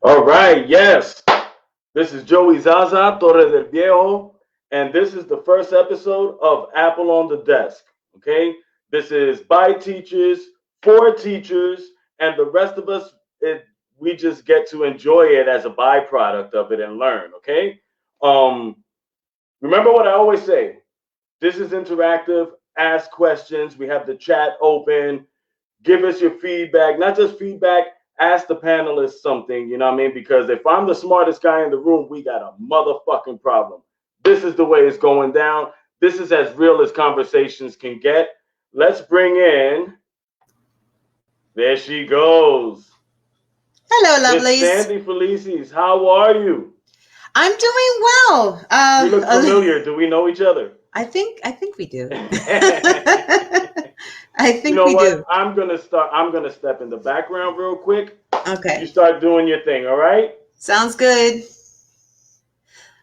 All right, yes. This is Joey Zaza, Torre del Viejo, and this is the first episode of Apple on the Desk. Okay? This is by teachers, for teachers, and the rest of us, we just get to enjoy it as a byproduct of it and learn. Okay? Um, Remember what I always say, this is interactive. Ask questions. We have the chat open. Give us your feedback, not just feedback, ask the panelists something, you know what I mean? Because if I'm the smartest guy in the room, we got a motherfucking problem. This is the way it's going down. This is as real as conversations can get. Let's bring in, there she goes, Hello, Miss lovelies. Sandy Felices. How are you? I'm doing well. You look familiar. Do we know each other? I think we do. I You think know we what? do. I'm gonna step in the background real quick. You Okay. start doing your thing, all right? Sounds good.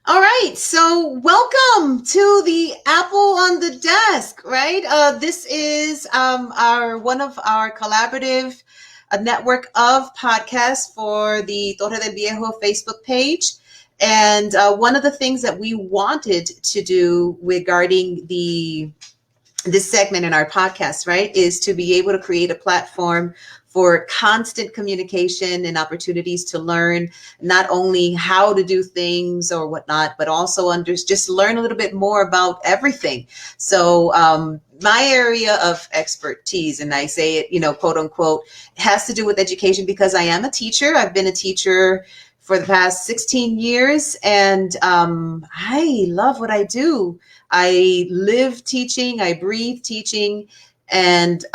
All right. So, welcome to the Apple on the Desk, right? This is our one of our collaborative network of podcasts for the Torre del Viejo Facebook page. And one of the things that we wanted to do regarding this segment in our podcast, right, is to be able to create a platform for constant communication and opportunities to learn not only how to do things or whatnot, but also just learn a little bit more about everything. So my area of expertise, and I say it, quote unquote, has to do with education because I am a teacher. I've been a teacher for the past 16 years, and I love what I do. I live teaching, I breathe teaching, and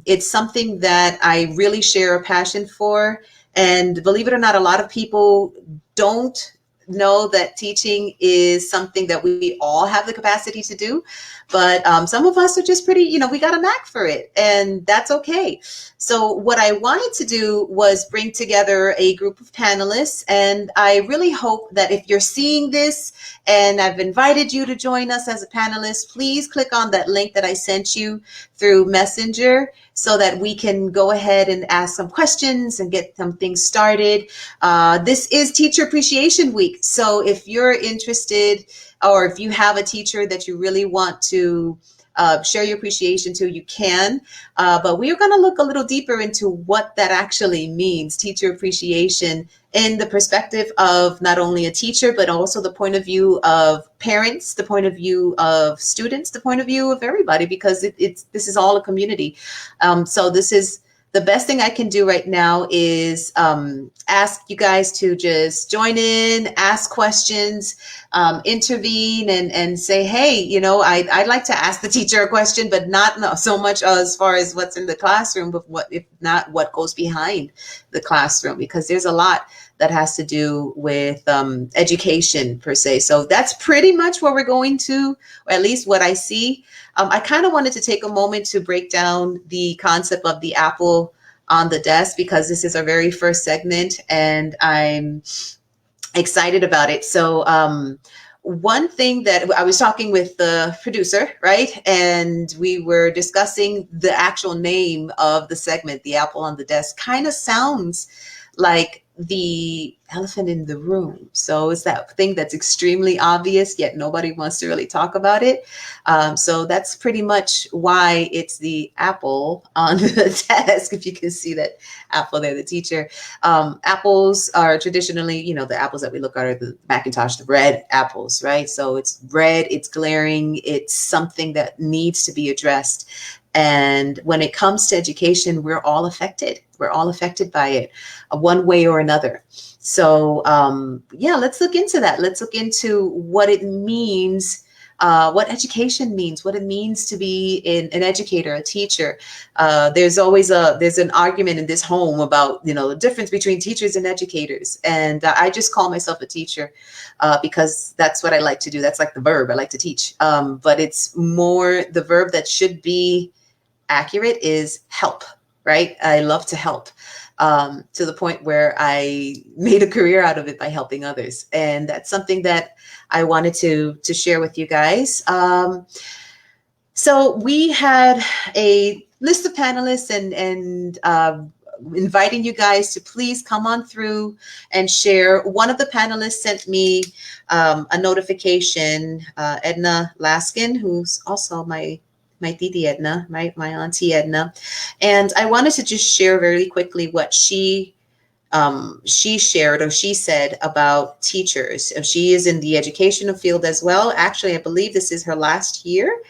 it's something that I really share a passion for. And believe it or not, a lot of people don't know that teaching is something that we all have the capacity to do. But some of us are just pretty, we got a knack for it, and that's okay. So, what I wanted to do was bring together a group of panelists, and I really hope that if you're seeing this and I've invited you to join us as a panelist, please click on that link that I sent you through Messenger so that we can go ahead and ask some questions and get some things started. This is Teacher Appreciation Week. So if you're interested, or if you have a teacher that you really want to share your appreciation to, you can. But we are going to look a little deeper into what that actually means, teacher appreciation, in the perspective of not only a teacher, but also the point of view of parents, the point of view of students, the point of view of everybody, because this is all a community. So this is the best thing I can do right now is ask you guys to just join in, ask questions, intervene, and say, hey, I'd like to ask the teacher a question, but not so much as far as what's in the classroom, but what goes behind the classroom, because there's a lot that has to do with education per se. So that's pretty much what we're going to, or at least what I see. I kind of wanted to take a moment to break down the concept of the Apple on the Desk, because this is our very first segment and I'm excited about it. So one thing that I was talking with the producer, right? And we were discussing the actual name of the segment, the Apple on the Desk, kind of sounds like the elephant in the room. So it's that thing that's extremely obvious, yet nobody wants to really talk about it. So that's pretty much why it's the apple on the desk. If you can see that apple there, the teacher. Apples are traditionally, the apples that we look at are the Macintosh, the red apples, right? So it's red, it's glaring, it's something that needs to be addressed. And when it comes to education, we're all affected. We're all affected by it, one way or another. So, let's look into that. Let's look into what it means, what education means, what it means to be an educator, a teacher. There's an argument in this home about, the difference between teachers and educators. And I just call myself a teacher because that's what I like to do. That's like the verb. I like to teach. But it's more the verb that should be accurate is help, right? I love to help to the point where I made a career out of it by helping others. And that's something that I wanted to share with you guys. So we had a list of panelists and inviting you guys to please come on through and share. One of the panelists sent me a notification, Edna Laskin, who's also my Titi Edna, my auntie Edna. And I wanted to just share very quickly what she shared, or she said, about teachers. She is in the educational field as well. Actually, I believe this is her last year.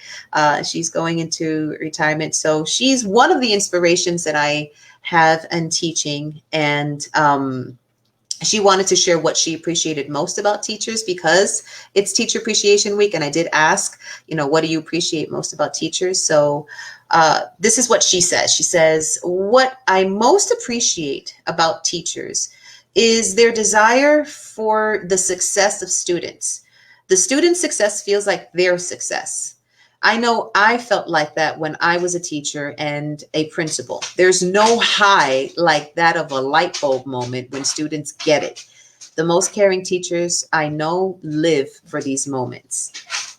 She's going into retirement. So she's one of the inspirations that I have in teaching. And she wanted to share what she appreciated most about teachers, because it's Teacher Appreciation Week. And I did ask, what do you appreciate most about teachers? So this is what she says. She says, what I most appreciate about teachers is their desire for the success of students. The student's success feels like their success. I know I felt like that when I was a teacher and a principal. There's no high like that of a light bulb moment when students get it. The most caring teachers I know live for these moments.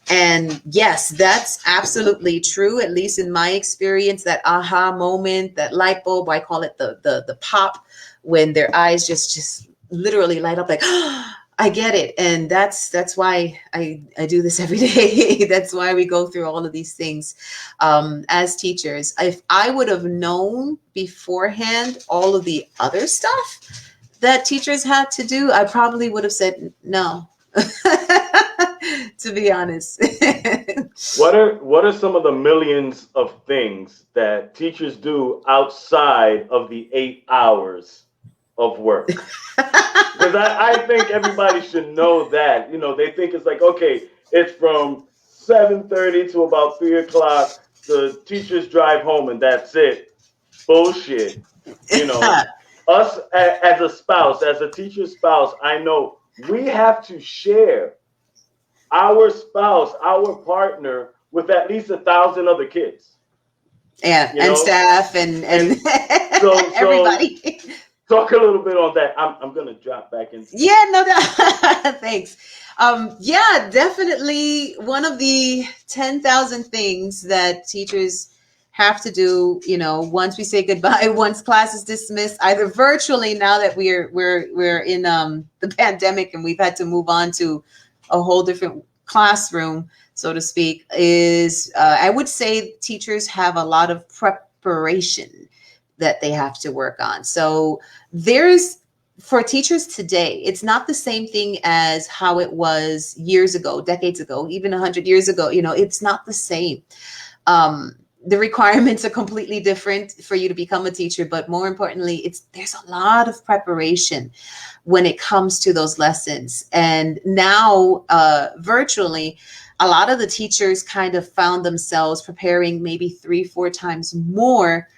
And yes, that's absolutely true, at least in my experience. That aha moment, that light bulb, I call it the pop, when their eyes just literally light up like, oh, I get it. And that's why I do this every day. That's why we go through all of these things as teachers. If I would have known beforehand all of the other stuff that teachers had to do, I probably would have said no. To be honest. What are some of the millions of things that teachers do outside of the 8 hours of work? Because I think everybody should know that. They think it's like, okay, it's from 7:30 to about 3 o'clock. The teachers drive home and that's it. Bullshit. Us as a spouse, as a teacher's spouse, I know we have to share our spouse, our partner, with at least 1,000 other kids. And staff and so everybody. Talk a little bit on that. I'm gonna drop back into. Yeah, no, thanks. Yeah, definitely one of the 10,000 things that teachers have to do. Once we say goodbye, once class is dismissed, either virtually, now that we're in the pandemic and we've had to move on to a whole different classroom, so to speak, is I would say teachers have a lot of preparation that they have to work on. So for teachers today, it's not the same thing as how it was years ago, decades ago, even 100 years ago. It's not the same. The requirements are completely different for you to become a teacher, but more importantly, there's a lot of preparation when it comes to those lessons. And now virtually, a lot of the teachers kind of found themselves preparing maybe 3-4 times more,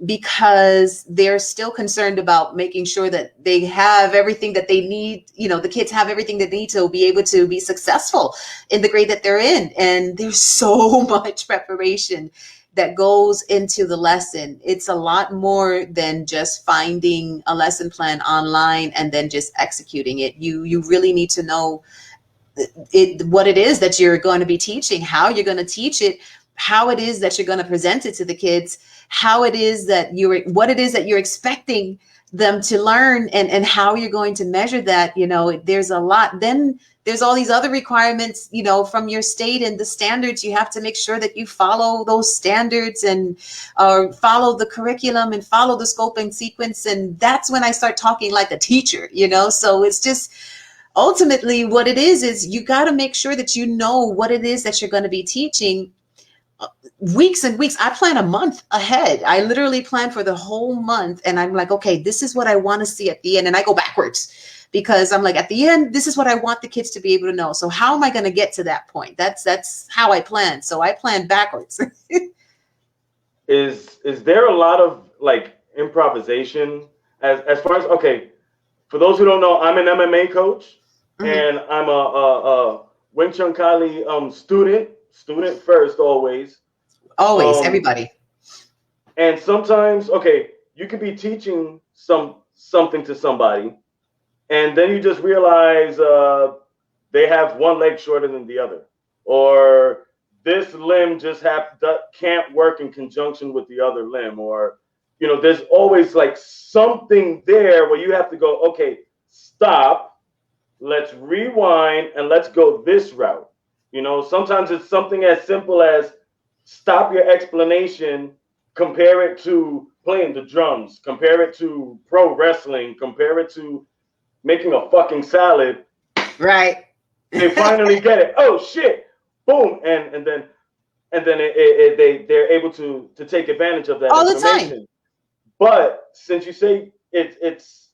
because they're still concerned about making sure that they have everything that they need. The kids have everything they need to be able to be successful in the grade that they're in. And there's so much preparation that goes into the lesson. It's a lot more than just finding a lesson plan online and then just executing it. You really need to know what it is that you're going to be teaching, how you're going to teach it, how it is that you're going to present it to the kids, what it is that you're expecting them to learn, and how you're going to measure that. There's a lot. Then there's all these other requirements, from your state and the standards. You have to make sure that you follow those standards and follow the curriculum and follow the scope and sequence. And that's when I start talking like a teacher, so it's just ultimately what it is you got to make sure that you know what it is that you're going to be teaching weeks and weeks. I plan a month ahead. I literally plan for the whole month. And I'm like, okay, this is what I want to see at the end. And I go backwards, because I'm like, at the end, this is what I want the kids to be able to know. So how am I going to get to that point? That's how I plan. So I plan backwards. Is there a lot of like improvisation as far as, okay, for those who don't know, I'm an MMA coach, and I'm a Wing Chun Kali student first, always. Everybody. And sometimes, okay, you could be teaching something to somebody, and then you just realize they have one leg shorter than the other, or this limb just can't work in conjunction with the other limb, or there's always like something there where you have to go, okay, stop, let's rewind, and let's go this route. Sometimes it's something as simple as stop your explanation, compare it to playing the drums, compare it to pro wrestling, compare it to making a fucking salad. Right. They finally get it. Oh shit! Boom, they're able to take advantage of that All the time. information. But since you say it's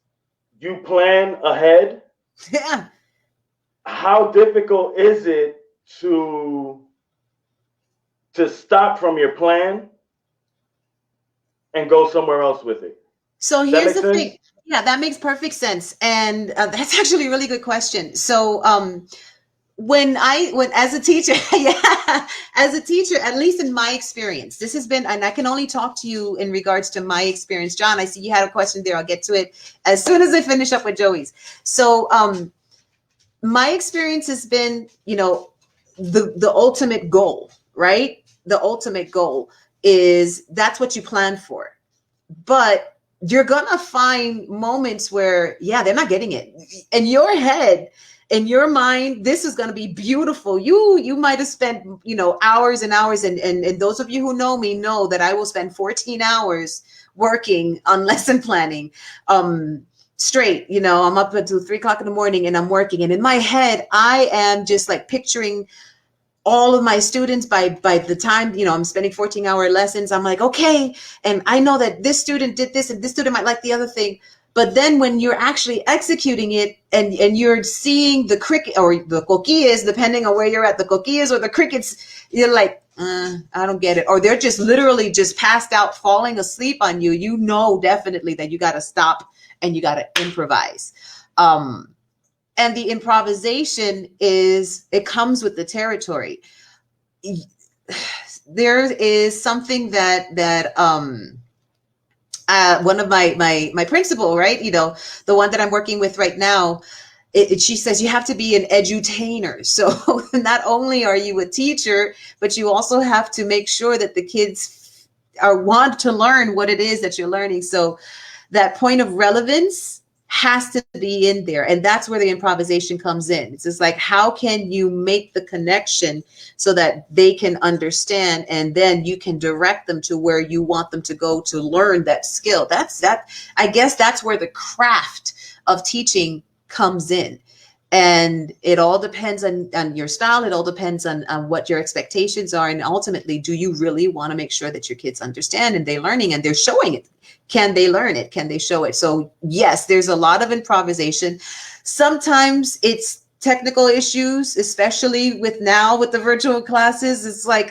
you plan ahead, Yeah. how difficult is it to stop from your plan and go somewhere else with it? So Does that here's make the sense? thing. Yeah, that makes perfect sense. And that's actually a really good question. So when as a teacher, yeah, as a teacher, at least in my experience, this has been, and I can only talk to you in regards to my experience. John, I see you had a question there. I'll get to it as soon as I finish up with Joey's. So my experience has been, the ultimate goal, right? The ultimate goal is that's what you plan for. But you're gonna find moments where, yeah, they're not getting it. In your head, in your mind, this is gonna be beautiful. You might have spent, hours and hours, and those of you who know me know that I will spend 14 hours working on lesson planning. Straight, I'm up until 3 o'clock in the morning and I'm working. And in my head, I am just like picturing all of my students by the time I'm spending 14-hour lessons. I'm like, okay, and I know that this student did this and this student might like the other thing. But then when you're actually executing it and you're seeing the cricket or the coquillas, depending on where you're at, the coquillas or the crickets, you're like, I don't get it. Or they're just literally just passed out, falling asleep on you. You know definitely that you got to stop and you got to improvise. And the improvisation it comes with the territory. There is something that one of my principal, right, the one that I'm working with right now, she says you have to be an edutainer. So not only are you a teacher, but you also have to make sure that the kids want to learn what it is that you're learning. So that point of relevance has to be in there. And that's where the improvisation comes in. It's just like, how can you make the connection so that they can understand, and then you can direct them to where you want them to go to learn that skill. I guess that's where the craft of teaching comes in. And it all depends on your style. It all depends on what your expectations are. And ultimately, do you really want to make sure that your kids understand and they're learning and they're showing it? Can they learn it? Can they show it? So yes, there's a lot of improvisation. Sometimes it's technical issues, especially with the virtual classes. It's like,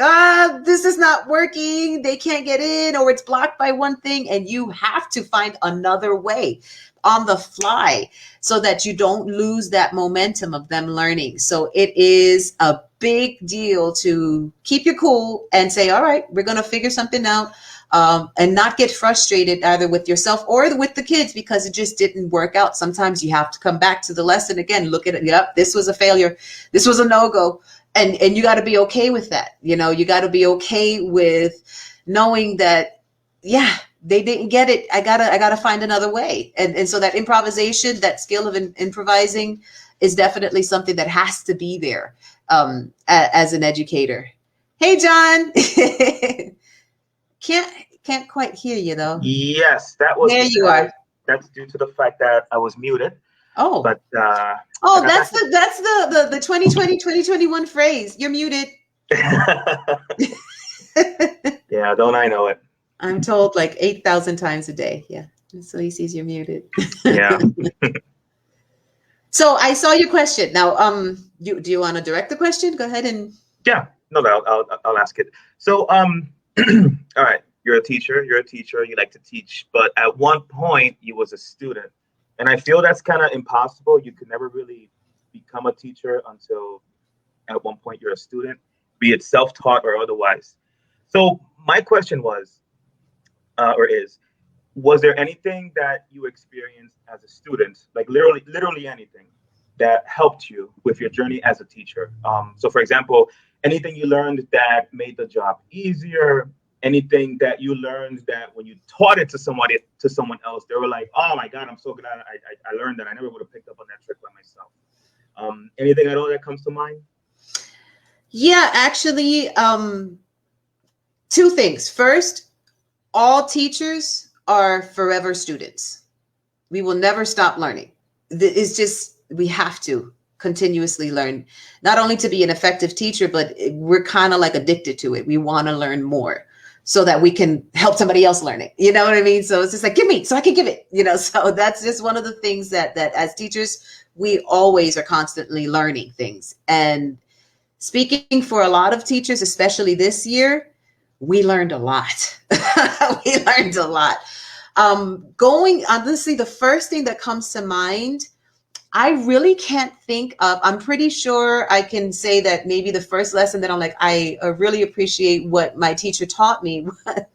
this is not working. They can't get in, or it's blocked by one thing. And you have to find another way on the fly so that you don't lose that momentum of them learning. So it is a big deal to keep your cool and say, all right, we're going to figure something out. And not get frustrated either with yourself or with the kids because it just didn't work out. Sometimes you have to come back to the lesson again, look at it. Yep, this was a failure. This was a no-go. And you got to be okay with that. You got to be okay with knowing that, yeah, they didn't get it. I gotta find another way. And so that improvisation, that skill of improvising is definitely something that has to be there as an educator. Hey, John. Can't quite hear you though. Yes, that was there. You are. That's due to the fact that I was muted. Oh, but that's the 2020-2021 phrase. You're muted. Yeah, don't I know it? I'm told like 8,000 times a day. Yeah, so he sees you're muted. Yeah. So I saw your question. Now, do you want to direct the question? Go ahead and. Yeah, no, I'll ask it. So, all right, you're a teacher, you like to teach, but at one point you was a student. And I feel that's kind of impossible. You could never really become a teacher until at one point you're a student, be it self-taught or otherwise. So my question was, was there anything that you experienced as a student, like literally anything that helped you with your journey as a teacher? So for example, anything you learned that made the job easier, anything that you learned that when you taught it to someone else, they were like, oh my God, I'm so glad I learned that. I never would have picked up on that trick by myself. Anything at all that comes to mind? Yeah, actually, two things. First, all teachers are forever students. We will never stop learning. It's just, we have to continuously learn, not only to be an effective teacher, but we're kind of like addicted to it. We want to learn more so that we can help somebody else learn it. You know what I mean? So it's just like, give me so I can give it, so that's just one of the things that as teachers, we always are constantly learning things. And speaking for a lot of teachers, especially this year, we learned a lot. We learned a lot. Honestly, the first thing that comes to mind, I really can't think of. I'm pretty sure I can say that maybe the first lesson that I'm like, I really appreciate what my teacher taught me,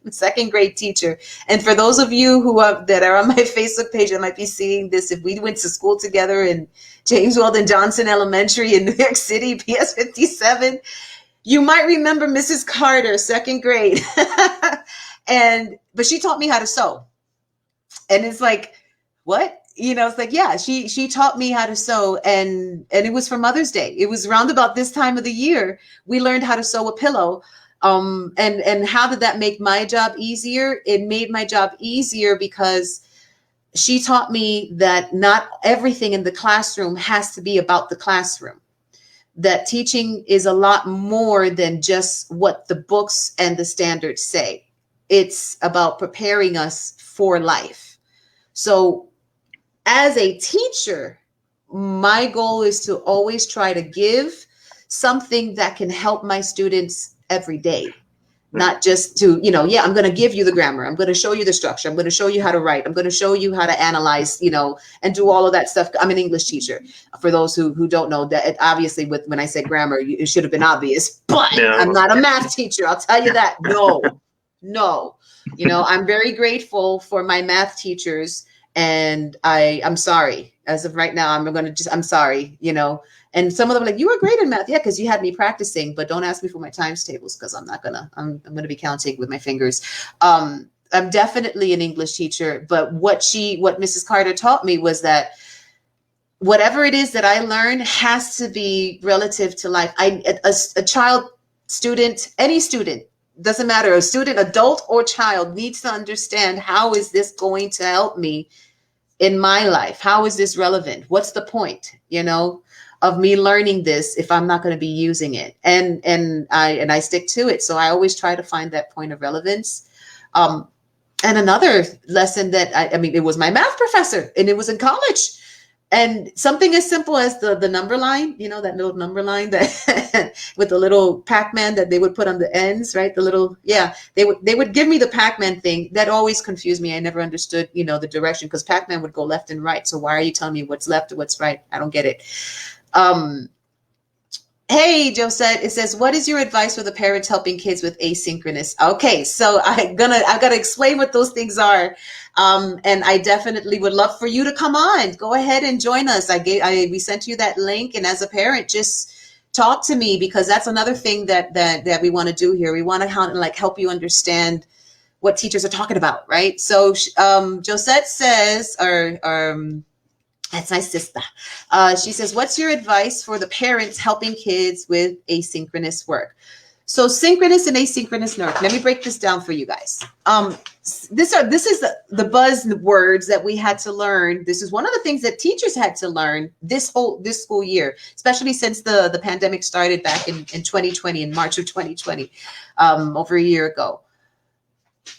second grade teacher. And for those of you that are on my Facebook page that might be seeing this, if we went to school together in James Weldon Johnson Elementary in New York City, PS 57, you might remember Mrs. Carter, second grade. But she taught me how to sew. And it's like, what? It's like, yeah, she taught me how to sew, and it was for Mother's Day. It was around about this time of the year. We learned how to sew a pillow. And how did that make my job easier? It made my job easier because she taught me that not everything in the classroom has to be about the classroom. That teaching is a lot more than just what the books and the standards say. It's about preparing us for life. So as a teacher, my goal is to always try to give something that can help my students every day. Not just to, I'm going to give you the grammar. I'm going to show you the structure. I'm going to show you how to write. I'm going to show you how to analyze, and do all of that stuff. I'm an English teacher. For those who don't know that, obviously when I said grammar, it should have been obvious, but yeah, I'm not a math teacher. I'll tell you that. No. I'm very grateful for my math teachers. And I'm sorry. As of right now, I'm sorry, And some of them are like, you were great in math. Yeah, because you had me practicing, but don't ask me for my times tables because I'm going to be counting with my fingers. I'm definitely an English teacher, but what Mrs. Carter taught me was that whatever it is that I learn has to be relative to life. A child, student, any student, doesn't matter, a student, adult or child, needs to understand, how is this going to help me in my life? How is this relevant? What's the point, of me learning this if I'm not going to be using it? And I stick to it. So I always try to find that point of relevance. And another lesson that it was my math professor, and it was in college. And something as simple as the number line, that little number line that with the little Pac-Man that they would put on the ends, right? They would give me the Pac-Man thing. That always confused me. I never understood, the direction, because Pac-Man would go left and right. So why are you telling me what's left or what's right? I don't get it. Hey, Josette, it says, what is your advice for the parents helping kids with asynchronous? Okay, so I've got to explain what those things are. And I definitely would love for you to come on. Go ahead and join us. We sent you that link, and as a parent, just talk to me, because that's another thing that we want to do here. We want to help you understand what teachers are talking about, right? So Josette says, that's my sister. She says, what's your advice for the parents helping kids with asynchronous work? So synchronous and asynchronous work. Let me break this down for you guys. This is the buzzwords that we had to learn. This is one of the things that teachers had to learn this school year, especially since the pandemic started back in 2020, in March of 2020, over a year ago.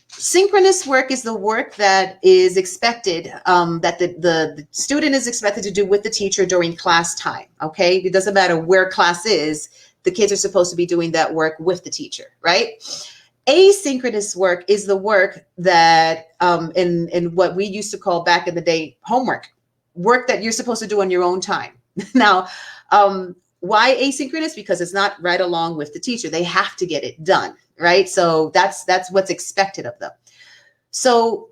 Synchronous work is the work that is expected, that the student is expected to do with the teacher during class time, okay? It doesn't matter where class is, the kids are supposed to be doing that work with the teacher, right? Asynchronous work is the work that, in what we used to call back in the day, homework, work that you're supposed to do on your own time. Now, why asynchronous? Because it's not right along with the teacher. They have to get it done, right? So that's what's expected of them. So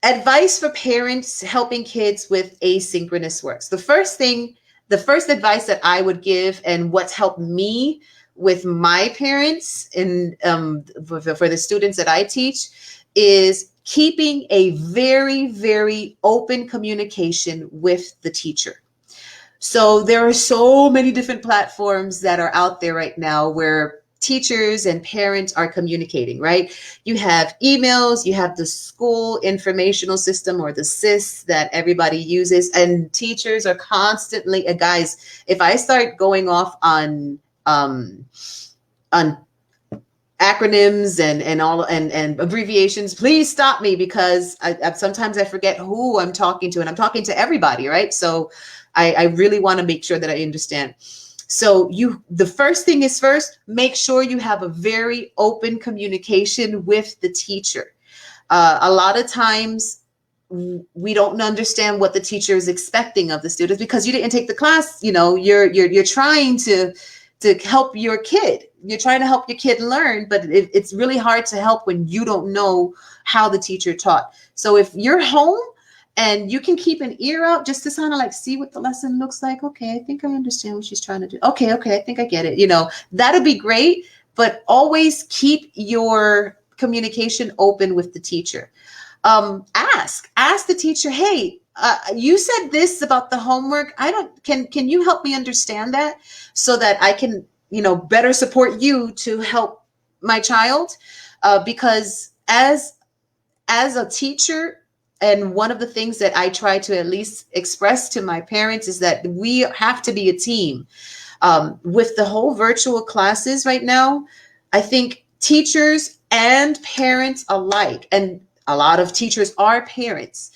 advice for parents helping kids with asynchronous works. The first advice that I would give, and what's helped me with my parents and for the students that I teach is keeping a very, very open communication with the teacher. So there are so many different platforms that are out there right now where teachers and parents are communicating, right? You have emails, you have the school informational system or the SIS that everybody uses, and teachers are constantly, guys, if I start going off on acronyms and abbreviations, please stop me, because I sometimes I forget who I'm talking to, and I'm talking to everybody, right? So I really want to make sure that I understand. So the first thing is first, make sure you have a very open communication with the teacher. A lot of times we don't understand what the teacher is expecting of the students because you didn't take the class. You know, you're trying to help your kid. You're trying to help your kid learn, but it's really hard to help when you don't know how the teacher taught. So if you're home and you can keep an ear out just to kind of like see what the lesson looks like. Okay, I think I understand what she's trying to do. Okay, I think I get it. You know, that'd be great, but always keep your communication open with the teacher. Ask the teacher, hey, you said this about the homework. Can you help me understand that so that I can, better support you to help my child? Because as a teacher, and one of the things that I try to at least express to my parents is that we have to be a team. With the whole virtual classes right now, I think teachers and parents alike, and a lot of teachers are parents,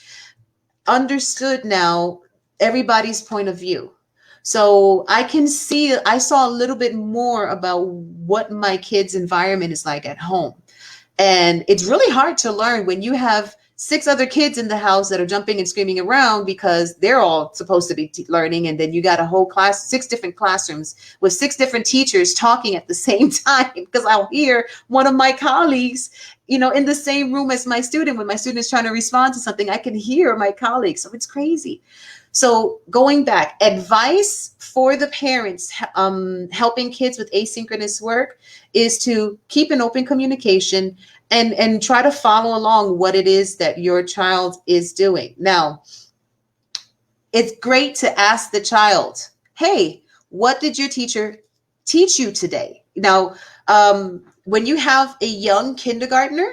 understood now everybody's point of view. So I saw a little bit more about what my kids' environment is like at home. And it's really hard to learn when you have 6 other kids in the house that are jumping and screaming around because they're all supposed to be learning. And then you got a whole class, 6 different classrooms with 6 different teachers talking at the same time, because I'll hear one of my colleagues, in the same room as my student. When my student is trying to respond to something, I can hear my colleagues. So it's crazy. So going back, advice for the parents helping kids with asynchronous work is to keep an open communication and try to follow along what it is that your child is doing. Now, it's great to ask the child, hey, what did your teacher teach you today? Now, when you have a young kindergartner,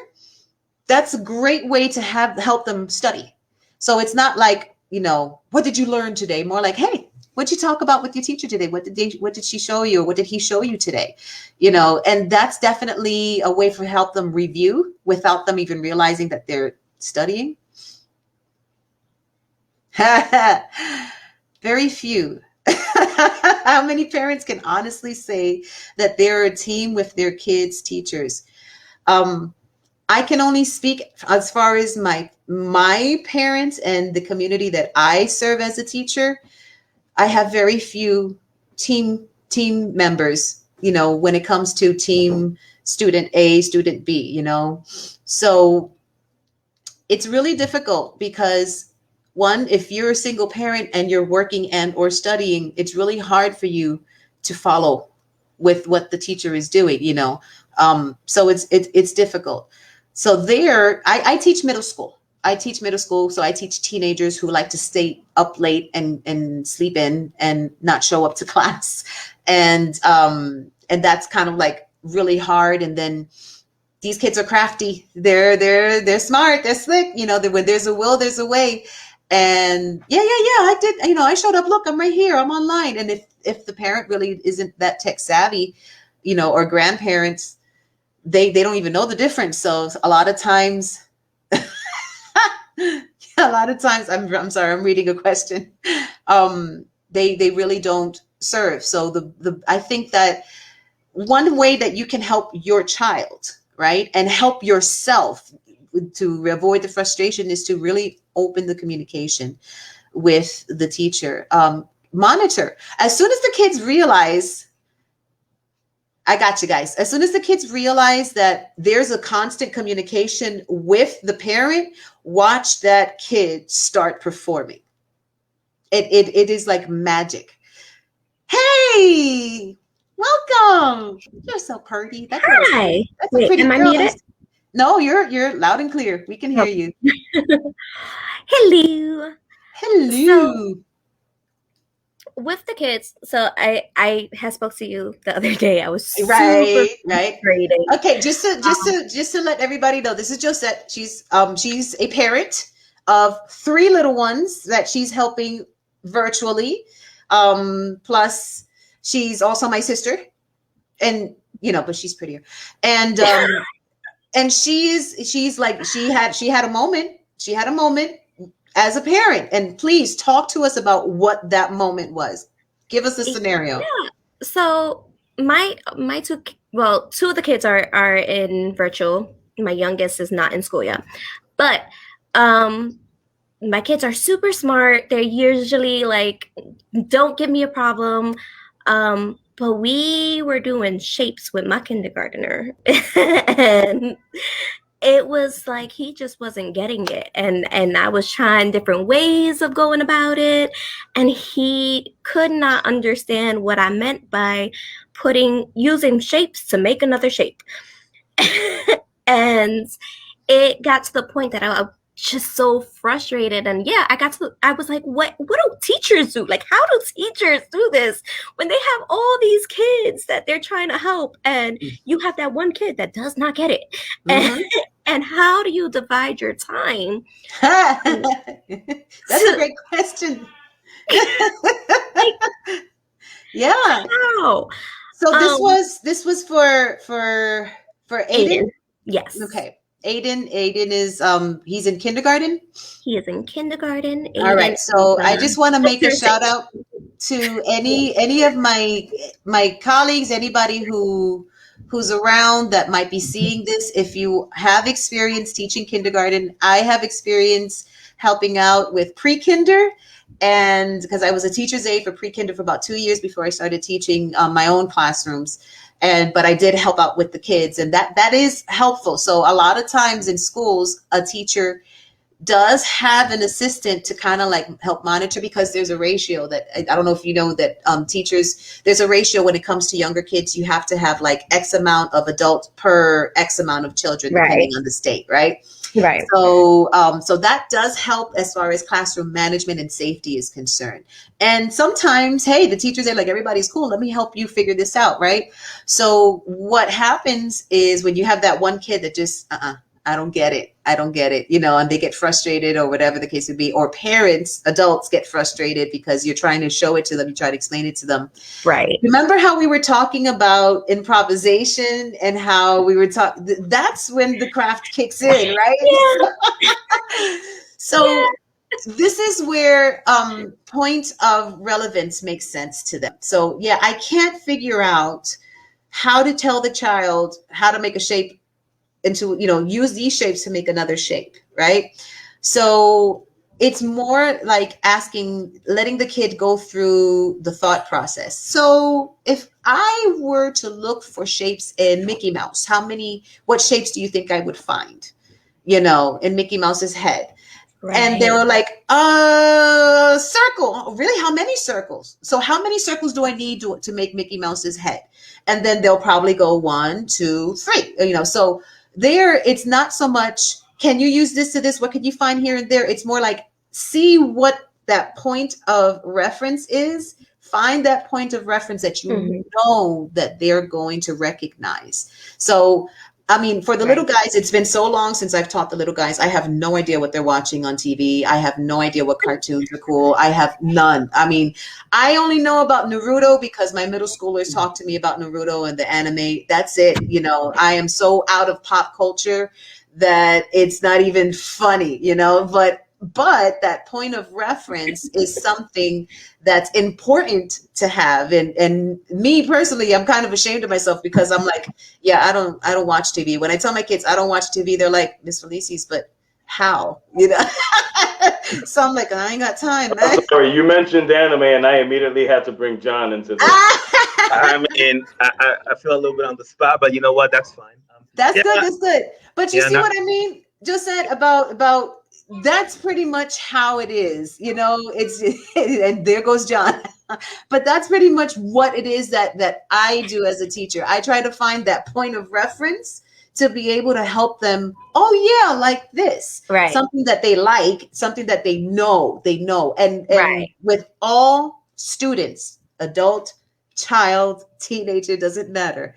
that's a great way to help them study. So it's not like, what did you learn today? More like, hey, what did you talk about with your teacher today? What did she show you? Or what did he show you today? And that's definitely a way for help them review without them even realizing that they're studying. Very few. How many parents can honestly say that they're a team with their kids' teachers? I can only speak as far as my parents and the community that I serve as a teacher. I have very few team members, when it comes to team student A, student B, So it's really difficult because, one, if you're a single parent and you're working and or studying, it's really hard for you to follow with what the teacher is doing, So it's difficult. So I teach middle school. So I teach teenagers who like to stay up late and sleep in and not show up to class. And that's kind of like really hard. And then these kids are crafty. They're smart. They're slick. When there's a will, there's a way. And yeah, I did. I showed up. Look, I'm right here. I'm online. And if the parent really isn't that tech savvy, or grandparents, they don't even know the difference. So a lot of times, I'm sorry, I'm reading a question. They really don't serve. So I think that one way that you can help your child, right, and help yourself to avoid the frustration is to really open the communication with the teacher. Monitor. As soon as the kids realize, I got you guys. As soon as the kids realize that there's a constant communication with the parent, watch that kid start performing. It is like magic. Hey, Welcome. You're so pretty. That girl is Hi. pretty. That's a Wait, pretty am I girl. muted? No, you're loud and clear. We can hear you. Hello. Hello. With the kids, so I had spoke to you the other day. I was super Right. frustrated. Okay, just to let everybody know, this is Josette. She's a parent of 3 little ones that she's helping virtually. Plus she's also my sister, and but she's prettier. And and she's like she had a moment. She had a moment as a parent. And please talk to us about what that moment was. Give us a scenario. Yeah. So my two of the kids are in virtual. My youngest is not in school yet. But my kids are super smart. They're usually like, don't give me a problem. But we were doing shapes with my kindergartner. And it was like he just wasn't getting it. And I was trying different ways of going about it. And he could not understand what I meant by using shapes to make another shape. And it got to the point that I was just so frustrated. And yeah, I was like, what do teachers do? Like, how do teachers do this when they have all these kids that they're trying to help, and you have that one kid that does not get it? Mhm. And how do you divide your time? That's a great question. Yeah. How? So this was for Aiden? Yes. Okay. Aiden is he's in kindergarten. He is in kindergarten. All right. So I just want to make a shout out to any of my colleagues, anybody who's around that might be seeing this. If you have experience teaching kindergarten, I have experience helping out with pre-kinder, and because I was a teacher's aide for pre-kinder for about 2 years before I started teaching my own classrooms. But I did help out with the kids, and that is helpful. So a lot of times in schools, a teacher does have an assistant to kind of like help monitor, because there's a ratio that I don't know if you know that teachers, there's a ratio when it comes to younger kids. You have to have like X amount of adults per X amount of children, depending on the state, right? Right. So so that does help as far as classroom management and safety is concerned. And sometimes, hey, the teachers are like, everybody's cool, let me help you figure this out, right? So what happens is when you have that one kid that just I don't get it, and they get frustrated or whatever the case would be, or parents, adults get frustrated because you're trying to show it to them, you try to explain it to them. Right. Remember how we were talking about improvisation and how we were talking, that's when the craft kicks in, right? Yeah. So this is where point of relevance makes sense to them. So yeah, I can't figure out how to tell the child how to make a shape into, use these shapes to make another shape, right? So it's more like letting the kid go through the thought process. So if I were to look for shapes in Mickey Mouse, what shapes do you think I would find, in Mickey Mouse's head? Right. And they were like, circle. Oh, really? How many circles? So how many circles do I need to make Mickey Mouse's head? And then they'll probably go 1, 2, 3, so there, it's not so much, can you use this to this? What can you find here and there? It's more like, see what that point of reference is. Find that point of reference that you know that they're going to recognize. So, I mean, for the little guys, it's been so long since I've taught the little guys. I have no idea what they're watching on TV. I have no idea what cartoons are cool. I have none. I mean, I only know about Naruto because my middle schoolers talk to me about Naruto and the anime. That's it. I am so out of pop culture that it's not even funny, but that point of reference is something that's important to have. And me personally, I'm kind of ashamed of myself because I'm like, yeah, I don't watch TV. When I tell my kids I don't watch TV, they're like, Miss Felicis, but how? So I'm like, I ain't got time, man. Sorry, you mentioned anime and I immediately had to bring John into this. I mean, I feel a little bit on the spot, but you know what? That's fine. That's good. But you see what I mean? Just said about that's pretty much how it is, it's and there goes John. But that's pretty much what it is that I do as a teacher. I try to find that point of reference to be able to help them. Oh yeah, like this, Right. something that they like, something that they know, and Right. with all students, adult, child, teenager, doesn't matter.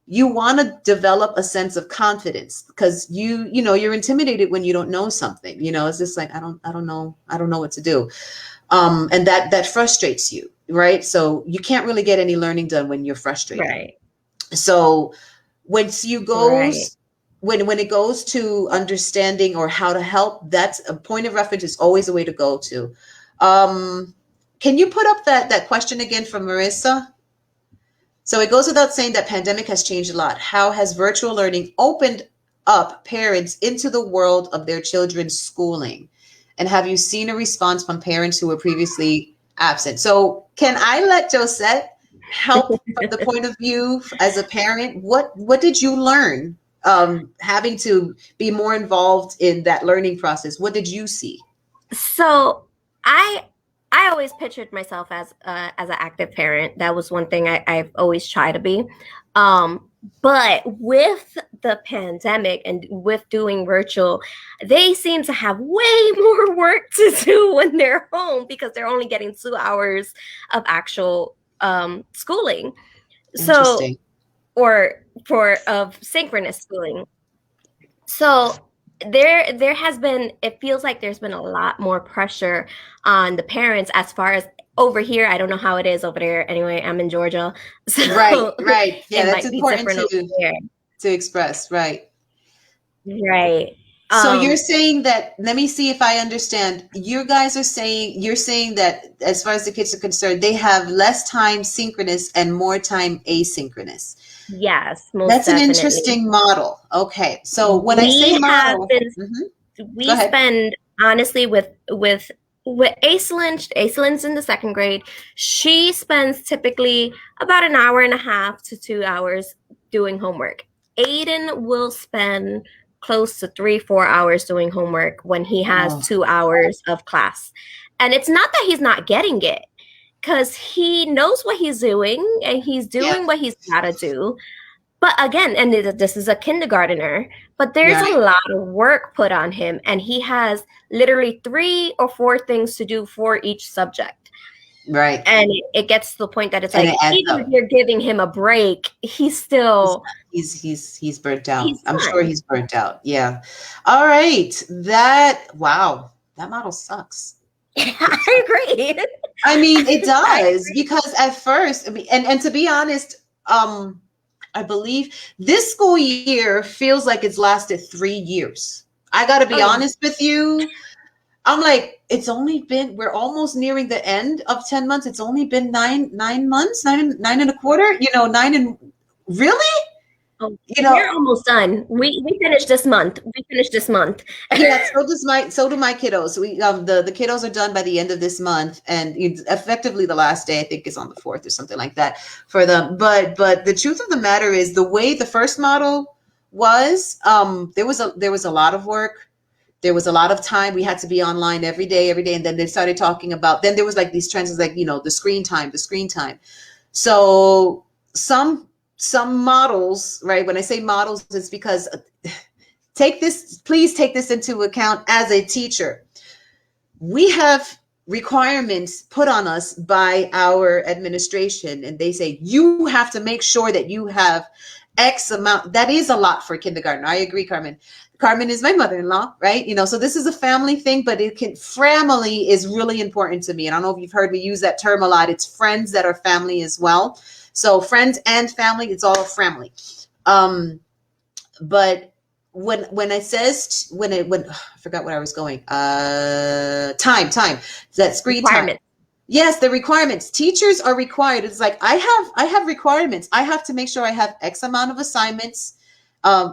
You want to develop a sense of confidence because you're intimidated when you don't know something. It's just like I don't know what to do. And that frustrates you, right? So you can't really get any learning done when you're frustrated. Right. So when Right. when it goes to understanding or how to help, that's a point of reference is always a way to go to. Can you put up that question again from Marissa? So it goes without saying that pandemic has changed a lot. How has virtual learning opened up parents into the world of their children's schooling? And have you seen a response from parents who were previously absent? So can I let Josette help from the point of view as a parent? What did you learn having to be more involved in that learning process? What did you see? So I always pictured myself as an active parent. That was one thing I've always tried to be. But with the pandemic and with doing virtual, they seem to have way more work to do when they're home because they're only getting 2 hours of actual schooling. So, or of synchronous schooling. So there has been, it feels like there's been a lot more pressure on the parents as far as over here. I don't know how it is over there. Anyway, I'm in Georgia. So right. Yeah, that's important to express. Right. So you're saying that, let me see if I understand. You guys you're saying that as far as the kids are concerned, they have less time synchronous and more time asynchronous. Yes, that's definitely an interesting model. Okay, so when I say model, we spend honestly with Aislyn's in the 2nd grade. She spends typically about an hour and a half to 2 hours doing homework. Aiden will spend close to 3-4 hours doing homework when he has 2 hours of class. And it's not that he's not getting it, because he knows what he's doing and he's doing what he's got to do. But again, and this is a kindergartner, but there's a lot of work put on him, and he has literally 3 or 4 things to do for each subject. Right. And it gets to the point that it's like, even if you're giving him a break, he's still he's burnt out. I'm sure he's burnt out. Yeah. All right. That model sucks. I agree. I mean, it does, because at first, I mean, and to be honest, I believe this school year feels like it's lasted 3 years. I got to be honest with you. I'm like, we're almost nearing the end of 10 months. It's only been 9 months, nine and a quarter, really? We're almost done. We finished this month. Yeah, so do my kiddos. We the kiddos are done by the end of this month, and effectively the last day I think is on the 4th or something like that for them. But the truth of the matter is, the way the first model was, there was a lot of work. There was a lot of time. We had to be online every day. And then they started talking about, then there was like these trends, like, the screen time. So some models, right? When I say models, it's because please take this into account as a teacher. We have requirements put on us by our administration, and they say you have to make sure that you have X amount. That is a lot for kindergarten. I agree, Carmen. Carmen is my mother-in-law, right? So this is a family thing, but family is really important to me. And I don't know if you've heard me use that term a lot. It's friends that are family as well. So friends and family, it's all family. But when I forgot where I was going. Time. That screen time. Yes, the requirements. Teachers are required. It's like I have requirements. I have to make sure I have X amount of assignments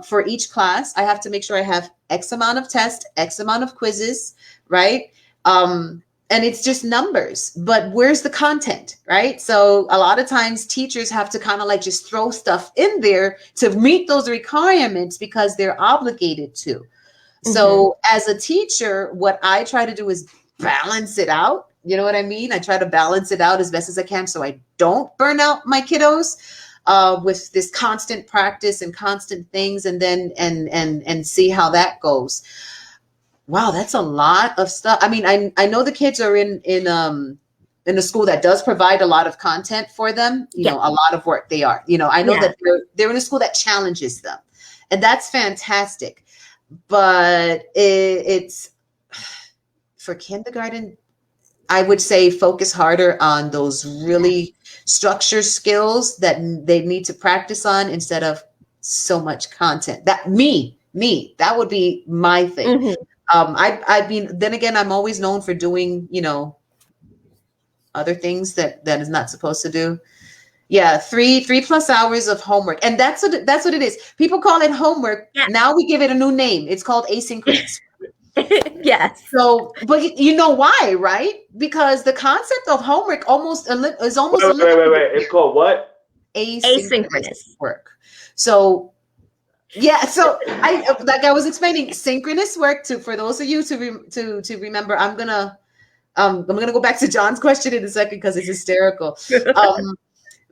for each class. I have to make sure I have X amount of tests, X amount of quizzes, right? And it's just numbers, but where's the content, right? So a lot of times teachers have to kind of like just throw stuff in there to meet those requirements because they're obligated to. Mm-hmm. So as a teacher, what I try to do is balance it out. You know what I mean? I try to balance it out as best as I can so I don't burn out my kiddos with this constant practice and constant things, and then and see how that goes. Wow, that's a lot of stuff. I mean, I know the kids are in a school that does provide a lot of content for them. You know, a lot of work they are. You know, I know that they're in a school that challenges them, and that's fantastic. But it's for kindergarten, I would say focus harder on those really structure skills that they need to practice on instead of so much content. That that would be my thing. Mhm. I mean, then again, I'm always known for doing, you know, other things that is not supposed to do. Yeah, 3+ hours of homework, and that's what it is. People call it homework. Yeah. Now we give it a new name. It's called asynchronous. Yes. So, but you know why, right? Because the concept of homework is almost wait. It's called what? Asynchronous work. So, yeah. So like I was explaining, synchronous work for those of you to remember. I'm gonna go back to John's question in a second because it's hysterical.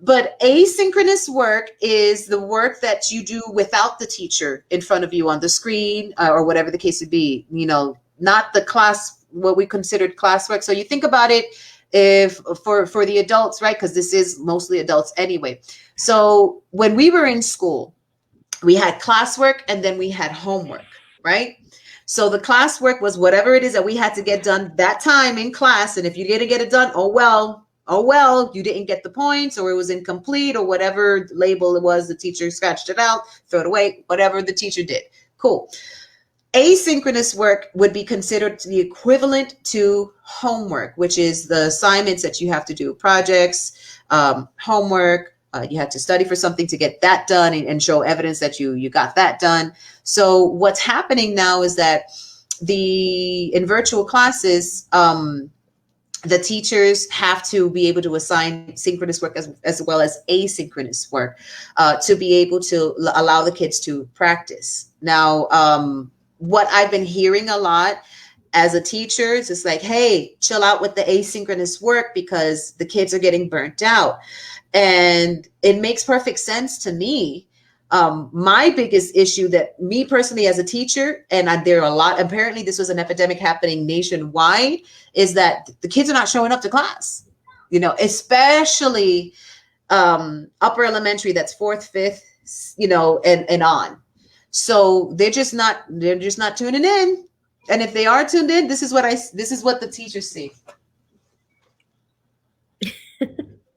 But asynchronous work is the work that you do without the teacher in front of you on the screen or whatever the case would be, you know, not the class, what we considered classwork. So you think about it if for the adults, right? Because this is mostly adults anyway. So when we were in school, we had classwork and then we had homework, right? So the classwork was whatever it is that we had to get done that time in class. And if you didn't get it done, oh, well, you didn't get the points, or it was incomplete, or whatever label it was, the teacher scratched it out, throw it away, whatever the teacher did. Cool. Asynchronous work would be considered the equivalent to homework, which is the assignments that you have to do, projects, homework. You had to study for something to get that done and show evidence that you got that done. So what's happening now is that in virtual classes, the teachers have to be able to assign synchronous work as well as asynchronous work to be able to allow the kids to practice. Now, what I've been hearing a lot as a teacher is just like, hey, chill out with the asynchronous work because the kids are getting burnt out. And it makes perfect sense to me. My biggest issue that me personally as a teacher, and there are a lot, apparently this was an epidemic happening nationwide, is that the kids are not showing up to class, you know, especially upper elementary, that's 4th, 5th, you know, and on. So they're just not tuning in. And if they are tuned in, this is what the teachers see.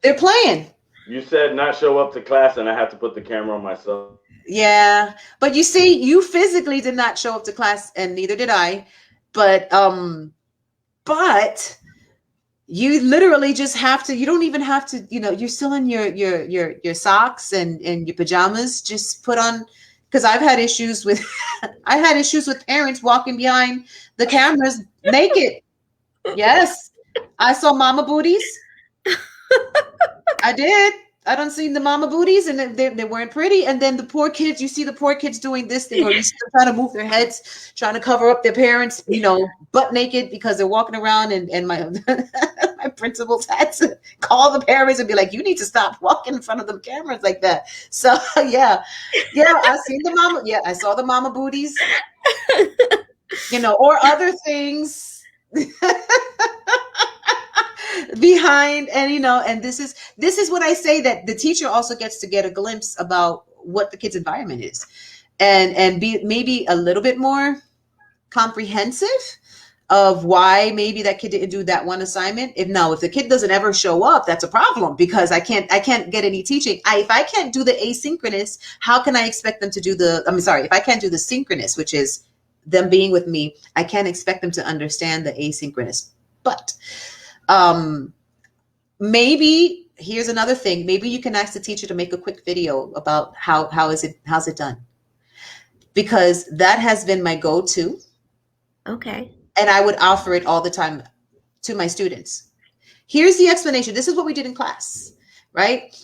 They're playing. You said not show up to class, and I have to put the camera on myself. Yeah, but you see, you physically did not show up to class, and neither did I. But you literally just have to. You don't even have to. You know, you're still in your socks and your pajamas. Just put on. Because I've had issues with parents walking behind the cameras naked. Yes, I saw mama booties. I did. I done seen the mama booties, and they weren't pretty. And then the poor kids, you see the poor kids doing this thing, or you see them trying to move their heads, trying to cover up their parents, you know, butt naked because they're walking around. And my my principals had to call the parents and be like, "You need to stop walking in front of the cameras like that." So yeah, I seen the mama. Yeah, I saw the mama booties, you know, or other things. Behind, and you know, and this is what I say, that the teacher also gets to get a glimpse about what the kid's environment is, and be maybe a little bit more comprehensive of why maybe that kid didn't do that one assignment. If the kid doesn't ever show up, that's a problem, because I can't get any teaching. If I can't do the asynchronous, how can I expect them to do if I can't do the synchronous, which is them being with me, I can't expect them to understand the asynchronous. But maybe here's another thing. Maybe you can ask the teacher to make a quick video about how's it done, because that has been my go-to. Okay. And I would offer it all the time to my students. Here's the explanation. This is what we did in class, right?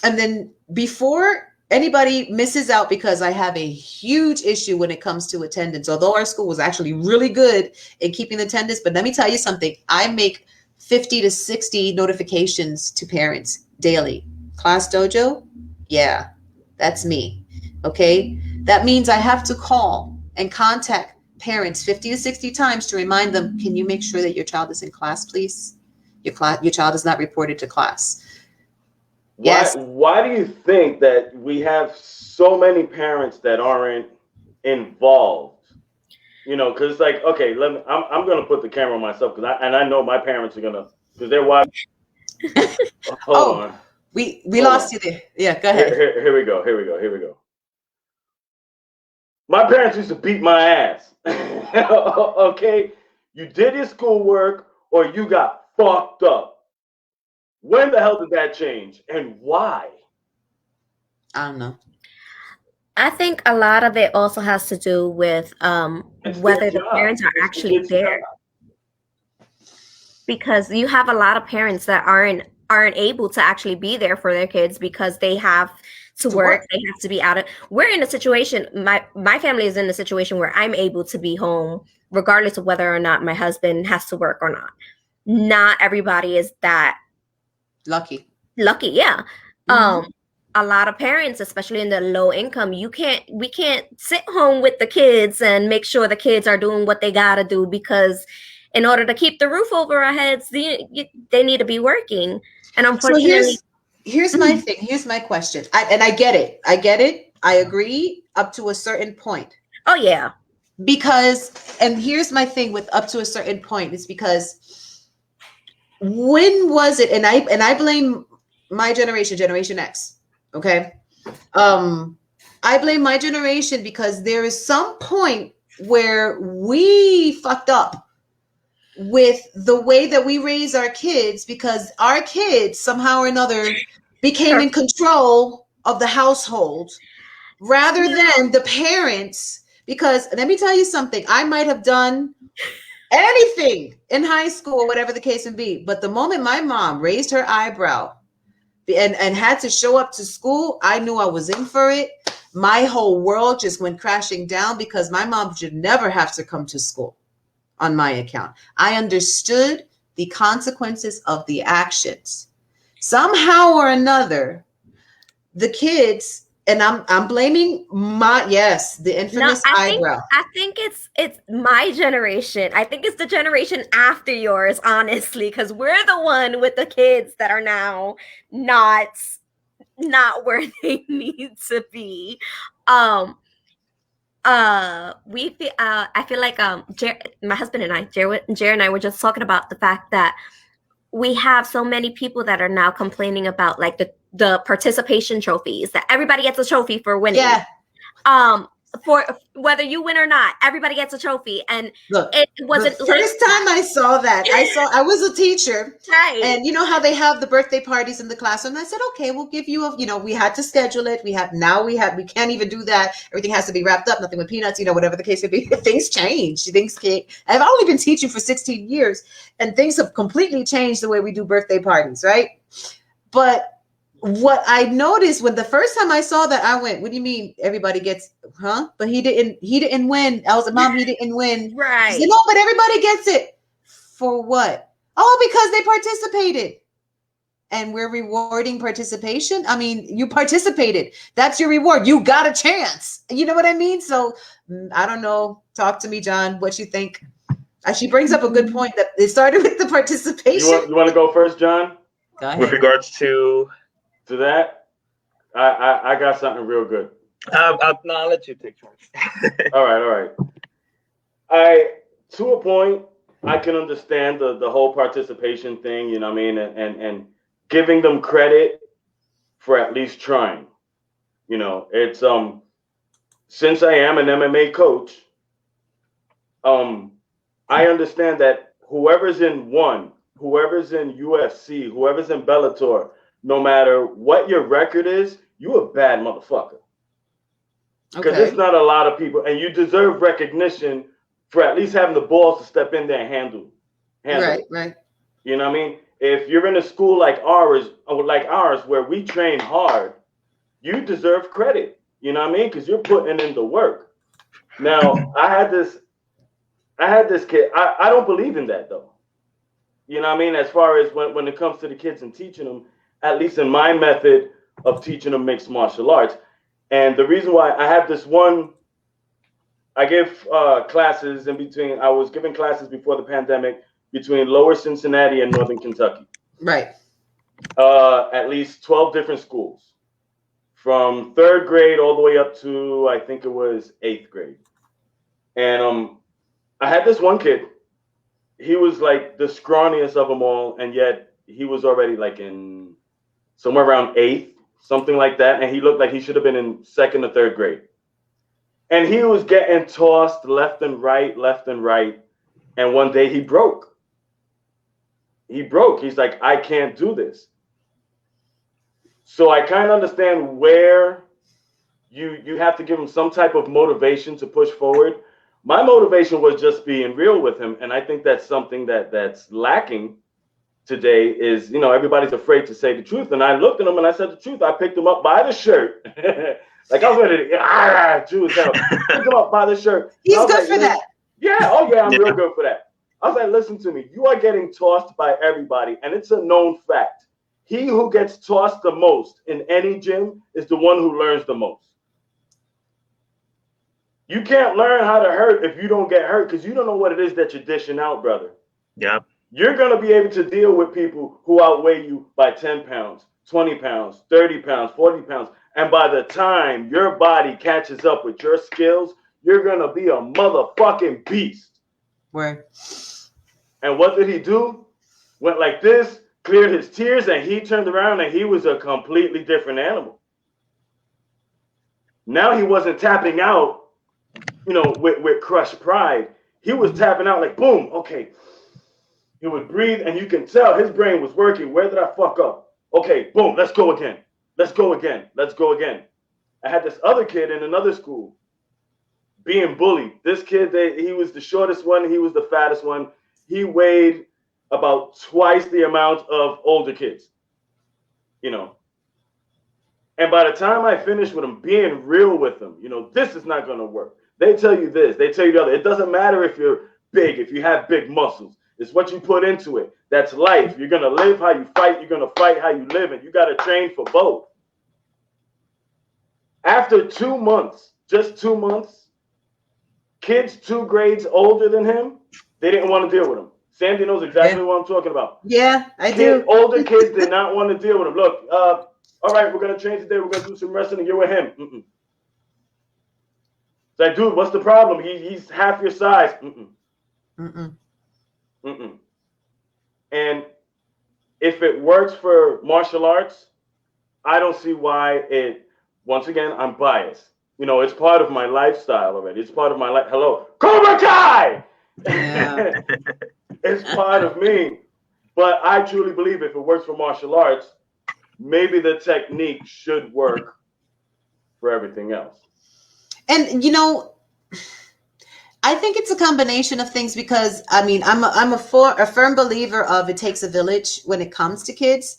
And then before anybody misses out, because I have a huge issue when it comes to attendance, although our school was actually really good in keeping attendance. But let me tell you something. I make 50 to 60 notifications to parents daily. Class Dojo? Yeah, that's me. Okay. That means I have to call and contact parents 50 to 60 times to remind them, can you make sure that your child is in class, please? Your child is not reported to class. Yes. Why do you think that we have so many parents that aren't involved? You know, because it's like, okay, I'm gonna put the camera on myself because I know my parents are gonna, because they're watching. Hold on. We lost you there. Yeah, go ahead. Here we go. My parents used to beat my ass. Okay, you did your schoolwork or you got fucked up. When the hell did that change and why? I don't know. I think a lot of it also has to do with whether the parents are actually there. Because you have a lot of parents that aren't able to actually be there for their kids because they have to work. They have to be out of. We're in a situation. My family is in a situation where I'm able to be home regardless of whether or not my husband has to work or not. Not everybody is that lucky. Yeah. Mm-hmm. A lot of parents, especially in the low income, we can't sit home with the kids and make sure the kids are doing what they gotta do, because in order to keep the roof over our heads, they need to be working. And unfortunately, so here's my thing. Here's my question. I get it. I agree up to a certain point. Oh yeah. And here's my thing with up to a certain point is because when was it? And I blame my Generation X. Okay. I blame my generation because there is some point where we fucked up with the way that we raise our kids, because our kids somehow or another became in control of the household rather than the parents. Because let me tell you something, I might have done anything in high school, whatever the case may be, but the moment my mom raised her eyebrow and had to show up to school, I knew I was in for it. My whole world just went crashing down because my mom should never have to come to school on my account. I understood the consequences of the actions. Somehow or another, the kids, and I'm blaming the infamous eyebrow. I think it's my generation. I think it's the generation after yours, honestly, because we're the one with the kids that are now not where they need to be. I feel like my husband and I, Jared and I, were just talking about the fact that we have so many people that are now complaining about like the participation trophies, that everybody gets a trophy for winning. Yeah. For whether you win or not, everybody gets a trophy. And look, it wasn't the first time I saw that. I was a teacher, right? And you know how they have the birthday parties in the classroom. And I said, okay, we'll give you we had to schedule it. We can't even do that. Everything has to be wrapped up, nothing with peanuts, whatever the case may be. Things change. I've only been teaching for 16 years and things have completely changed the way we do birthday parties, right? But what I noticed when the first time I saw that, I went, what do you mean everybody gets, huh? But he didn't win. I was like, Mom, he didn't win. Right. Said, no, but everybody gets it. For what? Oh, because they participated. And we're rewarding participation. I mean, you participated. That's your reward. You got a chance. You know what I mean? So I don't know. Talk to me, John. What you think? She brings up a good point that it started with the participation. You want to go first, John? Go ahead. With regards to that, I got something real good. I'll let you take charge. All right. To a point, I can understand the whole participation thing, you know what I mean, and giving them credit for at least trying. It's since I am an MMA coach, I understand that whoever's in UFC, whoever's in Bellator, no matter what your record is, you a bad motherfucker. Because there's not a lot of people, and you deserve recognition for at least having the balls to step in there and handle Right. You know what I mean? If you're in a school like ours, where we train hard, you deserve credit. You know what I mean? Because you're putting in the work. Now, I had this kid. I don't believe in that though. You know what I mean? As far as when it comes to the kids and teaching them, at least in my method of teaching them mixed martial arts. And the reason why I have this one, I give classes in between, I was giving classes before the pandemic between Lower Cincinnati and Northern Kentucky. Right. At least 12 different schools from 3rd grade all the way up to, I think it was 8th grade. And I had this one kid. He was like the scrawniest of them all, and yet he was already like in somewhere around 8th, something like that, and he looked like he should have been in 2nd or 3rd grade. And he was getting tossed left and right, and one day he broke. He's like, I can't do this. So I kind of understand where you have to give him some type of motivation to push forward. My motivation was just being real with him, and I think that's something that's lacking today is, everybody's afraid to say the truth. And I looked at him and I said the truth. I picked him up by the shirt. Like I was ready to Jews down. Picked him up by the shirt. He's good for that. Yeah, oh yeah, I'm real good for that. I was like, listen to me. You are getting tossed by everybody, and it's a known fact. He who gets tossed the most in any gym is the one who learns the most. You can't learn how to hurt if you don't get hurt, because you don't know what it is that you're dishing out, brother. Yeah. You're going to be able to deal with people who outweigh you by 10 pounds, 20 pounds, 30 pounds, 40 pounds. And by the time your body catches up with your skills, you're going to be a motherfucking beast. Word. And what did he do? Went like this, cleared his tears, and he turned around and he was a completely different animal. Now he wasn't tapping out, with crushed pride. He was tapping out like, boom, okay. He would breathe, and you can tell his brain was working. Where did I fuck up? Okay, boom, let's go again. Let's go again. Let's go again. I had this other kid in another school being bullied. This kid, he was the shortest one. He was the fattest one. He weighed about twice the amount of older kids, And by the time I finished with him, being real with him, this is not going to work. They tell you this, they tell you the other. It doesn't matter if you're big, if you have big muscles. It's what you put into it. That's life. You're going to live how you fight. You're going to fight how you live. And you got to train for both. After 2 months, just 2 months, kids 2 grades older than him, they didn't want to deal with him. Sandy knows exactly what I'm talking about. Yeah, I do. Older kids did not want to deal with him. Look, all right, we're going to change today. We're going to do some wrestling, and you're with him. Mm-mm. It's like, dude, what's the problem? He's half your size. Mm-mm. Mm-mm. Mm-mm. And if it works for martial arts, I don't see why once again, I'm biased. It's part of my lifestyle already. It's part of my life. Hello, Cobra Kai! Yeah. It's part of me. But I truly believe if it works for martial arts, maybe the technique should work for everything else. And, I think it's a combination of things because, I'm a firm believer of it takes a village when it comes to kids.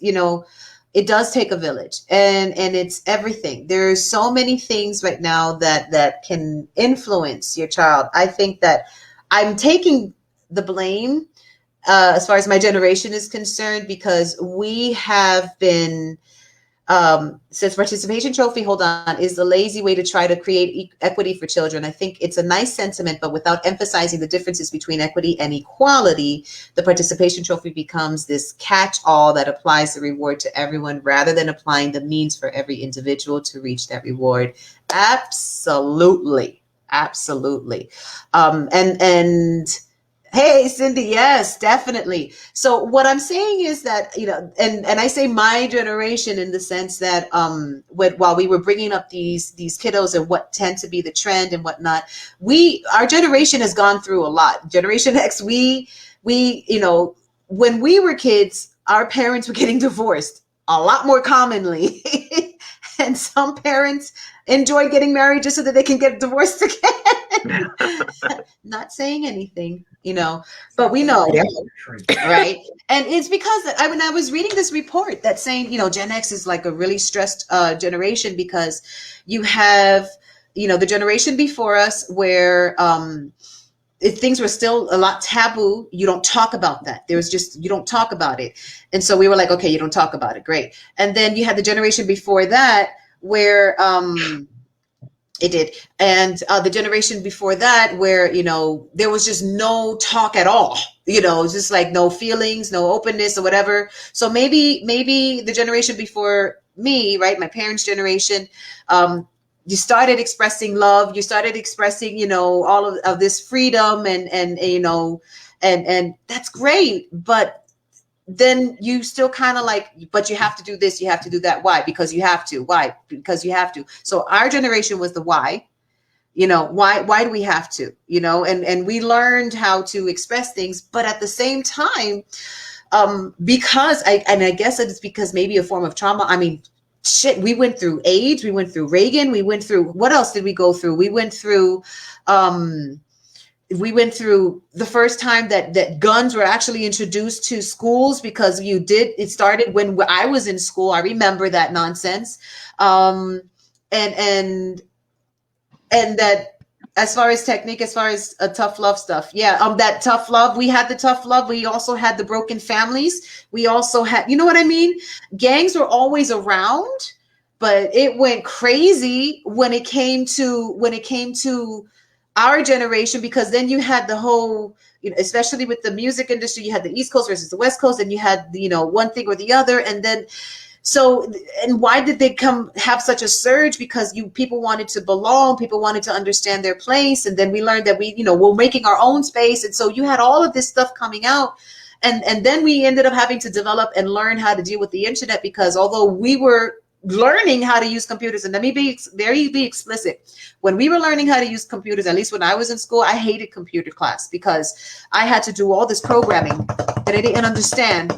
It does take a village, and it's everything. There's so many things right now that can influence your child. I think that I'm taking the blame as far as my generation is concerned, because we have been, since participation trophy, is the lazy way to try to create equity for children. I think it's a nice sentiment, but without emphasizing the differences between equity and equality, the participation trophy becomes this catch-all that applies the reward to everyone rather than applying the means for every individual to reach that reward. Absolutely. Absolutely. And hey, Cindy, yes, definitely. So what I'm saying is that, and I say my generation in the sense that while we were bringing up these kiddos and what tend to be the trend and whatnot, our generation has gone through a lot. Generation X, we when we were kids, our parents were getting divorced a lot more commonly. And some parents enjoy getting married just so that they can get divorced again. Not saying anything, but we know, right? And it's because I was reading this report that's saying, Gen X is like a really stressed generation because you have, the generation before us where if things were still a lot taboo, you don't talk about that. There was just, you don't talk about it. And so we were like, okay, you don't talk about it. Great. And then you had the generation before that where, it did. And the generation before that where, you know, there was just no talk at all, you know, just like no feelings, no openness or whatever. So maybe the generation before me, right, my parents' generation, you started expressing love, you started expressing, you know, all of this freedom and you know, and that's great. But then you still kind of like, but you have to do this, you have to do that. Why? Because you have to. Why? Because you have to. So our generation was the why. You know, why do we have to? You know, and we learned how to express things, but at the same time, because I guess it's because maybe a form of trauma. I mean, shit, we went through AIDS, we went through Reagan, we went through, what else did we go through? We went through the first time that guns were actually introduced to schools, because it started when I was in school. I remember that nonsense. And that, as far as technique, as far as tough love stuff. Yeah. That tough love, we had the tough love. We also had the broken families. We also had, you know what I mean? Gangs were always around, but it went crazy when it came to our generation, because then you had the whole, you know, especially with the music industry, you had the East Coast versus the West Coast, and you had, you know, one thing or the other. And then, so, and why did they have such a surge? Because people wanted to belong, people wanted to understand their place. And then we learned that we're making our own space. And so you had all of this stuff coming out. And then we ended up having to develop and learn how to deal with the internet, because although we were learning how to use computers, and let me be explicit, when we were learning how to use computers, at least when I was in school, I hated computer class, because I had to do all this programming that I didn't understand.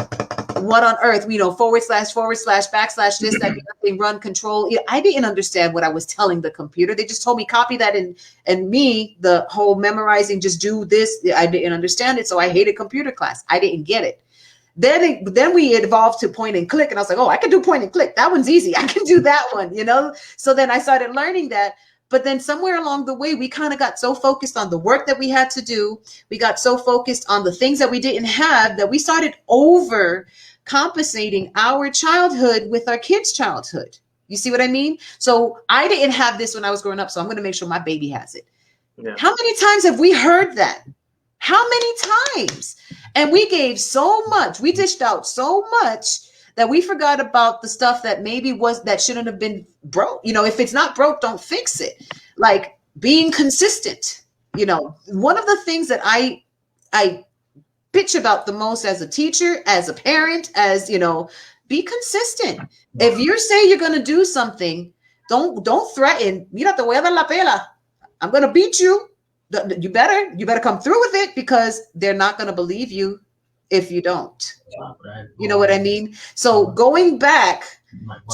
What on earth, you know, // backslash this, that, thing, run, control. I didn't understand what I was telling the computer. They just told me copy that, and me, the whole memorizing, just do this. I didn't understand it, so I hated computer class. I didn't get it. Then we evolved to point and click, and I was like, oh, I can do point and click. That one's easy. I can do that one, you know? So then I started learning that. But then somewhere along the way, we kind of got so focused on the work that we had to do. We got so focused on the things that we didn't have that we started over compensating our childhood with our kids' childhood. You see what I mean? So I didn't have this when I was growing up, so I'm going to make sure my baby has it. Yeah. How many times have we heard that? How many times? And we gave so much, we dished out so much that we forgot about the stuff that that shouldn't have been broke. You know, if it's not broke, don't fix it. Like being consistent. You know, one of the things that I bitch about the most as a teacher, as a parent, as, you know, be consistent. If you say you're going to do something, don't threaten. Mira, te voy a dar la pela. I'm going to beat you. You better come through with it, because they're not going to believe you if you don't. You know what I mean? So going back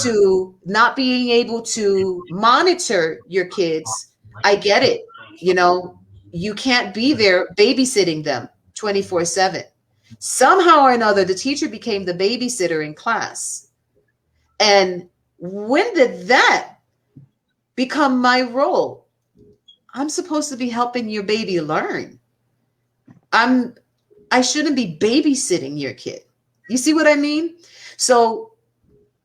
to not being able to monitor your kids, I get it. You know, you can't be there babysitting them 24/7. Somehow or another, the teacher became the babysitter in class. And when did that become my role? I'm supposed to be helping your baby learn. I shouldn't be babysitting your kid. You see what I mean? So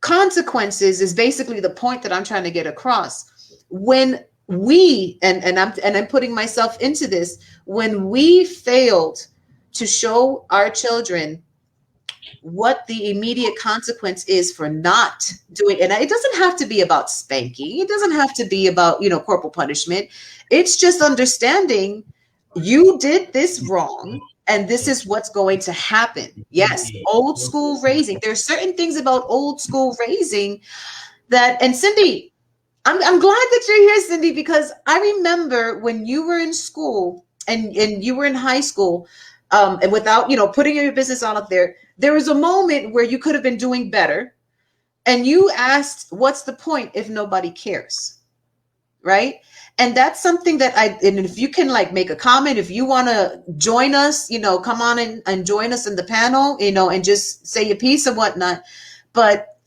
consequences is basically the point that I'm trying to get across. When we, and I'm putting myself into this, when we failed to show our children what the immediate consequence is for not doing, and it doesn't have to be about spanking. It doesn't have to be about, you know, corporal punishment. It's just understanding you did this wrong and this is what's going to happen. Yes, old school raising. There's certain things about old school raising that, and Cindy, I'm glad that you're here, Cindy, because I remember when you were in school and you were in high school, and without, you know, putting your business all up there was a moment where you could have been doing better. And you asked, what's the point if nobody cares? Right? And that's something that and if you can like make a comment, if you want to join us, you know, come on and join us in the panel, you know, and just say your piece and whatnot. But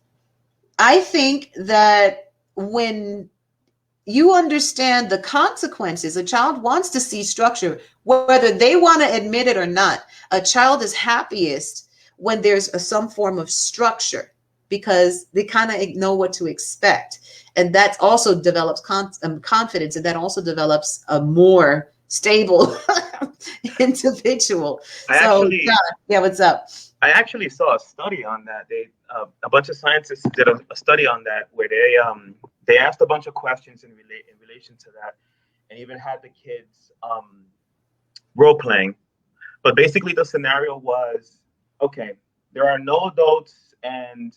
I think that when you understand the consequences. A child wants to see structure, whether they want to admit it or not. A child is happiest when there's some form of structure because they kind of know what to expect. And that also develops confidence, and that also develops a more stable individual. I So, actually, yeah, what's up? I actually saw a study on that. A bunch of scientists did a study on that where they asked a bunch of questions in relation to that, and even had the kids role playing. But basically, the scenario was okay. There are no adults and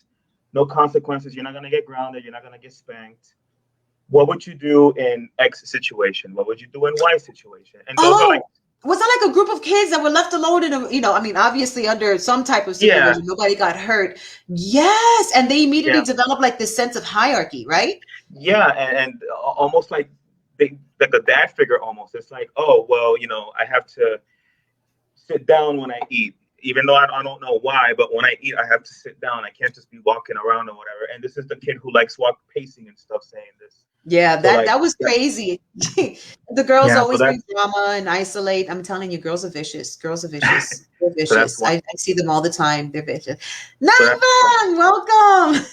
no consequences. You're not gonna get grounded. You're not gonna get spanked. What would you do in X situation? What would you do in Y situation? And those are like, Oh, was that like a group of kids that were left alone in a, I mean, obviously under some type of yeah, supervision, nobody got hurt. Yes. And they immediately yeah, developed like this sense of hierarchy, right? yeah, and almost like like a dad figure almost. It's like, oh well, I have to sit down when I eat, even though I don't know why, but when I eat, I have to sit down. I can't just be walking around or whatever. And this is the kid who likes pacing and stuff, saying this. Yeah, So like, that was yeah, crazy. The girls yeah. So always bring that's drama and isolate. I'm telling you, girls are vicious. Girls are vicious. They're so that's vicious. one. I see them all the time. They're vicious. So that's one. Nangban, welcome.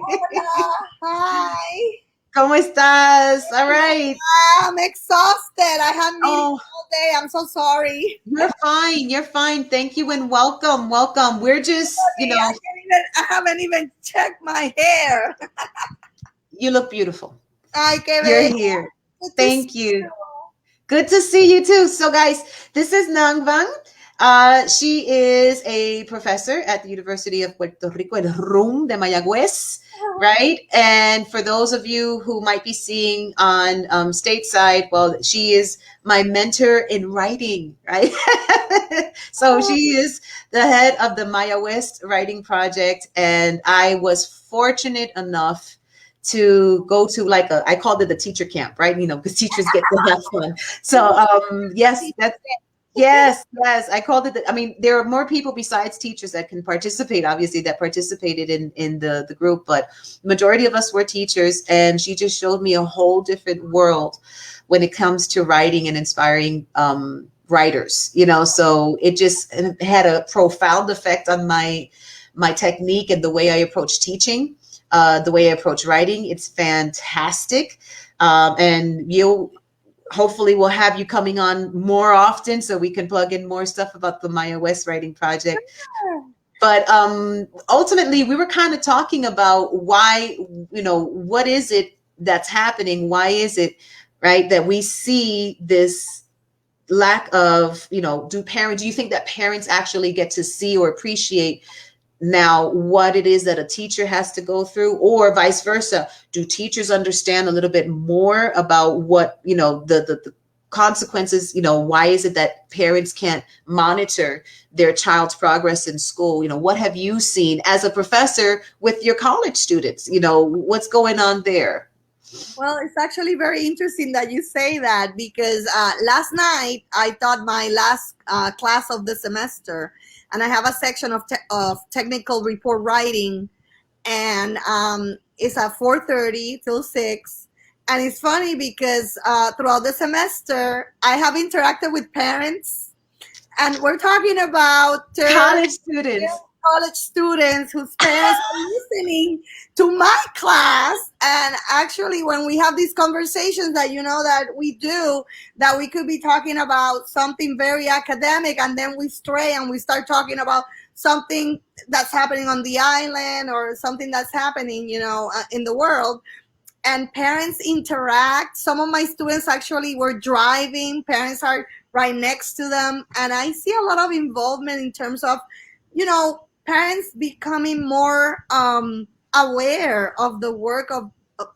Hola, hi. ¿Cómo estás? All right. I'm exhausted. I had meetings Oh, all day. I'm so sorry. you're fine. You're fine. Thank you and welcome. Welcome. We're just, I haven't even checked my hair. you look beautiful. Ay, qué You're bello. here. Good to Thank see you. Good to see you too. So, guys, this is Nang Vang. She is a professor at the University of Puerto Rico, El RUM de Mayagüez, right? And for those of you who might be seeing on stateside, well, she is my mentor in writing, right? So she is the head of the Mayagüez Writing Project, and I was fortunate enough to go to like I called it the teacher camp, right? Because teachers get to have fun. So yes, I called it. I mean, there are more people besides teachers that can participate, obviously, that participated in the group, but majority of us were teachers, and she just showed me a whole different world when it comes to writing and inspiring writers. So it just had a profound effect on my technique and the way I approach teaching. The way I approach writing, it's fantastic. And hopefully we'll have you coming on more often so we can plug in more stuff about the Mayagüez Writing Project. But ultimately, we were kind of talking about why, what is it that's happening? Why is it, right, that we see this lack of, do you think that parents actually get to see or appreciate now what it is that a teacher has to go through, or vice versa? Do teachers understand a little bit more about what, the consequences? Why is it that parents can't monitor their child's progress in school? What have you seen as a professor with your college students? What's going on there? Well, it's actually very interesting that you say that, because last night I taught my last class of the semester, and I have a section of technical report writing, and it's at 4:30 till 6. And it's funny because throughout the semester, I have interacted with parents, and we're talking about College students. college students whose parents are listening to my class. And actually, when we have these conversations that that we do, that we could be talking about something very academic, and then we stray and we start talking about something that's happening on the island, or something that's happening in the world, and parents interact. Some of my students actually were driving, parents are right next to them, and I see a lot of involvement in terms of parents becoming more aware of the work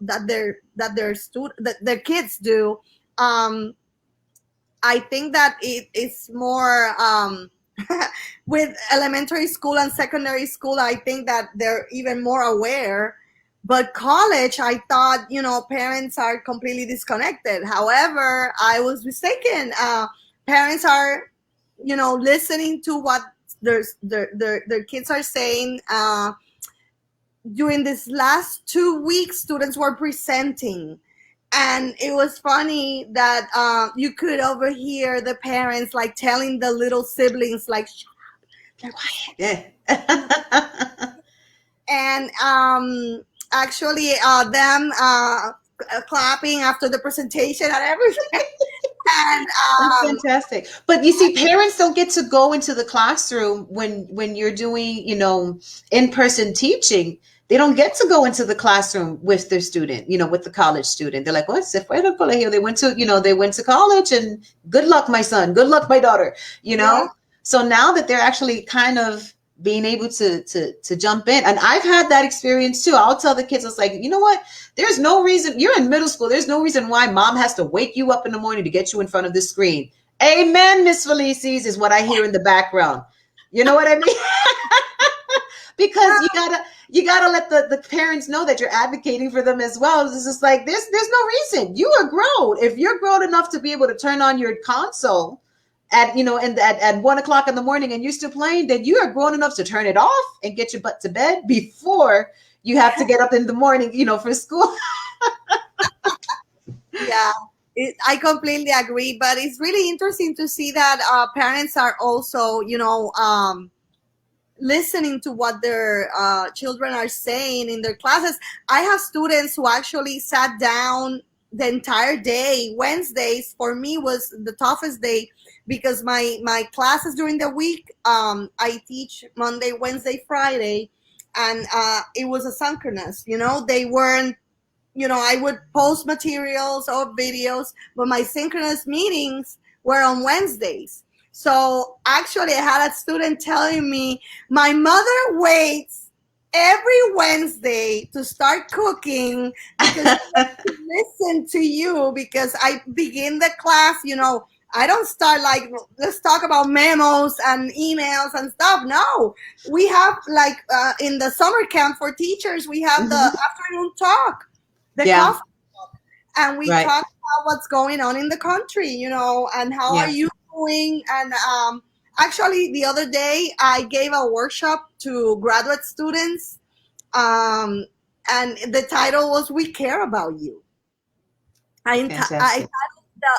that their kids do. I think that it is more with elementary school and secondary school. I think that they're even more aware. But college, I thought parents are completely disconnected. However, I was mistaken. Parents are listening to what their kids are saying. During this last 2 weeks, students were presenting, And it was funny that you could overhear the parents like telling the little siblings like, "Shh, they're quiet." Yeah. And actually them clapping after the presentation and everything. And That's fantastic. But you see, parents don't get to go into the classroom when you're doing, in-person teaching. They don't get to go into the classroom with their student, with the college student. They're like, "What? Se fue al colegio." They went to college, and good luck, my son. Good luck, my daughter. Yeah. So now that they're actually kind of being able to jump in, and I've had that experience too. I'll tell the kids, it's like, you know what? There's no reason, you're in middle school. There's no reason why mom has to wake you up in the morning to get you in front of the screen. Amen, Miss Felices, is what I hear in the background. You know what I mean? Because you gotta let the parents know that you're advocating for them as well. It's just like there's no reason. You are grown. If you're grown enough to be able to turn on your console at at 1 o'clock in the morning and you're still playing, then you are grown enough to turn it off and get your butt to bed before you have to get up in the morning, for school. Yeah, I completely agree. But it's really interesting to see that parents are also, listening to what their children are saying in their classes. I have students who actually sat down the entire day. Wednesdays for me was the toughest day because my classes during the week, I teach Monday, Wednesday, Friday, and it was asynchronous. They weren't, I would post materials or videos, but my synchronous meetings were on Wednesdays. So actually, I had a student telling me, my mother waits every Wednesday to start cooking because she listen to you, because I begin the class, I don't start like, let's talk about memos and emails and stuff. No, we have like in the summer camp for teachers, we have the afternoon talk, the coffee talk, and we talk about what's going on in the country, and how are you doing. And actually, the other day, I gave a workshop to graduate students, and the title was "We Care About You." I titled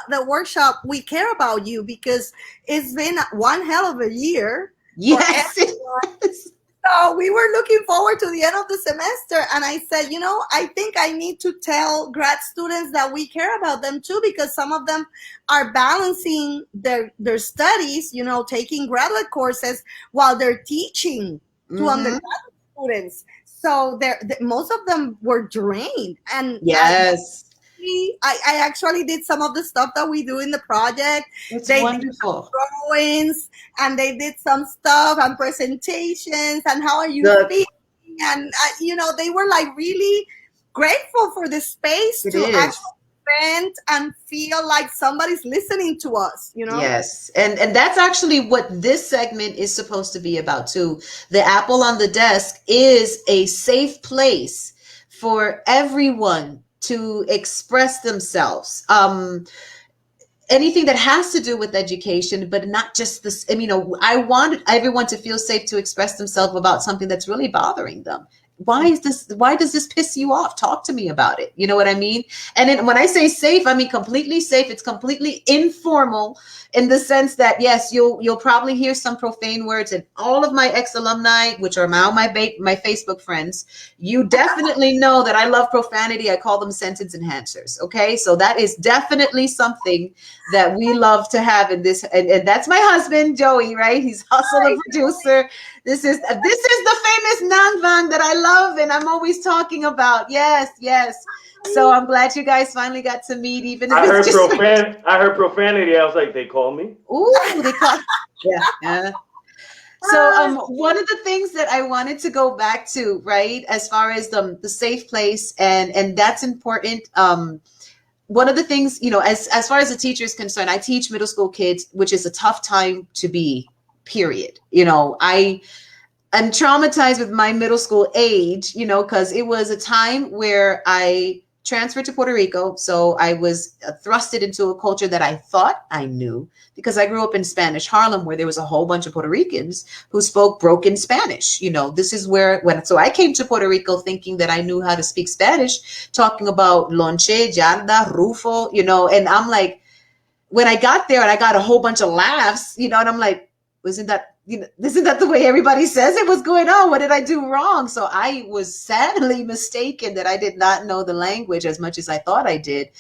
the workshop "We Care About You" because it's been one hell of a year. Yes. So we were looking forward to the end of the semester, and I said, I think I need to tell grad students that we care about them too, because some of them are balancing their studies, taking graduate courses while they're teaching to undergraduate students. So most of them were drained. And yes, I actually did some of the stuff that we do in the project. They wonderful. Did drawings, and they did some stuff and presentations and how are you feeling, and they were like really grateful for the space to actually vent and feel like somebody's listening to us. Yes, and that's actually what this segment is supposed to be about too. The Apple on the Desk is a safe place for everyone to express themselves. Anything that has to do with education, but not just this. I want everyone to feel safe to express themselves about something that's really bothering them. Why does this piss you off? Talk to me about it. You know what I mean? And then when I say safe, I mean completely safe. It's completely informal in the sense that, yes, you'll probably hear some profane words, and all of my ex-alumni, which are now my Facebook friends, you definitely know that I love profanity. I call them sentence enhancers. Okay. So that is definitely something that we love to have in this. And that's my husband, Joey, right? He's hustle the producer. This is the famous Nanvan that I love and I'm always talking about. Yes, yes. So I'm glad you guys finally got to meet. Even if I heard profanity. I was like, they call me. Ooh, they call. Yeah. So one of the things that I wanted to go back to, right, as far as the safe place, and that's important. One of the things, as far as the teacher is concerned, I teach middle school kids, which is a tough time to be, period. I'm traumatized with my middle school age, because it was a time where I transferred to Puerto Rico. So I was thrusted into a culture that I thought I knew because I grew up in Spanish Harlem, where there was a whole bunch of Puerto Ricans who spoke broken Spanish. This is so I came to Puerto Rico thinking that I knew how to speak Spanish, talking about lonche, yarda, rufo, and I'm like, when I got there and I got a whole bunch of laughs, and I'm like, isn't that the way everybody says it? What's going on? What did I do wrong? So I was sadly mistaken that I did not know the language as much as I thought I did.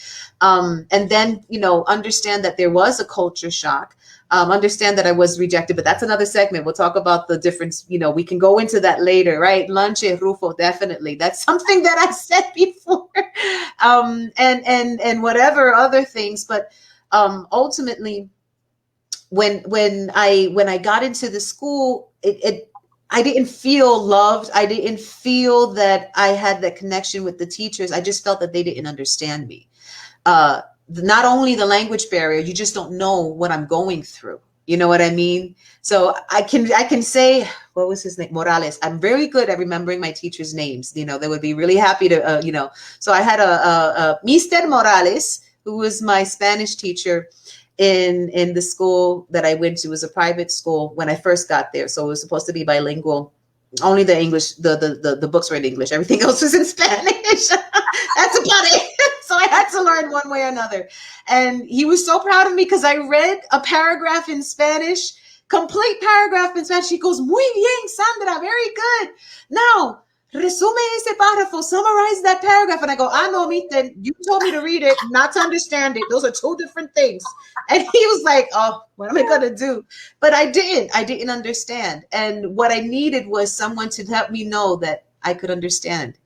And then, understand that there was a culture shock. Understand that I was rejected, but that's another segment. We'll talk about the difference. We can go into that later, right? Lanche, Rufo, definitely. That's something that I said before. And whatever other things, but ultimately, when I got into the school, I didn't feel loved. I didn't feel that I had that connection with the teachers. I just felt that they didn't understand me. Not only the language barrier, you just don't know what I'm going through. You know what I mean? So I can say, what was his name? Morales. I'm very good at remembering my teachers' names. They would be really happy to, So I had a Mr. Morales, who was my Spanish teacher in the school that I went to. It was a private school when I first got there. So it was supposed to be bilingual. Only the English, the books were in English. Everything else was in Spanish. That's about it. So I had to learn one way or another. And he was so proud of me because I read a paragraph in Spanish, complete paragraph in Spanish. He goes, muy bien, Sandra, very good. Now, resume ese párrafo, summarize that paragraph. And I go, no, mister, you told me to read it, not to understand it. Those are two different things. And he was like, oh, what am I going to do? But I didn't understand. And what I needed was someone to help me know that I could understand,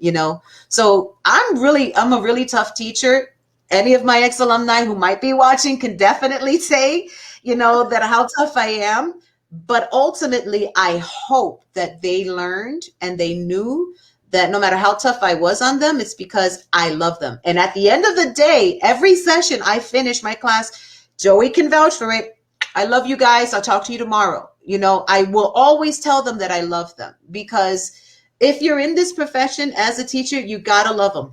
So I'm a really tough teacher. Any of my ex-alumni who might be watching can definitely say, that how tough I am. But ultimately, I hope that they learned and they knew that no matter how tough I was on them, it's because I love them. And at the end of the day, every session I finish my class, Joey can vouch for it. I love you guys. I'll talk to you tomorrow. I will always tell them that I love them, because if you're in this profession as a teacher, you gotta love them.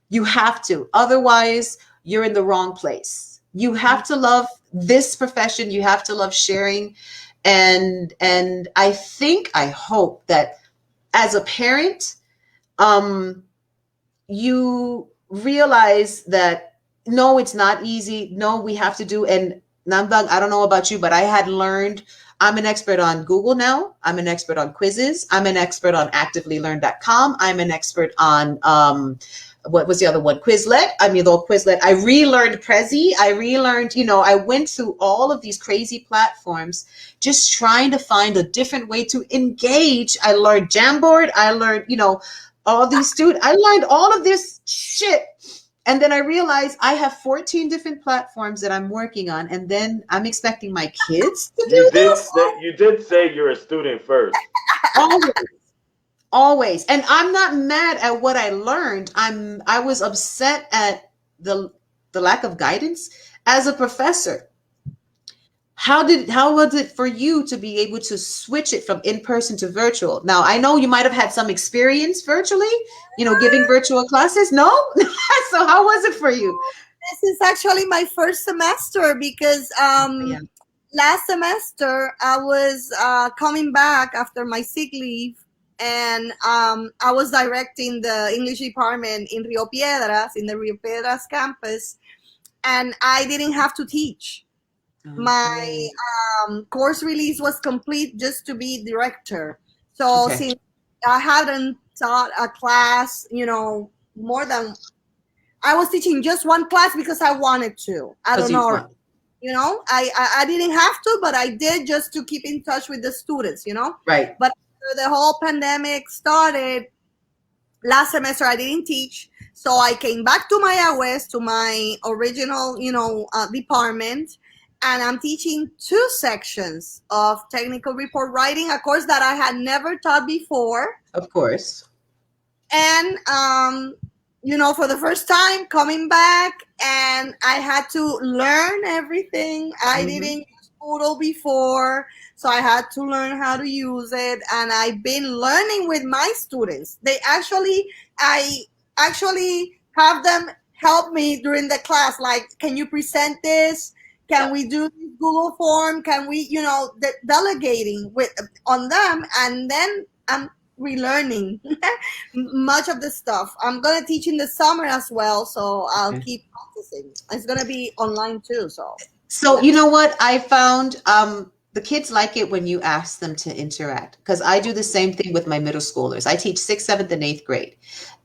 You have to. Otherwise, you're in the wrong place. You have to love this profession. You have to love sharing. And I hope that as a parent, you realize that no, it's not easy. No, we have to do. And Nambang, I don't know about you, but I had learned, I'm an expert on Google now. I'm an expert on quizzes. I'm an expert on activelylearn.com. I'm an expert on, what was the other one? Quizlet. Quizlet. I relearned Prezi. I relearned, I went through all of these crazy platforms, just trying to find a different way to engage. I learned Jamboard. I learned, all these students. I learned all of this shit. And then I realized I have 14 different platforms that I'm working on. And then I'm expecting my kids to do this. You did say you're a student first. Always. And I'm not mad at what I learned. I was upset at the lack of guidance as a professor. How was it for you to be able to switch it from in-person to virtual? Now, I know you might have had some experience virtually, giving virtual classes. No? So how was it for you? This is actually my first semester because last semester I was coming back after my sick leave, and I was directing the English department in Rio Piedras, in the Rio Piedras campus, and I didn't have to teach. My course release was complete just to be director. So since I hadn't taught a class, more than, I was teaching just one class because I wanted to. I don't know. I didn't have to, but I did just to keep in touch with the students, Right. But after the whole pandemic started, last semester I didn't teach. So I came back to my West, to my original, department. And I'm teaching 2 sections of technical report writing, a course that I had never taught before. Of course. And, for the first time coming back, and I had to learn everything. I didn't use Moodle before, so I had to learn how to use it. And I've been learning with my students. I actually have them help me during the class. Like, can you present this? Can we do this Google form? Can we, delegating on them, and then I'm relearning much of the stuff. I'm gonna teach in the summer as well, so I'll keep practicing. It's gonna be online too. So you know what I found? The kids like it when you ask them to interact, because I do the same thing with my middle schoolers. I teach 6th, 7th, and 8th grade.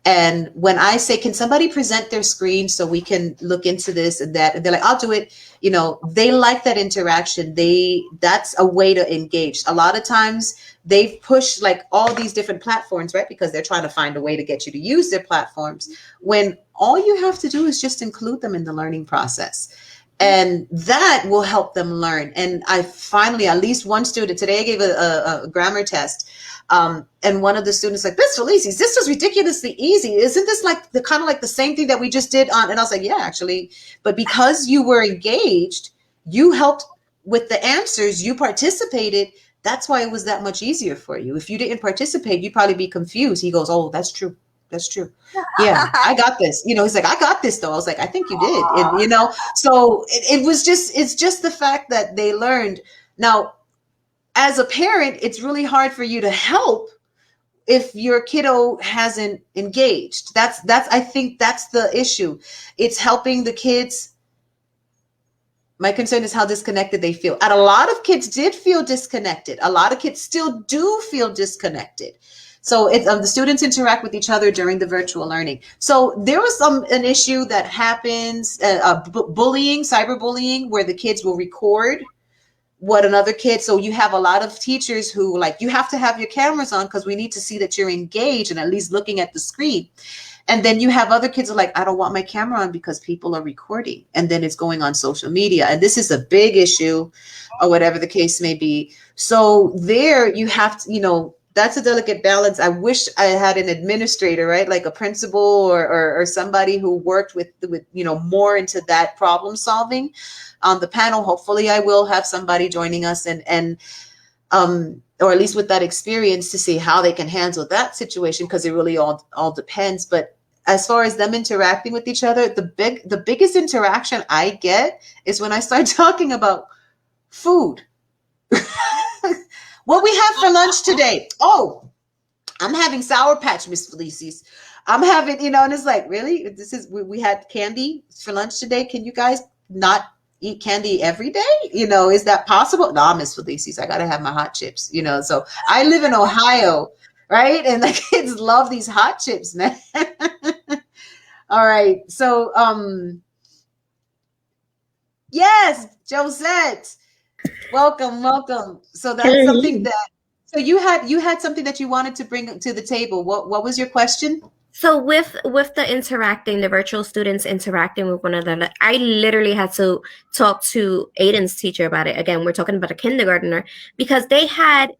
And when I say, can somebody present their screen so we can look into this and that, and they're like, I'll do it. They like that interaction. That's a way to engage. A lot of times they've pushed like all these different platforms, right? Because they're trying to find a way to get you to use their platforms, when all you have to do is just include them in the learning process. And that will help them learn. And I finally, at least one student today, I gave a grammar test. And one of the students like, Miss Felices, this was ridiculously easy. Isn't this like the kind of like the same thing that we just did on? And I was like, yeah, actually, but because you were engaged, you helped with the answers, you participated. That's why it was that much easier for you. If you didn't participate, you'd probably be confused. He goes, oh, that's true. That's true. Yeah, I got this. He's like, I got this though. I was like, I think you did. And, so it's just the fact that they learned. Now, as a parent, it's really hard for you to help if your kiddo hasn't engaged. I think that's the issue. It's helping the kids. My concern is how disconnected they feel. And a lot of kids did feel disconnected. A lot of kids still do feel disconnected. So the students interact with each other during the virtual learning. So there was an issue that happens, bullying, cyberbullying, where the kids will record what another kid. So you have a lot of teachers who like, you have to have your cameras on because we need to see that you're engaged and at least looking at the screen. And then you have other kids who are like, I don't want my camera on because people are recording. And then it's going on social media. And this is a big issue, or whatever the case may be. So there you have to, that's a delicate balance. I wish I had an administrator, right? Like a principal or somebody who worked with more into that problem solving on the panel. Hopefully I will have somebody joining us and or at least with that experience to see how they can handle that situation, because it really all depends. But as far as them interacting with each other, the biggest interaction I get is when I start talking about food. What we have for lunch today? Oh, I'm having Sour Patch, Miss Felices. I'm having, and it's like, really? We had candy for lunch today. Can you guys not eat candy every day? Is that possible? No, Miss Felices, I got to have my hot chips, So I live in Ohio, right? And the kids love these hot chips, man. All right. So, yes, Josette. Welcome. So that's something that. So you had something that you wanted to bring to the table. What was your question? So with the virtual students interacting with one another, I literally had to talk to Aiden's teacher about it. Again, we're talking about a kindergartner, because they had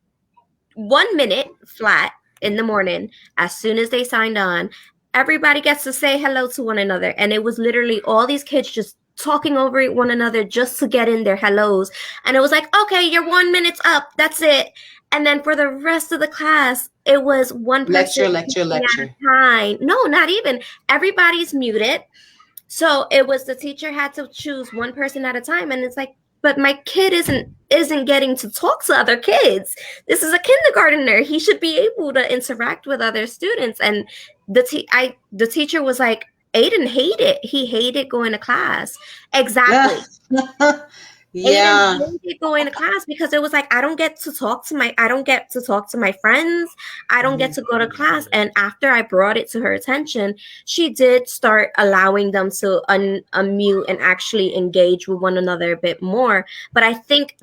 1 minute flat in the morning. As soon as they signed on, everybody gets to say hello to one another, and it was literally all these kids just talking over one another just to get in their hellos. And it was like, okay, your 1 minute's up. That's it. And then for the rest of the class, it was one person lecture. Time. No, not even. Everybody's muted. So it was the teacher had to choose one person at a time. And it's like, but my kid isn't getting to talk to other kids. This is a kindergartner. He should be able to interact with other students. And the teacher was like, Aiden hated. He hated going to class. Exactly. Yeah. Aiden hated going to class because it was like, I don't get to talk to my friends. I don't get to go to class. And after I brought it to her attention, she did start allowing them to unmute and actually engage with one another a bit more. But I think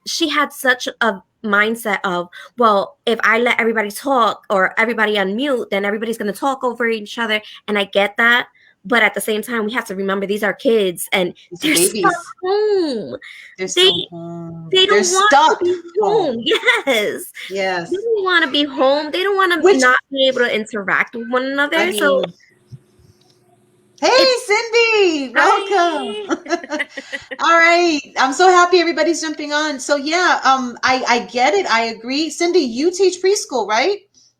she had such a mindset of, well, if I let everybody talk or everybody unmute, then everybody's going to talk over each other. And I get that. But at the same time, we have to remember these are kids and they're stuck home. They don't want to be home. Yes. They don't want to be home. They don't want to not be able to interact with one another. Hey, Cindy, welcome. All right. I'm so happy everybody's jumping on. So yeah, I get it. I agree. Cindy, you teach preschool, right?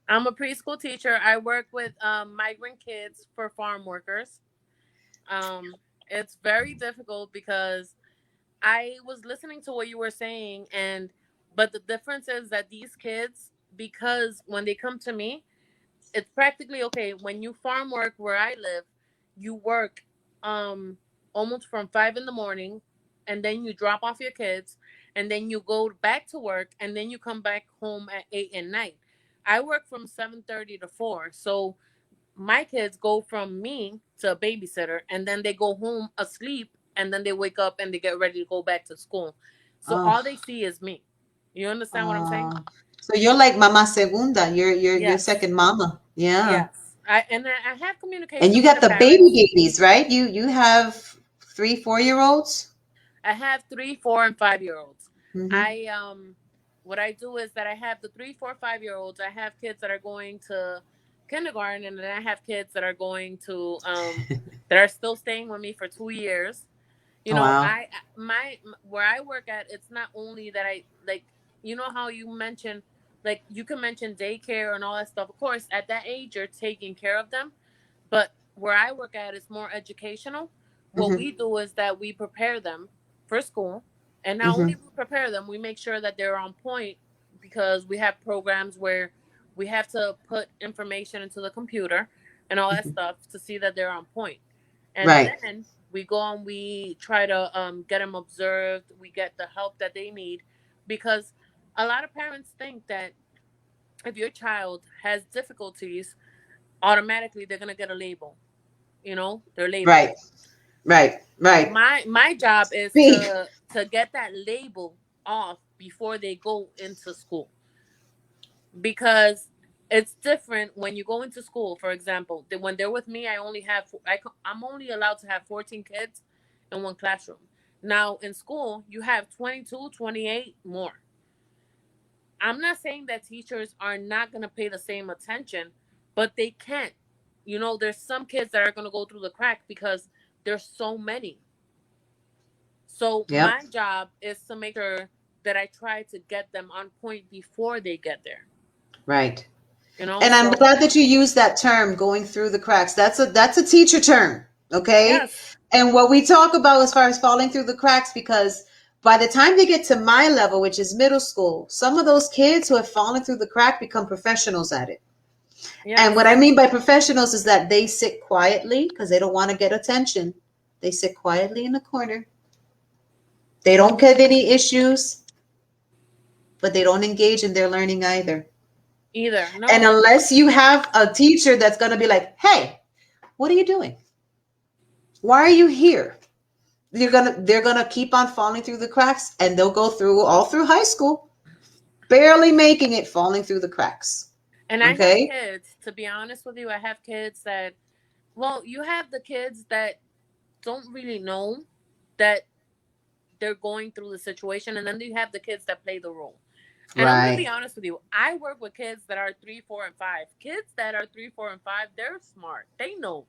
I'm a preschool teacher. I work with migrant kids for farm workers. It's very difficult because I was listening to what you were saying, and but the difference is that these kids, because when they come to me, it's practically okay. When you farm work where I live, you work um almost from 5 in the morning, and then you drop off your kids, and then you go back to work, and then you come back home at 8 at night. I work from 7:30 to 4, so my kids go from me to a babysitter, and then they go home asleep, and then they wake up and they get ready to go back to school. So all Oh, they see is me. You understand what I'm saying? oh. So you're like Mama Segunda. You're Yes. second mama. Yeah. Yes. I have And communication you with got the the baby parents. babies, right? You have 3, 4 year olds. I have 3, 4, and 5 year olds. Mm-hmm. I what I do is that I have the 3, 4, 5 year olds. I have kids that are going to kindergarten, and then I have kids that are going to that are still staying with me for 2 years. You Oh, know, wow. I my where I work at, it's not only that I like, you know how you mentioned, like, you can mention daycare and all that stuff. Of course, at that age you're taking care of them, but where I work at is more educational. What Mm-hmm. we do is that we prepare them for school, and not Mm-hmm. only we prepare them, we make sure that they're on point, because we have programs where we have to put information into the computer and all that Mm-hmm. stuff to see that they're on point. And Right. then we go and we try to get them observed. We get the help that they need, because a lot of parents think that if your child has difficulties, automatically they're gonna get a label. They're labeled. Right. Right. Right. My job is Speak. to get that label off before they go into school, because it's different when you go into school. For example, when they're with me, I'm only allowed to have 14 kids in one classroom. Now in school you have 22, 28 more. I'm not saying that teachers are not going to pay the same attention, but they can't. There's some kids that are going to go through the crack because there's so many. So Yep. my job is to make sure that I try to get them on point before they get there. Right. You know, And I'm so glad that you use that term, going through the cracks. That's a teacher term, okay? yes, And what we talk about as far as falling through the cracks, because by the time they get to my level, which is middle school, some of those kids who have fallen through the crack become professionals at it. And what yes, I mean by professionals is that they sit quietly because they don't want to get attention. They sit quietly in the corner. They don't have any issues, but they don't engage in their learning either. either. And No, unless you have a teacher that's going to be like, hey, what are you doing? Why are you here? They're gonna keep on falling through the cracks, and they'll go through all through high school, barely making it, falling through the cracks. and I have Okay? kids. To be honest with you, I have kids that. Well, you have the kids that don't really know that they're going through the situation, and then you have the kids that play the role. And I'm gonna be Right. honest with you, I work with kids that are 3, 4, and 5. Kids that are 3, 4, and 5, they're smart. They know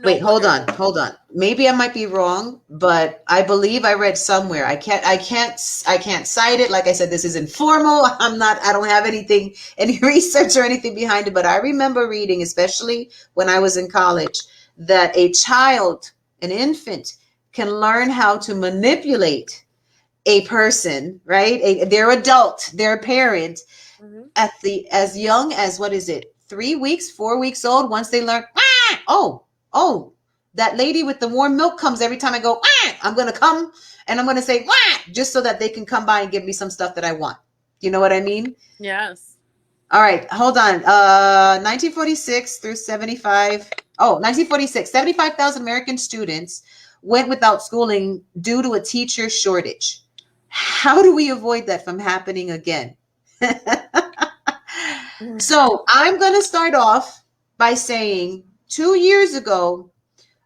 Wait, what hold they're on, doing. hold on. Maybe I might be wrong, but I believe I read somewhere. I can't cite it. Like I said, this is informal. I don't have any research or anything behind it, but I remember reading, especially when I was in college, that a child, an infant, can learn how to manipulate a person, right? Their adult, their parent, Hmm. at the as young as, what is it, 3 weeks, 4 weeks old. Once they learn, oh, that lady with the warm milk comes every time I go, I'm gonna come and I'm gonna say, just so that they can come by and give me some stuff that I want. You know what I mean? Yes. All right, hold on. 1946 through 75. Oh, 1946, 75,000 American students went without schooling due to a teacher shortage. How do we avoid that from happening again? So I'm going to start off by saying 2 years ago,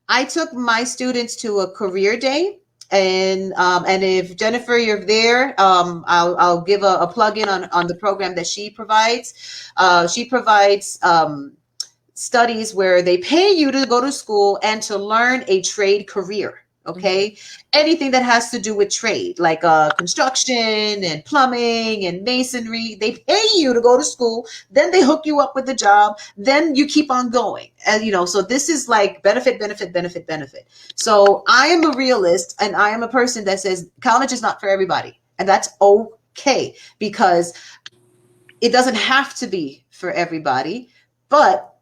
I took my students to a career day. And if Jennifer, you're there, I'll give a plug in on the program that she provides. She provides studies where they pay you to go to school and to learn a trade career. Okay. Anything that has to do with trade, like construction and plumbing and masonry, they pay you to go to school, then they hook you up with the job, then you keep on going. And so this is like benefit, benefit, benefit, benefit. So I am a realist, and I am a person that says college is not for everybody, and that's okay, because it doesn't have to be for everybody, but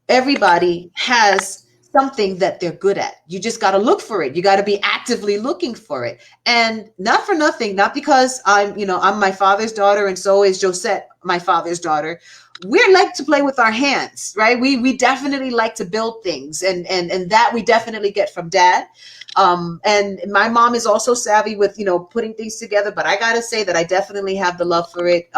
everybody has something that they're good at. You just got to look for it. You got to be actively looking for it. And not for nothing, not because I'm my father's daughter, and so is Josette, my father's daughter. We like to play with our hands, right? We definitely like to build things, and that we definitely get from dad. And my mom is also savvy with putting things together, but I gotta say that I definitely have the love for it.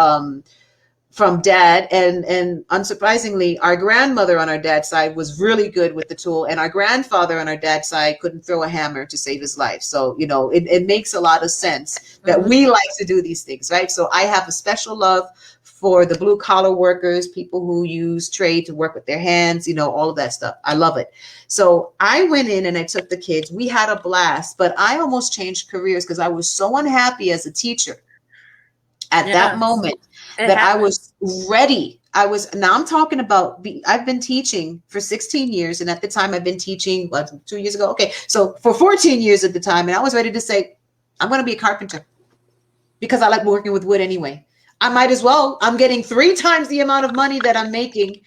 From dad, and unsurprisingly, our grandmother on our dad's side was really good with the tool, and our grandfather on our dad's side couldn't throw a hammer to save his life. So it makes a lot of sense that we like to do these things, right? So I have a special love for the blue collar workers, people who use trade to work with their hands, all of that stuff. I love it. So I went in and I took the kids. We had a blast, but I almost changed careers because I was so unhappy as a teacher at that moment that I was ready. Now I'm talking about, I've been teaching for 16 years. And at the time I've been teaching 2 years ago. Okay. So for 14 years at the time. And I was ready to say, I'm going to be a carpenter because I like working with wood anyway. I might as well. I'm getting 3 times the amount of money that I'm making.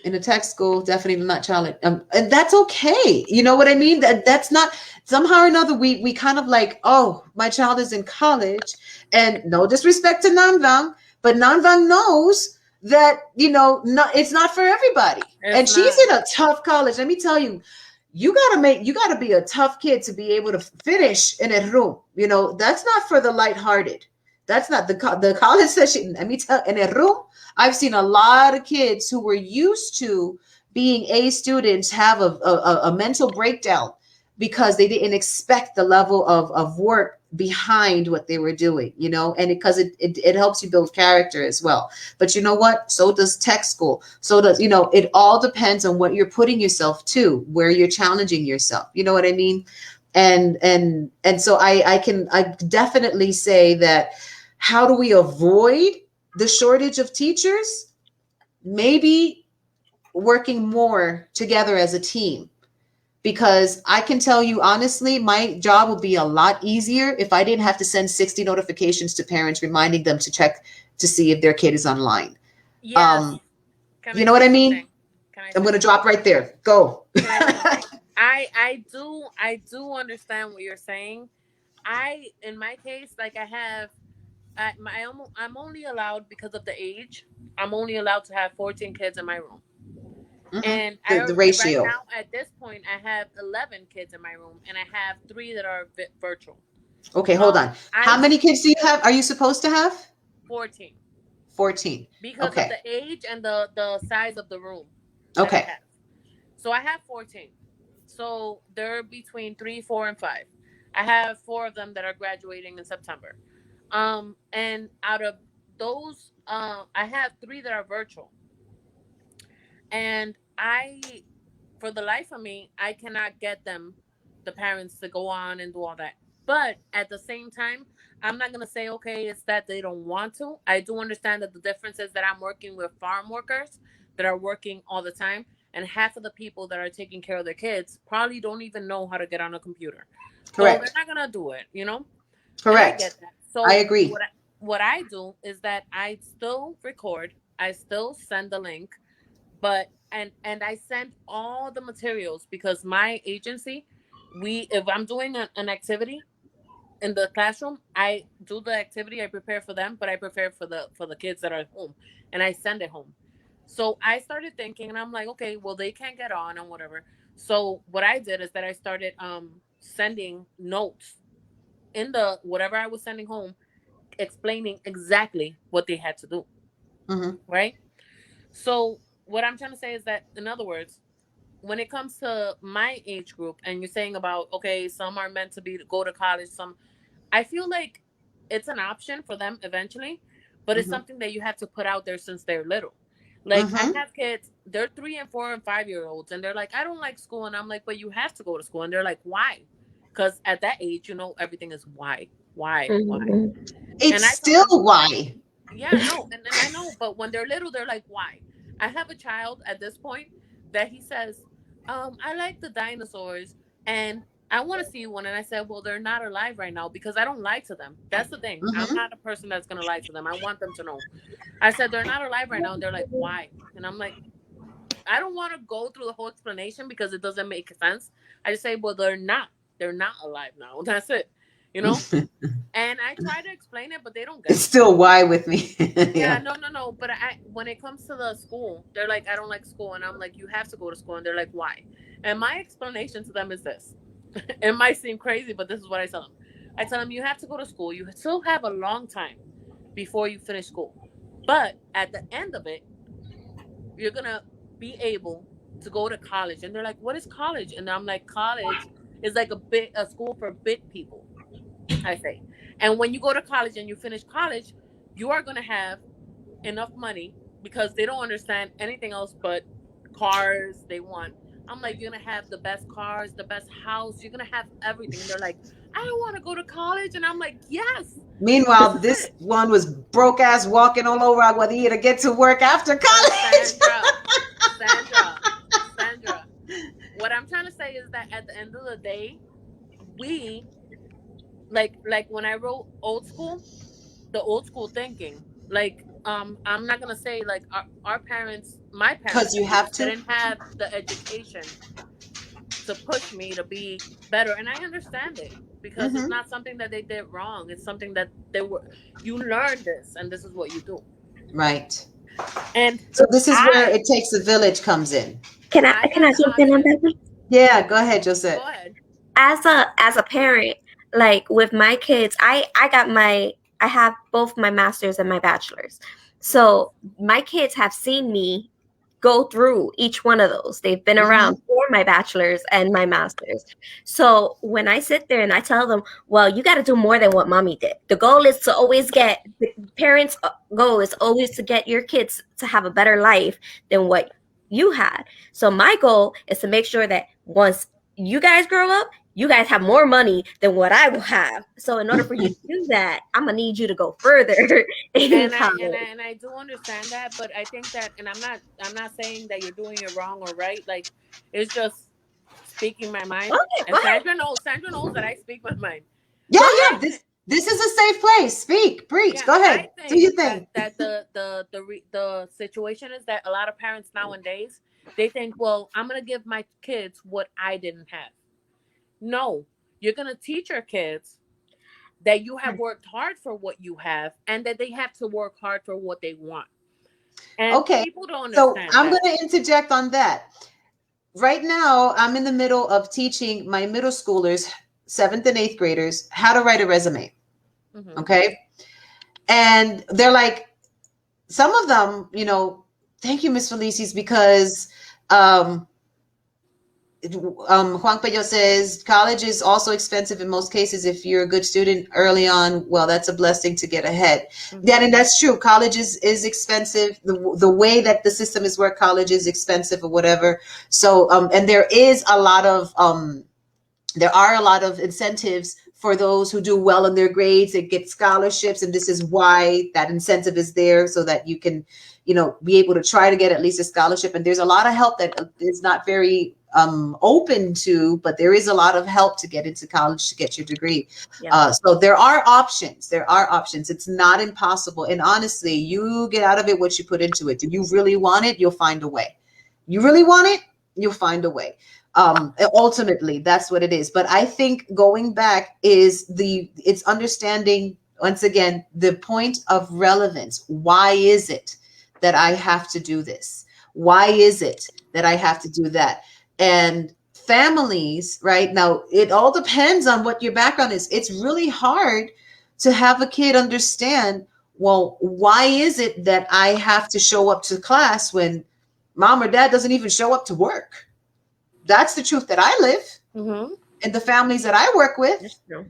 In a tech school, definitely not challenge, and that's okay. You know what I mean? That's not, somehow or another we kind of like, oh, my child is in college, and no disrespect to Nanvang, but Nanvang knows that it's not for everybody, and she's in a tough college. Let me tell you, you gotta be a tough kid to be able to finish in a room. That's not for the lighthearted. That's not the college session. Let me tell, in a room, I've seen a lot of kids who were used to being A students have a mental breakdown because they didn't expect the level of work behind what they were doing, and because it helps you build character as well. But you know what? So does tech school. So does, it all depends on what you're putting yourself to, where you're challenging yourself. You know what I mean? And so I definitely say that, how do we avoid the shortage of teachers? Maybe working more together as a team. Because I can tell you honestly, my job would be a lot easier if I didn't have to send 60 notifications to parents reminding them to check to see if their kid is online. Yes. You know what I mean? I'm going to drop right there. Go. I do understand what you're saying. In my case, like I'm only allowed, because of the age, I'm only allowed to have 14 kids in my room. And the ratio. right now at this point, I have 11 kids in my room, and I have 3 that are virtual. Okay, hold on. How many kids do you have? Are you supposed to have? 14. 14. Because of the age and the size of the room. Okay. So I have 14. So they're between 3, 4, and 5. I have 4 of them that are graduating in September. And out of those, I have 3 that are virtual. And for the life of me, I cannot get the parents, to go on and do all that. But at the same time, I'm not going to say, okay, it's that they don't want to. I do understand that the difference is that I'm working with farm workers that are working all the time. And half of the people that are taking care of their kids probably don't even know how to get on a computer. Correct. So they're not going to do it, Correct. And I get that. So I agree. What I do is that I still record. I still send the link. But and I send all the materials, because my agency, if I'm doing an activity in the classroom, I do the activity, I prepare for them, but I prepare for the kids that are at home, and I send it home. So I started thinking, and I'm like, okay, well, they can't get on and whatever. So what I did is that I started sending notes in the whatever I was sending home, explaining exactly what they had to do. Right? So what I'm trying to say is that, in other words, when it comes to my age group, and you're saying about, okay, some are meant to go to college, I feel like it's an option for them eventually, but it's something that you have to put out there since they're little. Like I have kids, they're 3 and 4 and 5 year olds, and they're like, I don't like school, and I'm like, but you have to go to school, and they're like, why? Because at that age, everything is why, Mhm. It's and I tell still them, why. yeah, no, and I know, but when they're little, they're like, why? I have a child at this point that he says, I like the dinosaurs, and I want to see one. And I said, well, they're not alive right now because I don't lie to them. That's the thing. I'm Mhm. not a person that's gonna lie to them. I want them to know. I said they're not alive right now, and they're like, why? And I'm like, I don't want to go through the whole explanation because it doesn't make sense. I just say, well, they're not. They're not alive now. That's it. You know. And I try to explain it, but they don't get It's it. still why with me. Yeah, Yeah. no. But when it comes to the school, they're like, I don't like school, and I'm like, you have to go to school, and they're like, why? And my explanation to them is this: it might seem crazy, but this is what I tell them. I tell them you have to go to school. You still have a long time before you finish school, but at the end of it, you're gonna be able to go to college. And they're like, what is college? And I'm like, college is like a school for big people, I say. And when you go to college and you finish college, you are gonna have enough money because they don't understand anything else but cars they want. I'm like, you're gonna have the best cars, the best house, you're gonna have everything. And they're like, I don't want to go to college. And I'm like, yes, this Meanwhile, is this it. one was broke ass walking all over Aguadilla to get to work after But college. Sandra, what I'm trying to say is that at the end of the day, we like when I wrote old school, the old school thinking, I'm not gonna say like our parents, my Because parents you at have least to. didn't have the education to push me to be better, and I understand it because it's Hmm. not something that they did wrong. It's something that they were, you learn this, and this is what you do. Right. And So this is where I it takes a village comes in. I Can had I the jump in on option. that one? Yeah, go ahead, Josette. Go ahead. As a parent, like with my kids, I have both my masters and my bachelors. So my kids have seen me go through each one of those. They've been Hmm. around for my bachelor's and my master's. So when I sit there and I tell them, well, you got to do more than what mommy did. The goal is to always get the parents' goal is always to get your kids to have a better life than what you had. So my goal is to make sure that once you guys grow up, you guys have more money than what I will have. So in order for you to do that, I'm gonna need you to go further in And college. I do understand that, but I think that, and I'm not saying that you're doing it wrong or right. Like, it's just speaking my mind. Okay, go And ahead. Sandra knows that I speak my mind. Yeah, Go I yeah. ahead. This is a safe place. Speak, preach. Yeah, Go I ahead. Do think your thing. that the situation is that a lot of parents nowadays, they think, well, I'm gonna give my kids what I didn't have. No, you're gonna teach your kids that you have worked hard for what you have, and that they have to work hard for what they want. And Okay. people don't So understand I'm that. going to interject on that. Right now, I'm in the middle of teaching my middle schoolers, seventh and eighth graders, how to write a resume. Hmm. Okay. And they're like, some of them, thank you, Miss Felicis, because um, Juan Pello says college is also expensive in most cases. If you're a good student early on, well, that's a blessing to get ahead. Yeah, Hmm. and that's true. College is expensive. The way that the system is worked, college is expensive or whatever. So, and there are a lot of incentives for those who do well in their grades and get scholarships, and this is why that incentive is there, so that you can be able to try to get at least a scholarship. And there's a lot of help that is not very open to, but there is a lot of help to get into college to get your degree. Yeah. So there are options. It's not impossible, and honestly, you get out of it what you put into it. Do you really want it? You'll find a way. You really want it? You'll find a way. Ultimately, that's what it is. But I think going back it's understanding, once again, the point of relevance. Why is it that I have to do this? Why is it that I have to do that? And families, right now, it all depends on what your background is. It's really hard to have a kid understand, well, why is it that I have to show up to class when mom or dad doesn't even show up to work? That's the truth that I live Hmm. in the families that I work with. That's true.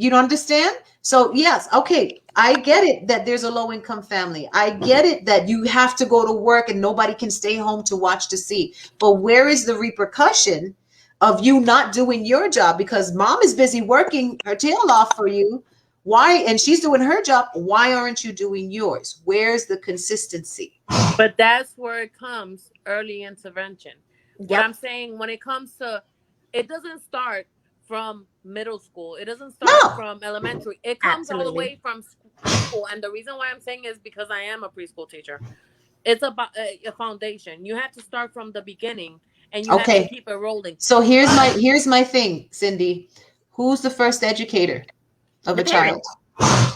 You don't understand? So yes, okay, I get it that there's a low income family. I get it that you have to go to work and nobody can stay home to watch to see. But where is the repercussion of you not doing your job because mom is busy working her tail off for you? Why? And she's doing her job. Why aren't you doing yours? Where's the consistency? But that's where it comes early intervention. What Yep. I'm saying when it comes to, it doesn't start from middle school. It doesn't start No. from elementary. It comes all the way Absolutely. from preschool. And the reason why I'm saying is because I am a preschool teacher. It's about a foundation. You have to start from the beginning and you have to Okay. keep it rolling. So But here's my thing, Cindy. Who's the first educator of the a child? parents.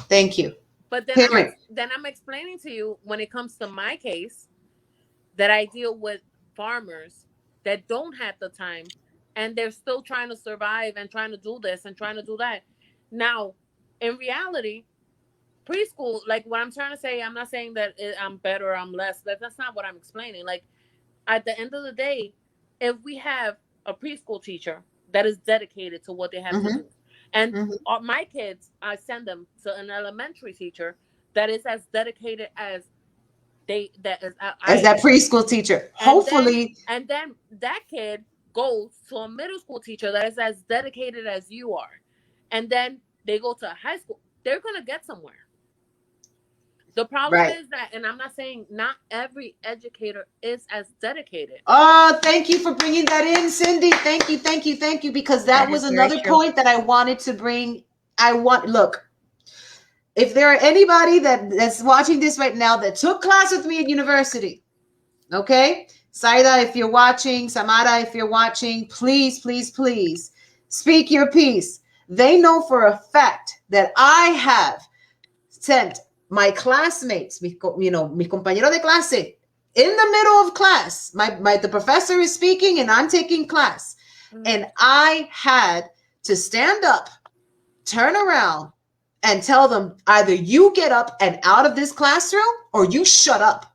Thank you. But Parent. then I'm explaining to you when it comes to my case that I deal with farmers that don't have the time and they're still trying to survive and trying to do this and trying to do that. Now, in reality, preschool, like what I'm trying to say, I'm not saying that I'm better or I'm less. That's not what I'm explaining. Like at the end of the day, if we have a preschool teacher that is dedicated to what they have to Mm-hmm. do, and Mm-hmm. my kids, I send them to an elementary teacher that is as dedicated as I As that am, preschool teacher. and then Hopefully, that kid goes to a middle school teacher that is as dedicated as you are, and then they go to a high school. They're gonna get somewhere. The problem right. is that, and I'm not saying not every educator is as dedicated. Oh, thank you for bringing that in, Cindy. Thank you, thank you, thank you. Because that That was is very another true. point that I wanted to bring. Look, if there are anybody that's watching this right now that took class with me at university, okay? Saida, if you're watching, Samara, if you're watching, please, please, please speak your piece. They know for a fact that I have sent my classmates, mis compañeros de clase, in the middle of class. The professor is speaking and I'm taking class. And I had to stand up, turn around, and tell them either you get up and out of this classroom or you shut up.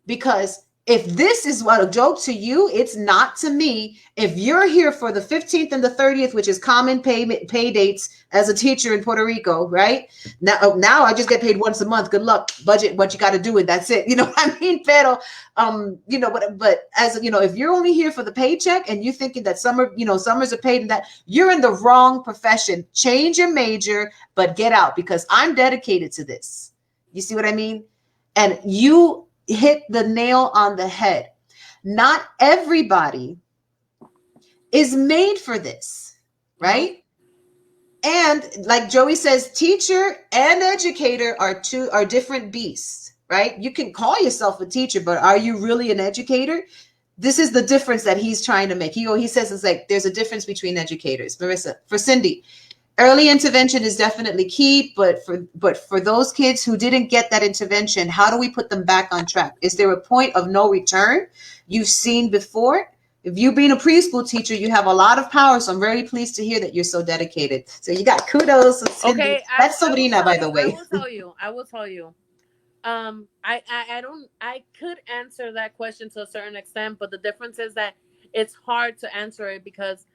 Because if this is what a joke to you, it's not to me. If you're here for the 15th and the 30th, which is common pay dates as a teacher in Puerto Rico, right? Now I just get paid once a month. Good luck. Budget what you got to do, and that's it. You know what I mean? Pero, but as you know, if you're only here for the paycheck and you're thinking that summers are paid and that, you're in the wrong profession. Change your major, but get out, because I'm dedicated to this. You see what I mean? And you hit the nail on the head. Not everybody is made for this, right? No. And like Joey says, teacher and educator are different beasts, right? You can call yourself a teacher, but are you really an educator? This is the difference that he's trying to make. He says it's like there's a difference between educators. Marissa, for Cindy, early intervention is definitely key, but for those kids who didn't get that intervention, how do we put them back on track? Is there a point of no return you've seen before? If you being a preschool teacher, you have a lot of power, so I'm very pleased to hear that you're so dedicated. So you got kudos, Cindy. Okay, That's I will Sabrina, tell by you. the way. I will tell you. I don't. I could answer that question to a certain extent, but the difference is that it's hard to answer it because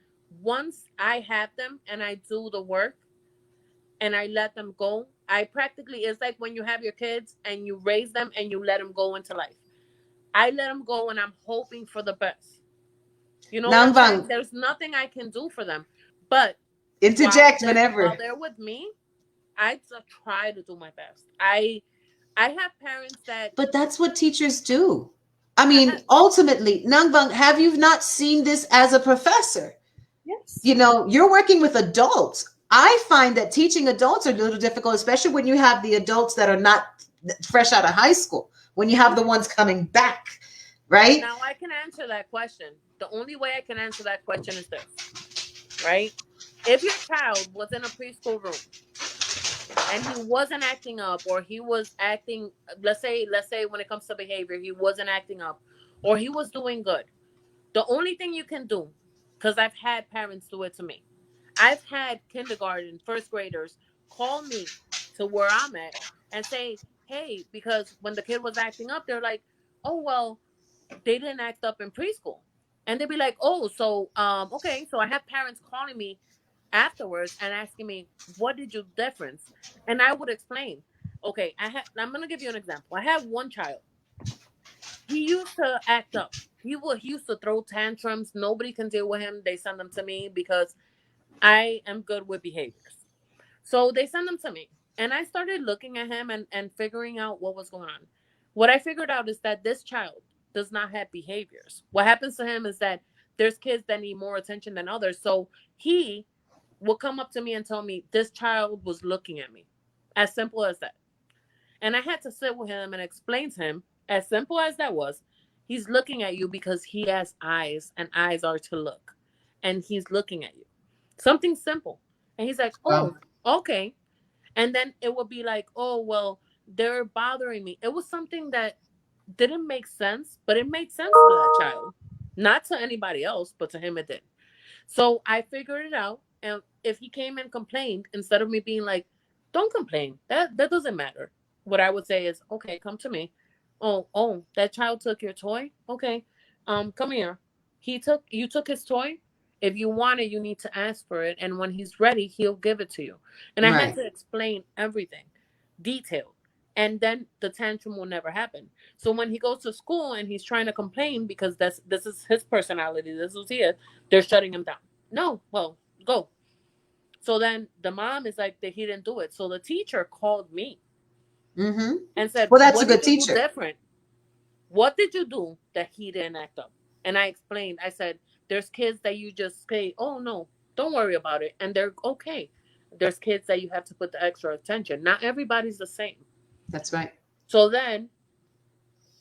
once I have them and I do the work and I let them go, I practically, it's like when you have your kids and you raise them and you let them go into life. I let them go and I'm hoping for the best. You know what I'm saying? Nangbang, There's nothing I can do for them, but interject whenever. while they're with me, I just try to do my best. I have parents that But that's what teachers do. I I mean, have. ultimately, Nangbang, have you not seen this as a professor? Yes. You're working with adults. I find that teaching adults are a little difficult, especially when you have the adults that are not fresh out of high school, when you have the ones coming back, right? Now I can answer that question. The only way I can answer that question is this, right? If your child was in a preschool room and he wasn't acting up, or he was acting, let's say when it comes to behavior, he wasn't acting up, or he was doing good, the only thing you can do, because I've had parents do it to me, I've had kindergarten, first graders call me to where I'm at and say, hey, because when the kid was acting up, they're like, oh, well, they didn't act up in preschool. And they'd be like, oh, so, okay. So I have parents calling me afterwards and asking me, what did you difference? And I would explain. Okay, I'm gonna give you an example. I have one child. He used to act up. He used to throw tantrums. Nobody can deal with him. They send him to me because I am good with behaviors. So they send him to me. And I started looking at him and figuring out what was going on. What I figured out is that this child does not have behaviors. What happens to him is that there's kids that need more attention than others. So he will come up to me and tell me, this child was looking at me. As simple as that. And I had to sit with him and explain to him, as simple as that was, he's looking at you because he has eyes, and eyes are to look. And he's looking at you. Something simple. And he's like, oh, okay. And then it would be like, oh, well, they're bothering me. It was something that didn't make sense, but it made sense to that child. Not to anybody else, but to him it did. So I figured it out. And if he came and complained, instead of me being like, don't complain, that doesn't matter. What I would say is, okay, come to me. Oh, that child took your toy? Okay. Come here. You took his toy? If you want it, you need to ask for it. And when he's ready, he'll give it to you. And I had to explain everything, detailed. And then the tantrum will never happen. So when he goes to school and he's trying to complain because this is his personality, this is here, they're shutting him down. No, well, go. So then the mom is like that he didn't do it. So the teacher called me and said, well, that's what a good did you do teacher. different? What did you do that he didn't act up? And I explained, I said, there's kids that you just say, oh, no, don't worry about it. And they're okay. There's kids that you have to put the extra attention. Not everybody's the same. That's right. So then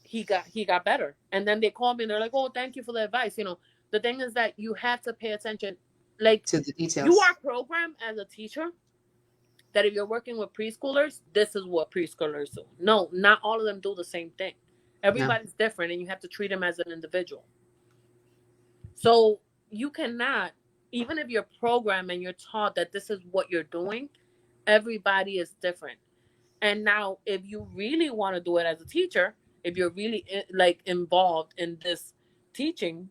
he got better. And then they called me and they're like, oh, thank you for the advice. You know, the thing is that you have to pay attention, like, to the details. You are programmed as a teacher that if you're working with preschoolers, this is what preschoolers do. No, not all of them do the same thing. Everybody's different, and you have to treat them as an individual. So you cannot, even if you're programmed and you're taught that this is what you're doing, everybody is different. And now, if you really want to do it as a teacher, if you're really like involved in this teaching,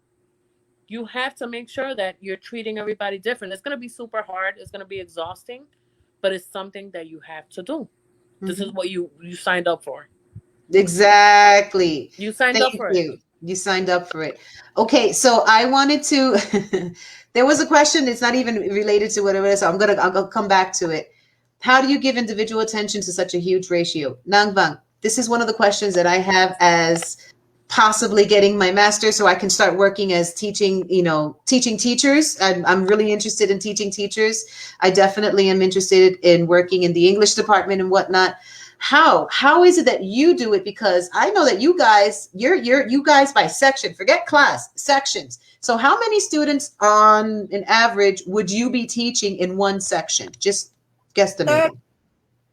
you have to make sure that you're treating everybody different. It's going to be super hard. It's going to be exhausting, but it's something that you have to do. This is what you signed up for. Exactly. You signed up for it. You signed up for it. Okay, so I wanted to. There was a question that's not even related to whatever it is. So I'll come back to it. How do you give individual attention to such a huge ratio? Nangbang, this is one of the questions that I have as possibly getting my master's so I can start working as teaching teachers. I'm really interested in teaching teachers. I definitely am interested in working in the English department and whatnot. How is it that you do it? Because I know that you guys by section, forget class, sections. So how many students on an average would you be teaching in one section? Just guesstimate.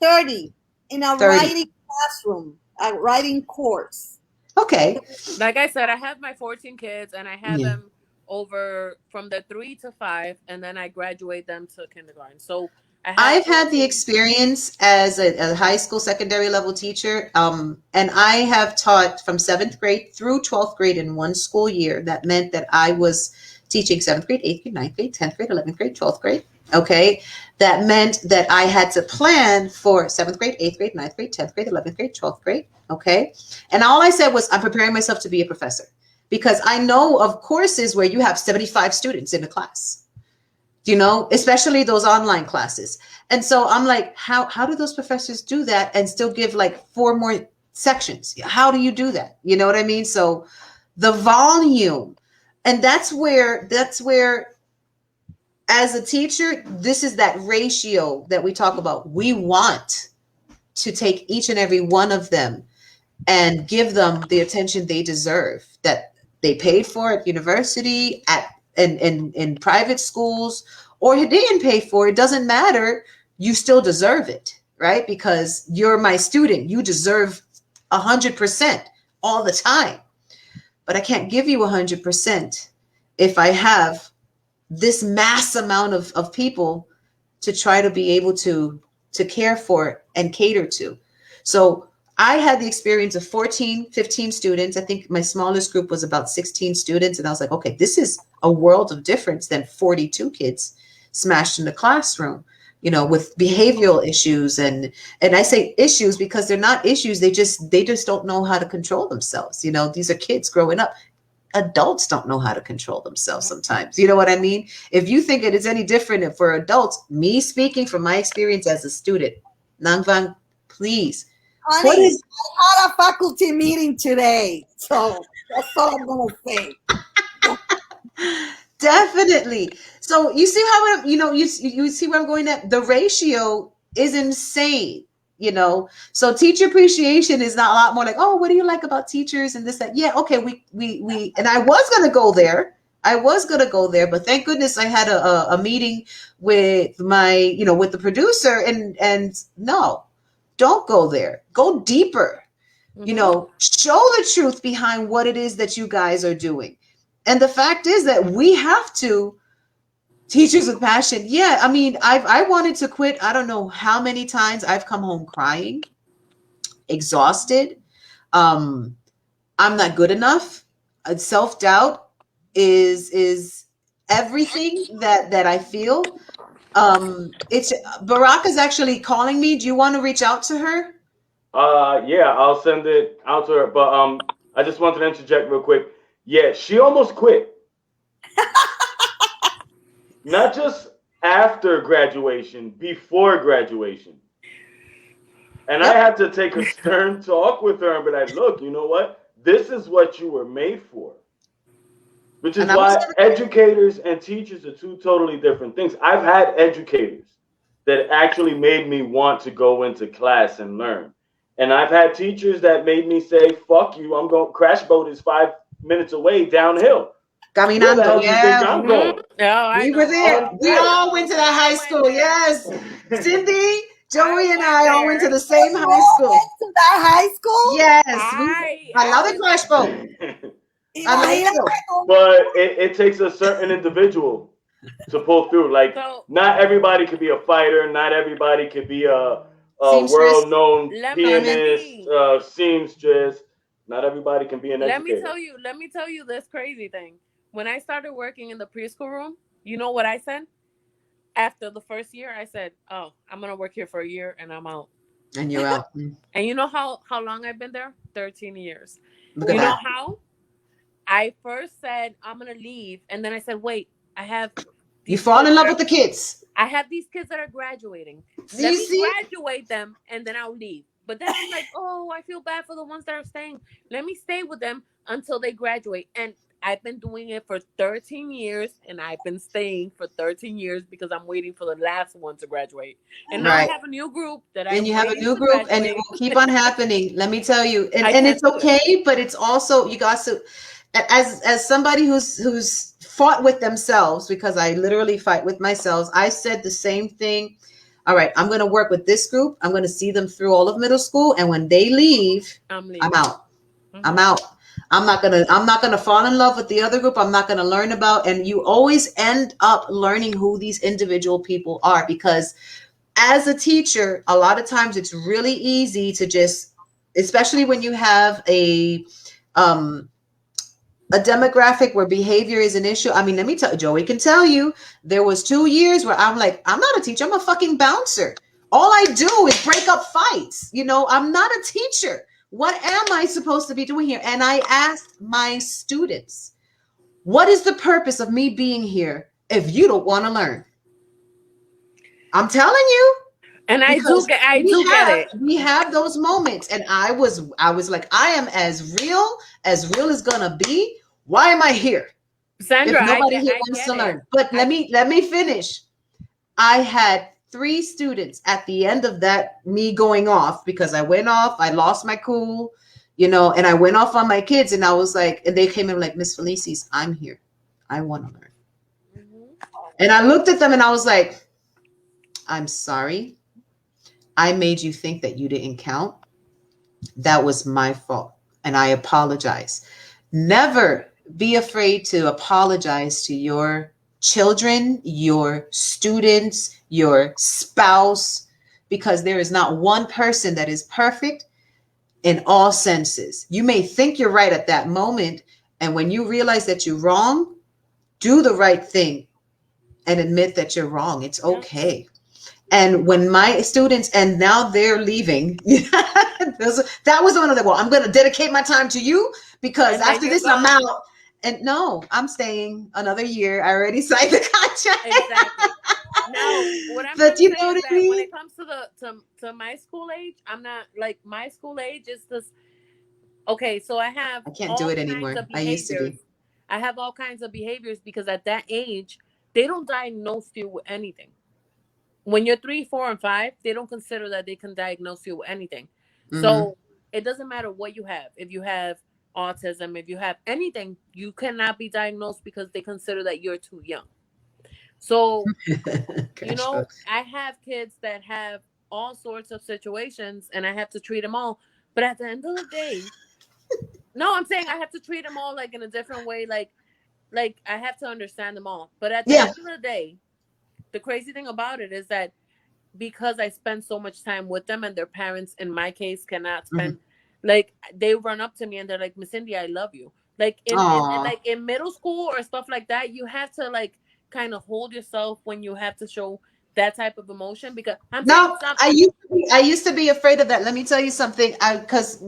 30 in a 30. writing classroom, a writing course. Okay. Like I said, I have my 14 kids and I have them over from the 3 to 5, and then I graduate them to kindergarten. So I've had the experience as a high school secondary level teacher, and I have taught from 7th grade through 12th grade in one school year. That meant that I was teaching 7th grade, 8th grade, 9th grade, 10th grade, 11th grade, 12th grade. Okay. That meant that I had to plan for 7th grade, 8th grade, 9th grade, 10th grade, 11th grade, 12th grade. Okay. And all I said was, I'm preparing myself to be a professor, because I know of courses where you have 75 students in a class. Especially those online classes. And so I'm like, how do those professors do that and still give like 4 more sections? How do you do that? You know what I mean? So the volume, and that's where as a teacher, this is that ratio that we talk about. We want to take each and every one of them and give them the attention they deserve, that they paid for at university, in private schools, or you didn't pay for. It doesn't matter. You still deserve it, right? Because you're my student. You deserve 100% all the time. But I can't give you 100% if I have this mass amount of people to try to be able to care for and cater to. So I had the experience of 14, 15 students. I think my smallest group was about 16 students. And I was like, okay, this is a world of difference than 42 kids. smashed in the classroom, you know, with behavioral issues. And I say issues because they're not issues. They just don't know how to control themselves. You know, these are kids growing up. Adults don't know how to control themselves sometimes. You know what I mean? If you think it is any different for adults, me speaking from my experience as a student, Nangvang, please. Honey, What is I had a faculty meeting today, so that's all I'm gonna say. definitely? So you see how you see where I'm going at? The ratio is insane. You know, so teacher appreciation is not a lot more like, oh, what do you like about teachers and this, that. Yeah, okay, we and I was gonna go there. But thank goodness I had a meeting with my, with the producer, and no, don't go there. Go deeper. Show the truth behind what it is that you guys are doing. And the fact is that we have to. Teachers with passion. Yeah, I mean, I wanted to quit. I don't know how many times I've come home crying, exhausted. I'm not good enough. Self-doubt is everything that I feel. It's Baraka's actually calling me. Do you want to reach out to her? Yeah, I'll send it out to her. But I just wanted to interject real quick. Yeah, she almost quit. Not just after graduation, before graduation. And I had to take a stern talk with her and be like, look, you know what? This is what you were made for. Which is why educators and teachers are two totally different things. I've had educators that actually made me want to go into class and learn. And I've had teachers that made me say, fuck you, I'm going, Crash Boat is 5 minutes away downhill. Caminando, where the hell do you think I'm going? We were there. We all went to that high school. Yes. Cindy, Joey, and I all went to the same high school. Went to that high school? Yes. I love the Crash Boat. But it takes a certain individual to pull through. Like, not everybody could be a fighter. Not everybody could be a world-known pianist, seamstress. Not everybody can be an educator. Let me tell you this crazy thing. When I started working in the preschool room, you know what I said? After the first year, I said, "Oh, I'm gonna work here for a year and I'm out." And you're out. And you know how long I've been there? 13 years. Look at you that. know how? I first said I'm gonna leave, and then I said, "Wait, I have." You fall in love with the kids. I have these kids that are graduating. Let me graduate them, and then I'll leave. But then I'm like, oh, I feel bad for the ones that are staying. Let me stay with them until they graduate. And I've been doing it for 13 years, and I've been staying for 13 years because I'm waiting for the last one to graduate. And now I have a new group that and you have a new group, and it will keep on happening. Let me tell you, and it's okay, but it's also you got to, as somebody who's fought with themselves, because I literally fight with myself. I said the same thing. All right, I'm going to work with this group. I'm going to see them through all of middle school, and when they leave, I'm out. I'm out. I'm not gonna fall in love with the other group. I'm not gonna learn about, and you always end up learning who these individual people are, because as a teacher, a lot of times it's really easy to just, especially when you have a demographic where behavior is an issue. I mean, let me tell you, Joey can tell you, there was 2 years where I'm like, I'm not a teacher, I'm a fucking bouncer. All I do is break up fights. I'm not a teacher. What am I supposed to be doing here? And I asked my students, what is the purpose of me being here if you don't want to learn? I'm telling you. And I do get it. We have those moments. And I was like, I am as real as gonna be. Why am I here? Sandra, if nobody here wants to learn. But let me finish. I had 3 students at the end of that, me going off, because I went off, I lost my cool, and I went off on my kids, and I was like, and they came in like, Miss Felices, I'm here. I want to learn. And I looked at them and I was like, I'm sorry. I made you think that you didn't count. That was my fault. And I apologize. Never be afraid to apologize to your children, your students, your spouse, because there is not one person that is perfect in all senses. You may think you're right at that moment, and when you realize that you're wrong, do the right thing and admit that you're wrong. It's okay. And when my students, and now they're leaving, that was one of the, well, I'm going to dedicate my time to you because after this I'm out. And no, I'm staying another year. I already signed the contract. Exactly. Now, what I'm trying to say is that when it comes to my school age, I'm not like, my school age is this. Okay, so I can't do it anymore. I used to be. I have all kinds of behaviors because at that age, they don't diagnose you with anything. When you're 3, 4, and 5, they don't consider that they can diagnose you with anything. So it doesn't matter what you have. If you have autism, if you have anything, you cannot be diagnosed because they consider that you're too young. So, you know, I have kids that have all sorts of situations and I have to treat them all. But at the end of the day, no, I'm saying I have to treat them all like in a different way. Like I have to understand them all. But at the end of the day, the crazy thing about it is that because I spend so much time with them and their parents, in my case, cannot spend, like, they run up to me and they're like, Miss Cindy, I love you. Like in middle school or stuff like that, you have to like kind of hold yourself when you have to show that type of emotion, because I used to be afraid of that. Let me tell you something. Because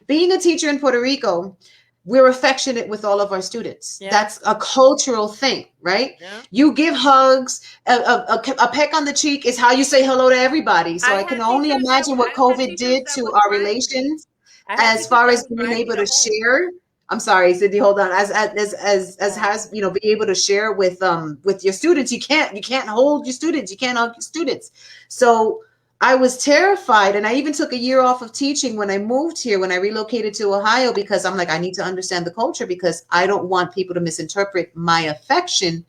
being a teacher in Puerto Rico, we're affectionate with all of our students. Yeah. That's a cultural thing, right? Yeah. You give hugs. A peck on the cheek is how you say hello to everybody. So I can only imagine what COVID did to our relations as far as being able to share. I'm sorry, Cindy, hold on. As has, you know, be able to share with your students. You can't hold your students. You can't hug your students. So I was terrified, and I even took a year off of teaching when I moved here, when I relocated to Ohio, because I'm like, I need to understand the culture, because I don't want people to misinterpret my affection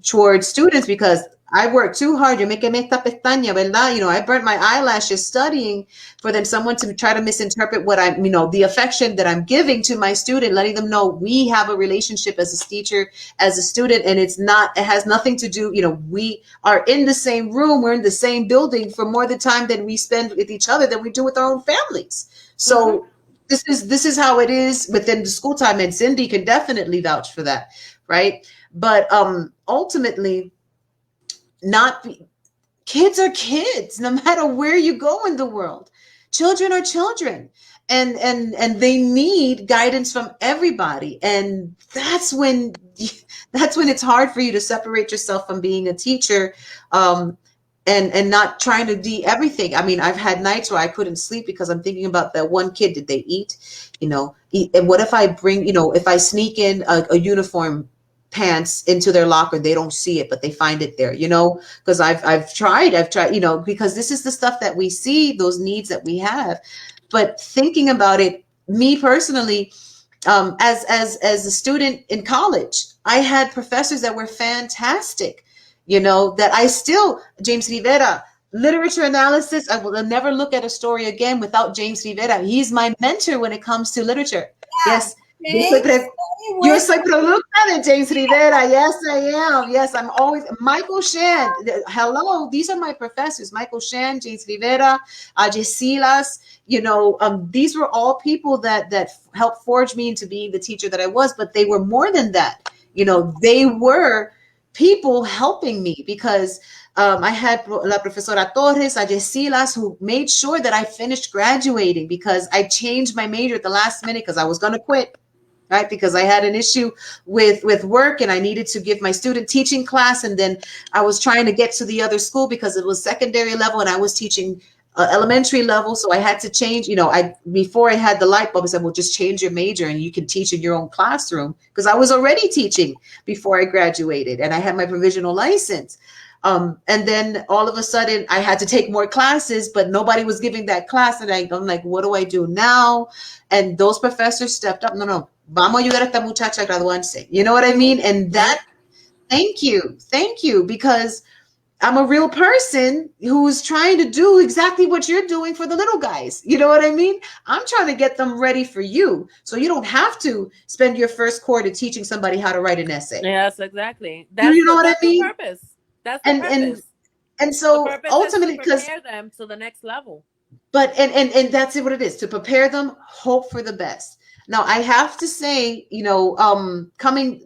towards students, because I worked too hard. You make me esta pestaña, ¿verdad? You know, I burnt my eyelashes studying for then someone to try to misinterpret what I'm, you know, the affection that I'm giving to my student, letting them know we have a relationship as a teacher, as a student, and it has nothing to do, you know, we are in the same room, we're in the same building for more the time than we spend with each other than we do with our own families. So this is how it is within the school time, and Cindy can definitely vouch for that, right? But ultimately, kids are kids, no matter where you go in the world. Children are children, and they need guidance from everybody. And that's when it's hard for you to separate yourself from being a teacher, and not trying to do everything. I mean, I've had nights where I couldn't sleep because I'm thinking about that one kid. Did they eat? You know, and what if I bring, you know, if I sneak in a uniform pants into their locker, they don't see it, but they find it there, you know, because I've tried, you know, because this is the stuff that we see, those needs that we have. But thinking about it, me personally, as a student in college, I had professors that were fantastic, you know, that I still, James Rivera, literature analysis, I will never look at a story again without James Rivera. He's my mentor when it comes to literature. Yes. Yo soy producta de James Rivera. Yes, I am. Yes, I'm always Michael Shan. Hello, these are my professors: Michael Shan, James Rivera, Silas. You know, these were all people that helped forge me into being the teacher that I was. But they were more than that. You know, they were people helping me, because I had La Profesora Torres, Silas, who made sure that I finished graduating, because I changed my major at the last minute because I was going to quit. Right, because I had an issue with work, and I needed to give my student teaching class, and then I was trying to get to the other school because it was secondary level, and I was teaching elementary level, so I had to change. You know, before I had the light bulb, I said, "Well, just change your major, and you can teach in your own classroom," because I was already teaching before I graduated, and I had my provisional license. And then all of a sudden I had to take more classes, but nobody was giving that class, and I'm like, what do I do now? And those professors stepped up. No. Vamos a ayudar a esta muchacha a graduarse. You know what I mean? And that, thank you, because I'm a real person who's trying to do exactly what you're doing for the little guys. You know what I mean? I'm trying to get them ready for you, so you don't have to spend your first quarter teaching somebody how to write an essay. Yes, exactly. You know what I mean? The purpose. That's the purpose. And so the purpose ultimately, is to prepare them to the next level. But and that's what it is, to prepare them, hope for the best. Now, I have to say, you know,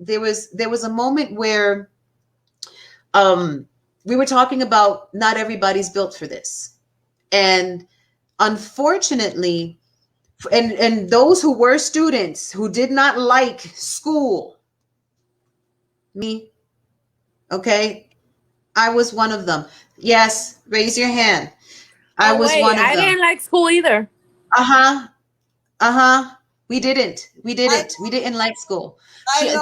there was a moment where we were talking about not everybody's built for this. And unfortunately, and those who were students who did not like school, me, okay, I was one of them. Yes, raise your hand. I Oh was wait, one of I them. didn't like school either. Uh-huh. Uh-huh. We didn't. We didn't like school.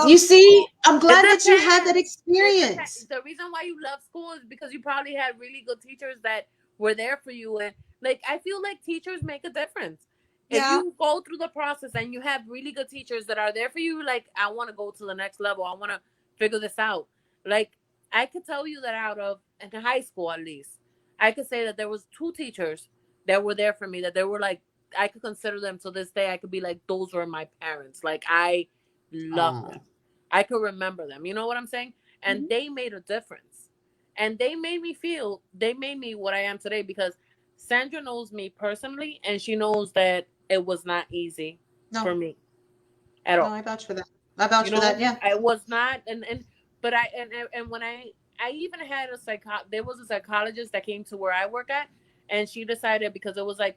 You see, I'm glad that you had that experience. The reason why you love school is because you probably had really good teachers that were there for you, and like I feel like teachers make a difference. If Yeah. you go through the process and you have really good teachers that are there for you, like I want to go to the next level. I want to figure this out. Like I could tell you that out of in high school at least, I could say that there was two teachers that were there for me. That they were like I could consider them to this day. I could be like those were my parents. Like I love them. I could remember them. You know what I'm saying? And they made a difference. And they made me what I am today because Sandra knows me personally and she knows that it was not easy for me at all. No, I vouch for that. I vouch You for that, know, yeah. I was not but and when I even had there was a psychologist that came to where I work at and she decided because it was like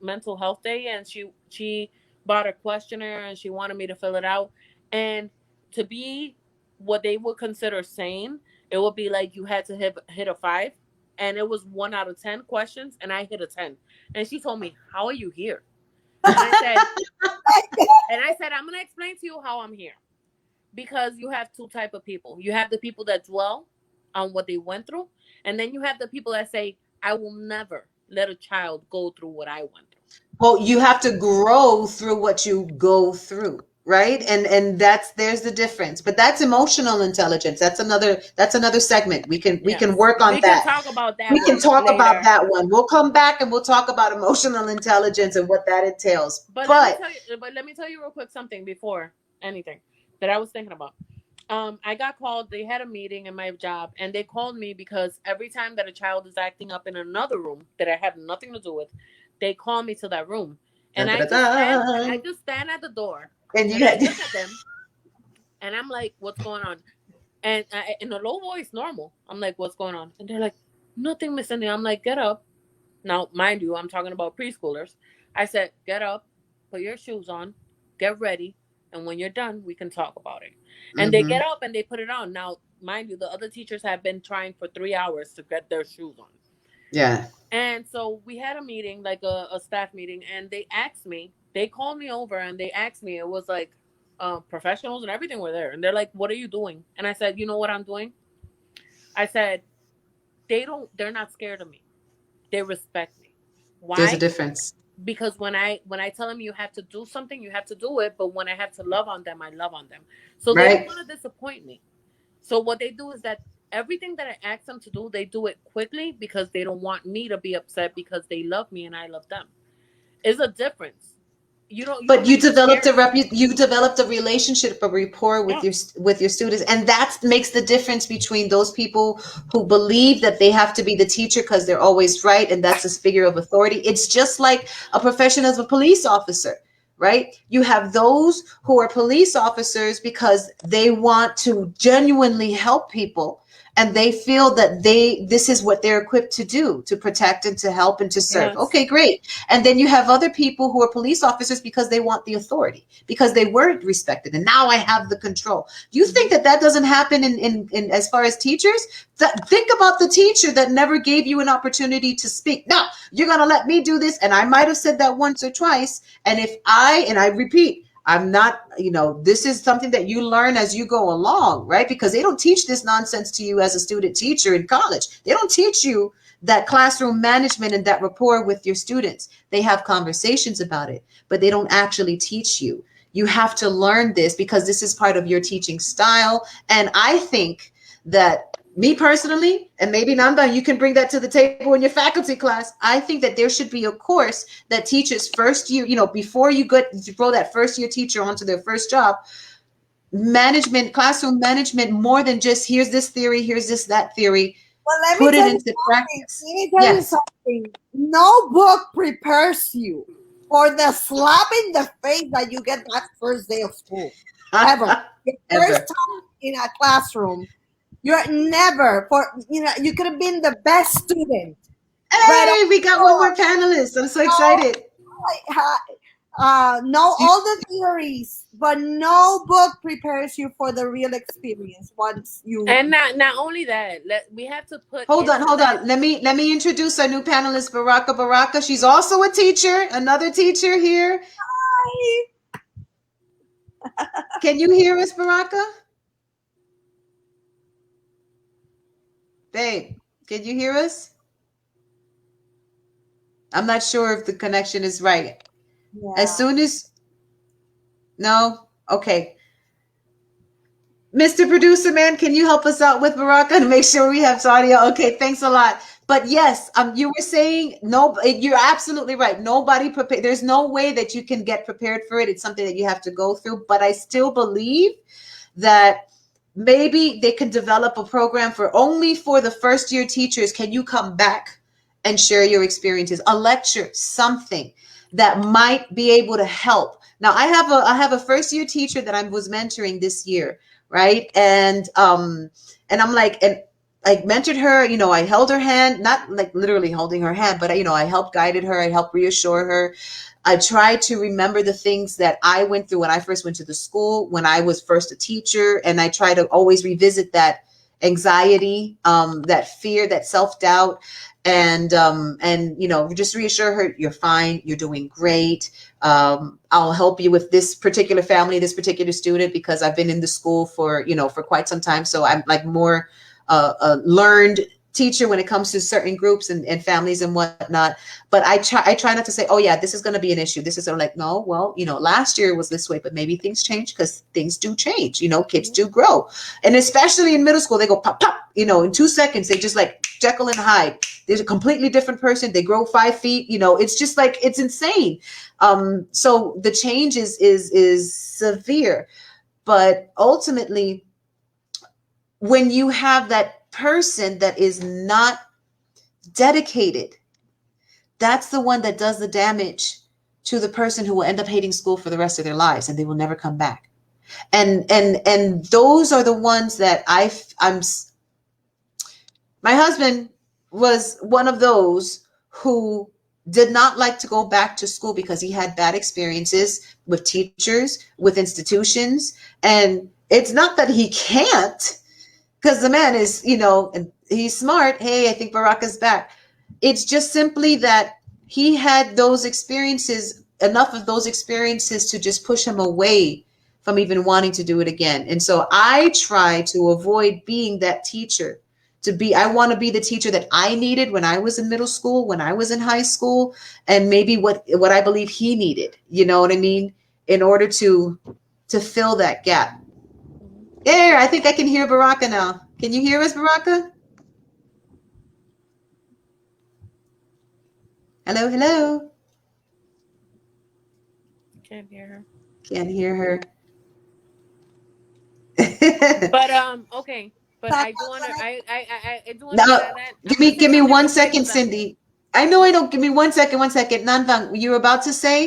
mental health day and she bought a questionnaire and she wanted me to fill it out and to be what they would consider sane it would be like you had to hit a 5 and it was 1 out of 10 questions and I hit a 10 and she told me how are you here and I said I'm going to explain to you how I'm here because you have two type of people. You have the people that dwell on what they went through, and then you have the people that say, "I will never let a child go through what I went through." Well, you have to grow through what you go through, right? And there's the difference. But that's emotional intelligence. That's another segment. We can work on We that. can talk about that. We can talk later. about that one. We'll come back and we'll talk about emotional intelligence and what that entails. But let me tell you real quick something before anything that I was thinking about. I got called. They had a meeting in my job, and they called me because every time that a child is acting up in another room that I have nothing to do with, they call me to that room, and I just stand at the door, and I look at them, and I'm like, "What's going on?" And in a low voice, normal. I'm like, "What's going on?" And they're like, "Nothing, Miss Cindy." I'm like, "Get up." Now, mind you, I'm talking about preschoolers. I said, "Get up, put your shoes on, get ready, and when you're done, we can talk about it." And they get up and they put it on. Now, mind you, the other teachers have been trying for 3 hours to get their shoes on. Yeah. And so we had a meeting, like a staff meeting, and they called me over and they asked me, it was like professionals and everything were there. And they're like, "What are you doing?" And I said, "You know what I'm doing?" I said, they're not scared of me. They respect me. Why? There's a difference. Because when I tell them you have to do something, you have to do it. But when I have to love on them, I love on them. So they don't want to disappoint me. So what they do is that everything that I ask them to do, they do it quickly because they don't want me to be upset because they love me and I love them. It's a difference. You developed a relationship, a rapport with your students, and that makes the difference between those people who believe that they have to be the teacher because they're always right, and that's a figure of authority. It's just like a profession as a police officer, right? You have those who are police officers because they want to genuinely help people. And they feel that this is what they're equipped to do, to protect and to help and to serve. Yes. Okay, great. And then you have other people who are police officers because they want the authority, because they weren't respected. And now I have the control. Do you think that doesn't happen in as far as teachers? Think about the teacher that never gave you an opportunity to speak. No, you're going to let me do this. And I might have said that once or twice. And I repeat, I'm not, this is something that you learn as you go along, right? Because they don't teach this nonsense to you as a student teacher in college. They don't teach you that classroom management and that rapport with your students. They have conversations about it, but they don't actually teach you. You have to learn this because this is part of your teaching style. And I think that me personally, and maybe Nanda, you can bring that to the table in your faculty class. I think that there should be a course that teaches first year, before you throw that first year teacher onto their first job, management, classroom management, more than just here's this theory, here's that theory. Well, let Put me it tell into practice. Let me tell you something. No book prepares you for the slap in the face that you get that first day of school. Ever. The first time in a classroom, You're never you could have been the best student. Hey, we got one more panelist. I'm so excited. Know all the theories, but no book prepares you for the real experience once you. And not only that, we have to put. Hold on. Let me introduce our new panelist, Baraka. She's also a teacher, another teacher here. Hi. Can you hear us, Baraka? Babe, can you hear us? I'm not sure if the connection is right. Yeah. As soon as... No? Okay. Mr. Producer Man, can you help us out with Baraka to make sure we have audio? Okay, thanks a lot. But yes, you were saying, no, you're absolutely right. Nobody prepared. There's no way that you can get prepared for it. It's something that you have to go through. But I still believe that maybe they can develop a program only for the first year teachers. Can you come back and share your experiences? A lecture, something that might be able to help. Now, I have a first year teacher that I was mentoring this year, right? And I'm like, and I mentored her, I held her hand, not like literally holding her hand, but I helped guided her, I helped reassure her. I tried to remember the things that I went through when I first went to the school, when I was first a teacher. And I try to always revisit that anxiety, that fear, that self-doubt, and just reassure her, you're fine, you're doing great. I'll help you with this particular family, this particular student, because I've been in the school for quite some time. So I'm like more learned teacher when it comes to certain groups and families and whatnot. But I try not to say, oh yeah, this is going to be an issue. This is like, no, well, last year it was this way, but maybe things change, because things do change, kids do grow. And especially in middle school, they go pop, pop, in 2 seconds, they just like Jekyll and Hyde. There's a completely different person. They grow 5 feet, it's just like, it's insane. So the change is severe, but ultimately when you have that person that is not dedicated, that's the one that does the damage to the person who will end up hating school for the rest of their lives, and they will never come back. And those are the ones that my husband was one of those who did not like to go back to school because he had bad experiences with teachers, with institutions. And it's not that he can't, because the man is, and he's smart. Hey, I think Baraka's back. It's just simply that he had those experiences, enough of those experiences to just push him away from even wanting to do it again. And so I try to avoid being that teacher. I want to be the teacher that I needed when I was in middle school, when I was in high school, and maybe what I believe he needed, you know what I mean? In order to fill that gap. There, I think I can hear Baraka now. Can you hear us, Baraka? Hello, hello. Can't hear her. Can't hear her. But okay. But I do want to. I do want to No, add that. give me 1 second, Cindy. I know. Give me 1 second. 1 second. Nanvang, you were about to say?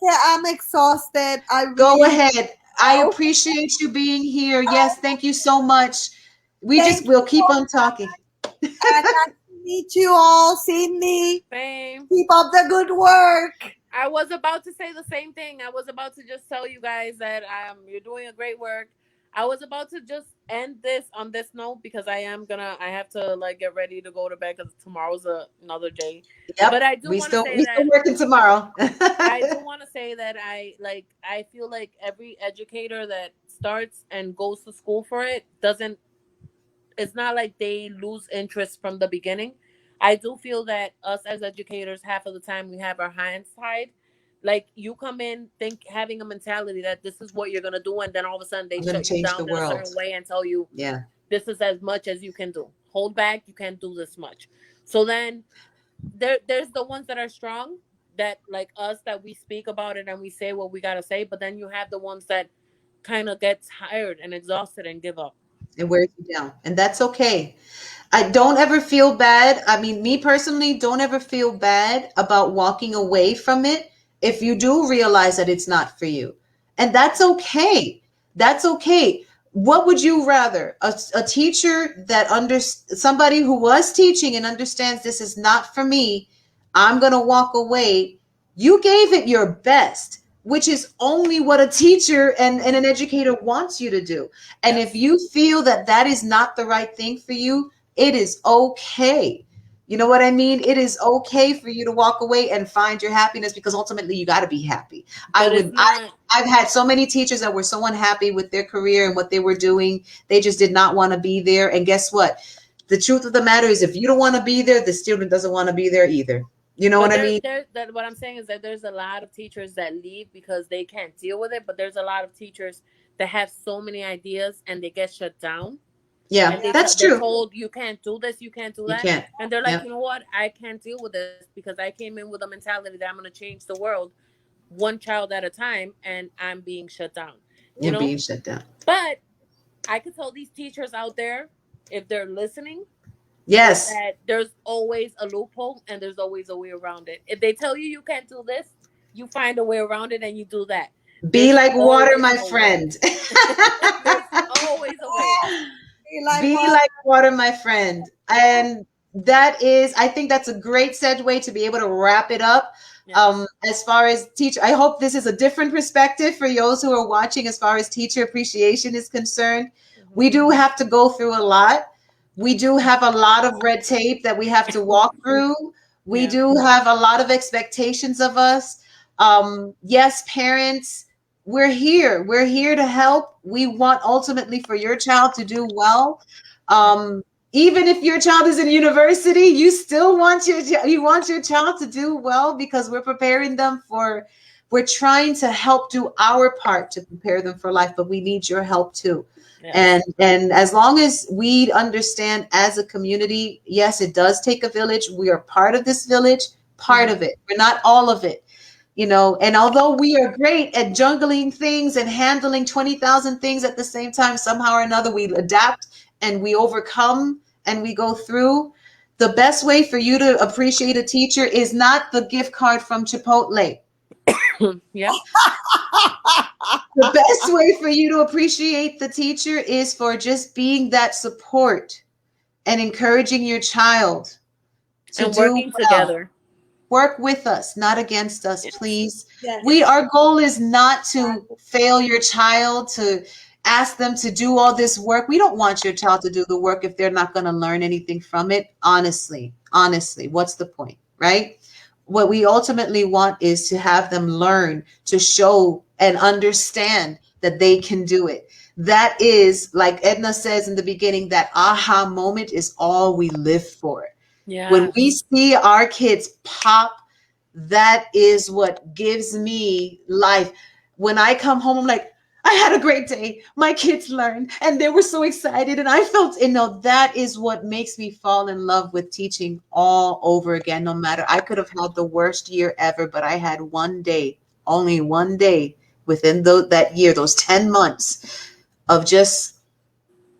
Yeah, I'm exhausted. Go ahead. I appreciate you being here. Yes, thank you so much. We'll keep on talking. And nice to meet you all, Sydney. Same. Keep up the good work. I was about to say the same thing. I was about to just tell you guys that you're doing a great work. I was about to just end this on this note, because I have to like get ready to go to bed, because tomorrow's another day. Yep. But I do want to say that still working tomorrow. I do want to say that I feel like every educator that starts and goes to school for it it's not like they lose interest from the beginning. I do feel that us as educators, half of the time we have our hands tied. Like, you come in having a mentality that this is what you're gonna do, and then all of a sudden they shut you down in a certain way and tell you, yeah, this is as much as you can do. Hold back, you can't do this much. So then there's the ones that are strong, that like us, that we speak about it and we say what we gotta say, but then you have the ones that kind of get tired and exhausted and give up. It wears you down, and that's okay. I don't ever feel bad. I mean, me personally, don't ever feel bad about walking away from it if you do realize that it's not for you. And that's okay. That's okay. what would you rather? A teacher that somebody who was teaching and understands this is not for me, I'm going to walk away. You gave it your best, which is only what a teacher and an educator wants you to do. And if you feel that that is not the right thing for you, it is okay. You know what I mean? It is okay for you to walk away and find your happiness, because ultimately you got to be happy. I've had so many teachers that were so unhappy with their career and what they were doing. They just did not want to be there. And guess what? The truth of the matter is, if you don't want to be there, the student doesn't want to be there either. You know what I mean? What I'm saying is that there's a lot of teachers that leave because they can't deal with it, but there's a lot of teachers that have so many ideas and they get shut down. Yeah, and that's they're true. told you can't do this, you can't do that. You can't. And they're like, Yep. you know what? I can't deal with this because I came in with a mentality that I'm going to change the world one child at a time, and I'm being shut down. You're being shut down. But I could tell these teachers out there, if they're listening, yes, that there's always a loophole and there's always a way around it. If they tell you can't do this, you find a way around it and you do that. Be like water, my friend. There's always a way. Be like water, my friend. And that is, I think that's a great segue to be able to wrap it up. As far as teacher, I hope this is a different perspective for those who are watching as far as teacher appreciation is concerned. We do have to go through a lot. We do have a lot of red tape that we have to walk through. We do have a lot of expectations of us. Yes, parents, we're here. We're here to help. We want ultimately for your child to do well. Even if your child is in university, you still want your child to do well, because we're preparing them we're trying to help do our part to prepare them for life, but we need your help too. Yes. And as long as we understand as a community, yes, it does take a village. We are part of this village, part of it. We're not all of it. And although we are great at juggling things and handling 20,000 things at the same time, somehow or another, we adapt and we overcome and we go through. The best way for you to appreciate a teacher is not the gift card from Chipotle. Yeah. The best way for you to appreciate the teacher is for just being that support and encouraging your child to do working together. Work with us, not against us, please. Yes. Our goal is not to fail your child, to ask them to do all this work. We don't want your child to do the work if they're not going to learn anything from it. Honestly, what's the point, right? What we ultimately want is to have them learn, to show and understand that they can do it. That is, like Edna says in the beginning, that aha moment is all we live for. Yeah. When we see our kids pop, that is what gives me life. When I come home, I'm like, I had a great day. My kids learned and they were so excited. And I felt, that is what makes me fall in love with teaching all over again. No matter, I could have had the worst year ever, but I had one day, only one day within that year, those 10 months of just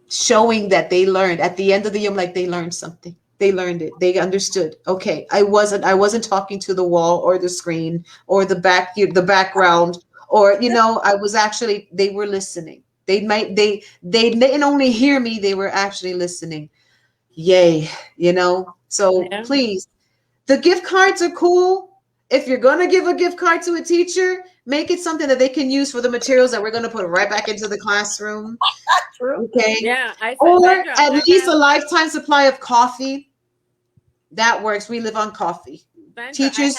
showing that they learned. At the end of the year, I'm like, they learned something. They learned it. They understood. Okay, I wasn't talking to the wall or the screen or the background, or I was actually. They were listening. They didn't only hear me. They were actually listening. Yay, So please, the gift cards are cool. If you're gonna give a gift card to a teacher, make it something that they can use for the materials that we're gonna put right back into the classroom. Okay. Yeah. Or at least a lifetime supply of coffee. That works. We live on coffee. Sandra, Teachers.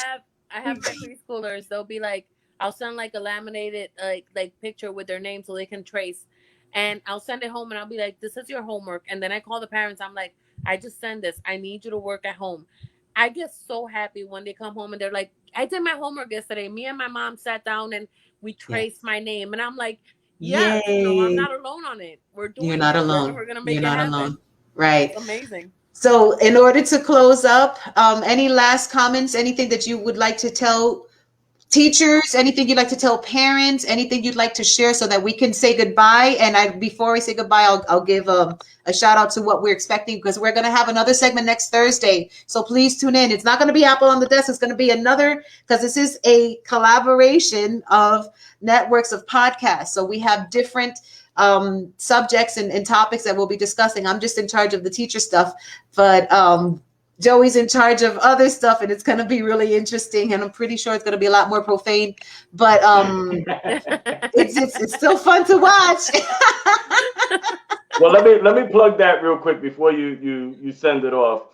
I have my preschoolers. They'll be like, I'll send like a laminated like picture with their name so they can trace. And I'll send it home and I'll be like, this is your homework. And then I call the parents. I'm like, I just send this. I need you to work at home. I get so happy when they come home and they're like, I did my homework yesterday. Me and my mom sat down and we traced my name. And I'm like, yeah, I'm not alone on it. We're doing You're not it. alone. We're gonna make You're it not happen. alone. Right. It's amazing. So in order to close up, any last comments, anything that you would like to tell teachers, anything you'd like to tell parents, anything you'd like to share so that we can say goodbye? And before we say goodbye, I'll give a shout out to what we're expecting, because we're going to have another segment next Thursday. So please tune in. It's not going to be Apple on the Desk. It's going to be another, because this is a collaboration of networks of podcasts. So we have different subjects and topics that we'll be discussing. I'm just in charge of the teacher stuff, but Joey's in charge of other stuff, and it's going to be really interesting. And I'm pretty sure it's going to be a lot more profane, but it's still fun to watch. Well, let me plug that real quick before you send it off.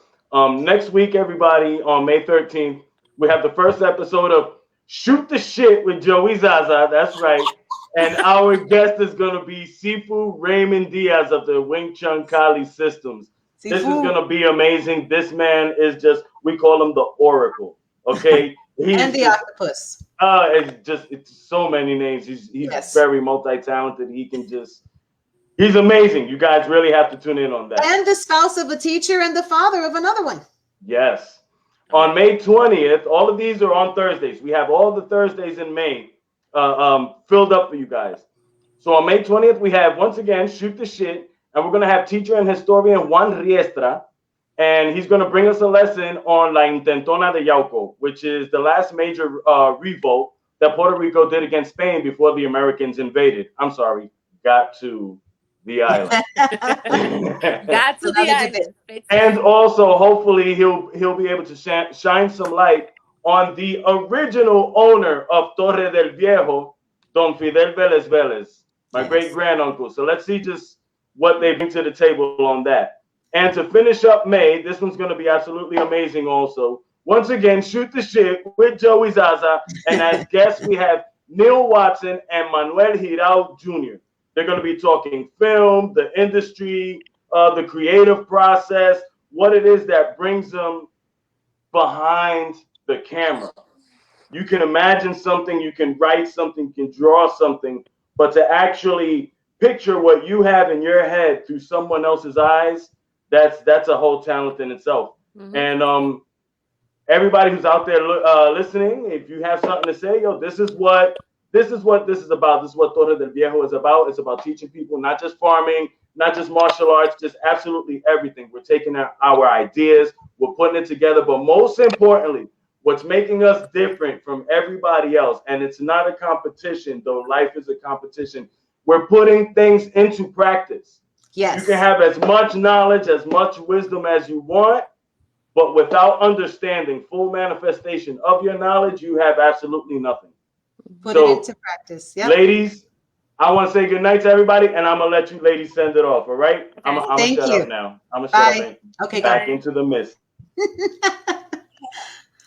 Next week, everybody, on May 13th, we have the first episode of Shoot the Shit with Joey Zaza. That's right. And our guest is going to be Sifu Raymond Diaz of the Wing Chun Kali Systems. Sifu. This is going to be amazing. This man is just, we call him the Oracle. Okay. And the octopus. It's so many names. He's yes. Very multi-talented. He's amazing. You guys really have to tune in on that. And the spouse of a teacher and the father of another one. Yes. On May 20th, all of these are on Thursdays. We have all the Thursdays in May filled up for you guys. So on May 20th, we have, once again, Shoot the Shit. And we're going to have teacher and historian Juan Riestra. And he's going to bring us a lesson on La Intentona de Yauco, which is the last major revolt that Puerto Rico did against Spain before the Americans invaded. I'm sorry, got to the island. Got to the island. And also, hopefully, he'll be able to shine some light on the original owner of Torre del Viejo, Don Fidel Vélez Vélez, my great-granduncle. So let's see just what they bring to the table on that. And to finish up May, this one's going to be absolutely amazing also. Once again, Shoot the Shit with Joey Zaza. And as guests, we have Neil Watson and Manuel Girau Jr. They're going to be talking film, the industry, the creative process, what it is that brings them behind the camera. You can imagine something, you can write something, you can draw something, but to actually picture what you have in your head through someone else's eyes, that's a whole talent in itself. Mm-hmm. And everybody who's out there listening, if you have something to say, this is what this is about. This is what Torre del Viejo is about. It's about teaching people, not just farming, not just martial arts, just absolutely everything. We're taking our ideas, we're putting it together, but most importantly, what's making us different from everybody else, and it's not a competition, though life is a competition, we're putting things into practice. Yes. You can have as much knowledge, as much wisdom as you want, but without understanding full manifestation of your knowledge, you have absolutely nothing. Put it into practice. Yep. Ladies, I want to say good night to everybody, and I'm going to let you ladies send it off, all right? Okay. I'm going to shut up now. I'm going to shut up. Okay, back into the mist.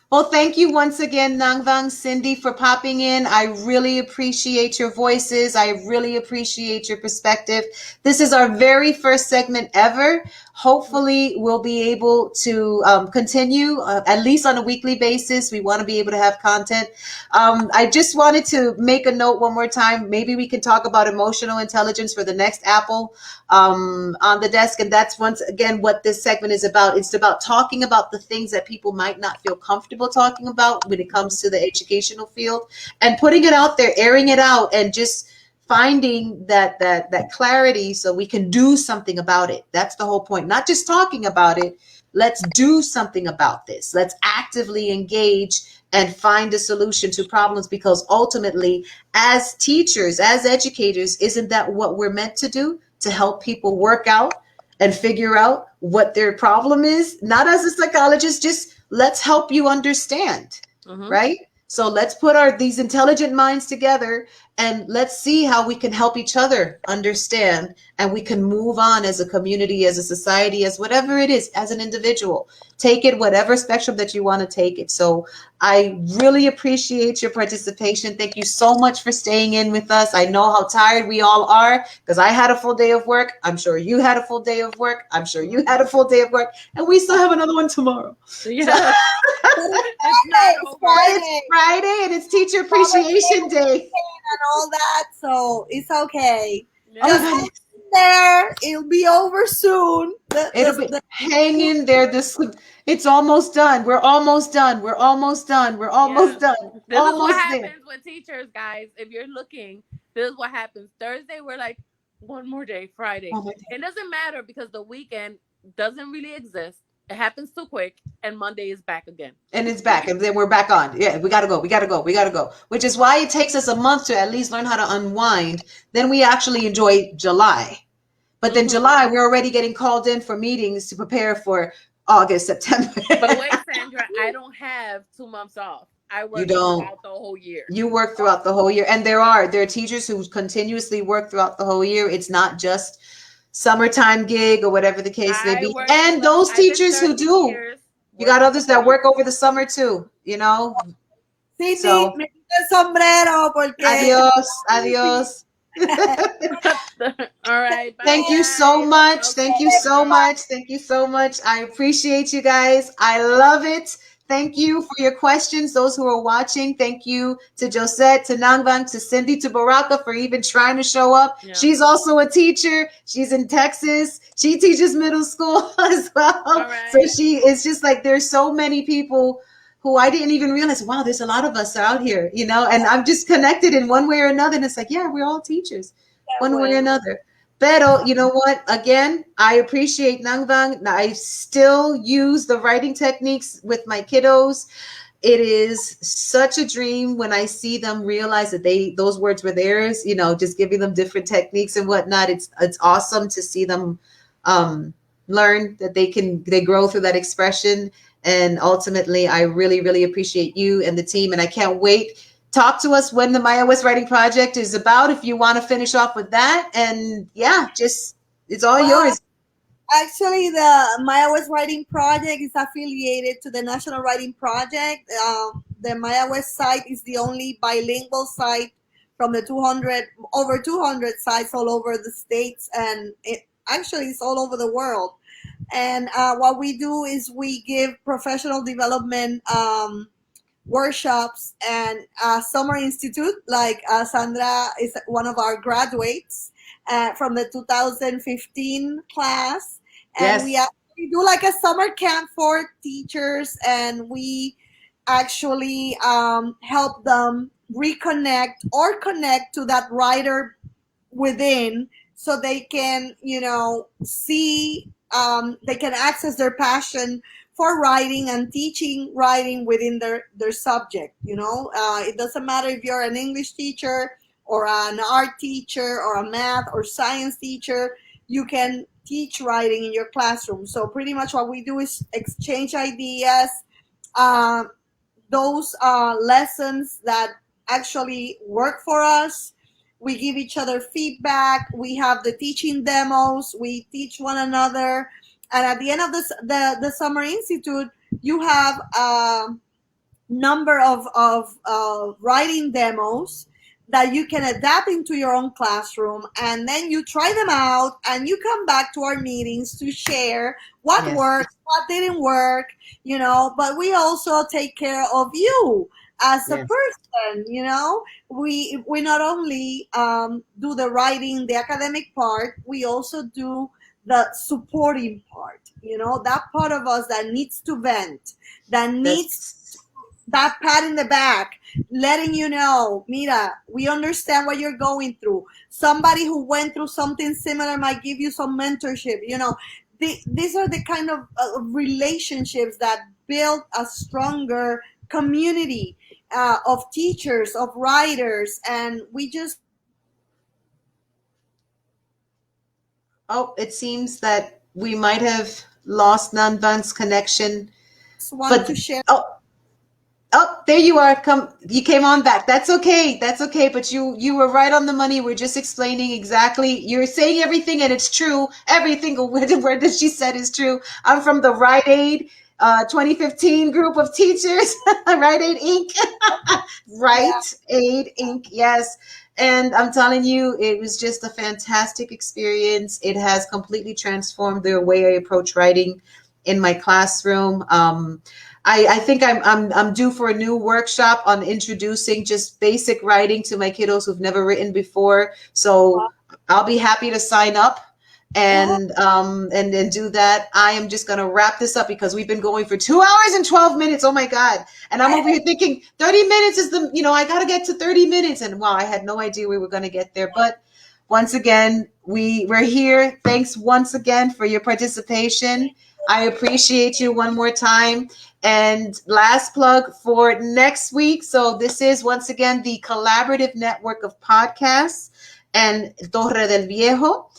Well, thank you once again, Nang Vang, Cindy, for popping in. I really appreciate your voices. I really appreciate your perspective. This is our very first segment ever. Hopefully, we'll be able to continue, at least on a weekly basis. We want to be able to have content. I just wanted to make a note one more time. Maybe we can talk about emotional intelligence for the next Apple on the desk. And that's once again what this segment is about. It's about talking about the things that people might not feel comfortable talking about when it comes to the educational field, and putting it out there, airing it out, and just finding that clarity so we can do something about it. That's the whole point. Not just talking about it. Let's do something about this. Let's actively engage and find a solution to problems, because ultimately, as teachers, as educators, isn't that what we're meant to do? To help people work out and figure out what their problem is? Not as a psychologist, just let's help you understand, right? So let's put these intelligent minds together, and let's see how we can help each other understand, and we can move on as a community, as a society, as whatever it is, as an individual. Take it whatever spectrum that you want to take it. So I really appreciate your participation. Thank you so much for staying in with us. I know how tired we all are, because I had a full day of work. I'm sure you had a full day of work. I'm sure you had a full day of work, and we still have another one tomorrow. Yeah. It's Friday, and it's Teacher Appreciation Day and all that, so it's okay. Yeah. Just hang in there. It'll be over soon. It'll be hang in there. It's almost done. We're almost done. We're almost done. We're almost done. This almost is what there. happens with teachers, guys. If you're looking, this is what happens. Thursday, we're like, one more day. Friday. It doesn't matter, because the weekend doesn't really exist. It happens too quick, and Monday is back again. And it's back, and then we're back on. Yeah, we gotta go. We gotta go. We gotta go. Which is why it takes us a month to at least learn how to unwind. Then we actually enjoy July. But then July, we're already getting called in for meetings to prepare for August, September. But wait, Sandra, I don't have 2 months off. I You work don't. throughout the whole year. You work throughout the whole year. And there are teachers who continuously work throughout the whole year. It's not just summertime gig or whatever the case may be. And those teachers who do, you got others that work over the summer too, you know. Sí, So, me quito el sombrero porque adios, adios. All right. Bye, Thank you so guys. much. Okay. Thank you so much. Thank you so much. I appreciate you guys. I love it. Thank you for your questions. Those who are watching, thank you to Josette, to Nangbang, to Cindy, to Baraka for even trying to show up. Yeah. She's also a teacher. She's in Texas. She teaches middle school as well. right. So it's just like there's so many people who I didn't even realize, wow, there's a lot of us out here, you know, and I'm just connected in one way or another. And it's like, yeah, we're all teachers, one way or another. Pero, you know what? Again, I appreciate Nangbang. I still use the writing techniques with my kiddos. It is such a dream when I see them realize that those words were theirs, you know, just giving them different techniques and whatnot. It's awesome to see them learn that they grow through that expression. And ultimately, I really, really appreciate you and the team. And I can't wait. Talk to us when the Maya West Writing Project is about, if you want to finish off with that. And yeah, just it's all yours. Actually, the Maya West Writing Project is affiliated to the National Writing Project. The Maya West site is the only bilingual site from the over 200 sites all over the states, and it's all over the world. And what we do is we give professional development workshops and summer institute. Like Sandra is one of our graduates from the 2015 class, and we actually do like a summer camp for teachers, and we actually help them reconnect or connect to that writer within, so they can, you know, see, they can access their passion for writing and teaching writing within their subject. You know, it doesn't matter if you're an English teacher or an art teacher or a math or science teacher, you can teach writing in your classroom. So pretty much what we do is exchange ideas, those lessons that actually work for us. We give each other feedback. We have the teaching demos. We teach one another. And at the end of the Summer Institute, you have a number of writing demos that you can adapt into your own classroom. And then you try them out and you come back to our meetings to share what worked, what didn't work, you know. But we also take care of you as a person, you know. We not only do the writing, the academic part, we also do the supporting part, you know, that part of us that needs to vent, that needs that pat in the back, letting you know, Mira, we understand what you're going through. Somebody who went through something similar might give you some mentorship, you know. These are the kind of relationships that build a stronger community of teachers, of writers, and we just... Oh, it seems that we might have lost Nanban's connection. Want to share. Oh, there you are. You came on back. That's okay. That's okay. But you were right on the money. We're just explaining exactly. You're saying everything, and it's true. Every single word that she said is true. I'm from the Rite Aid 2015 group of teachers. Rite Aid Inc. Rite Aid Inc. Yes. And I'm telling you, it was just a fantastic experience. It has completely transformed the way I approach writing in my classroom. I think I'm due for a new workshop on introducing just basic writing to my kiddos who've never written before. So I'll be happy to sign up and do that. I am just going to wrap this up because we've been going for 2 hours and 12 minutes. Oh my God. And I'm over here thinking 30 minutes is I got to get to 30 minutes. And wow, I had no idea we were going to get there. But once again, we're here. Thanks once again for your participation. I appreciate you one more time. And last plug for next week. So this is once again the collaborative network of podcasts and Torre del Viejo.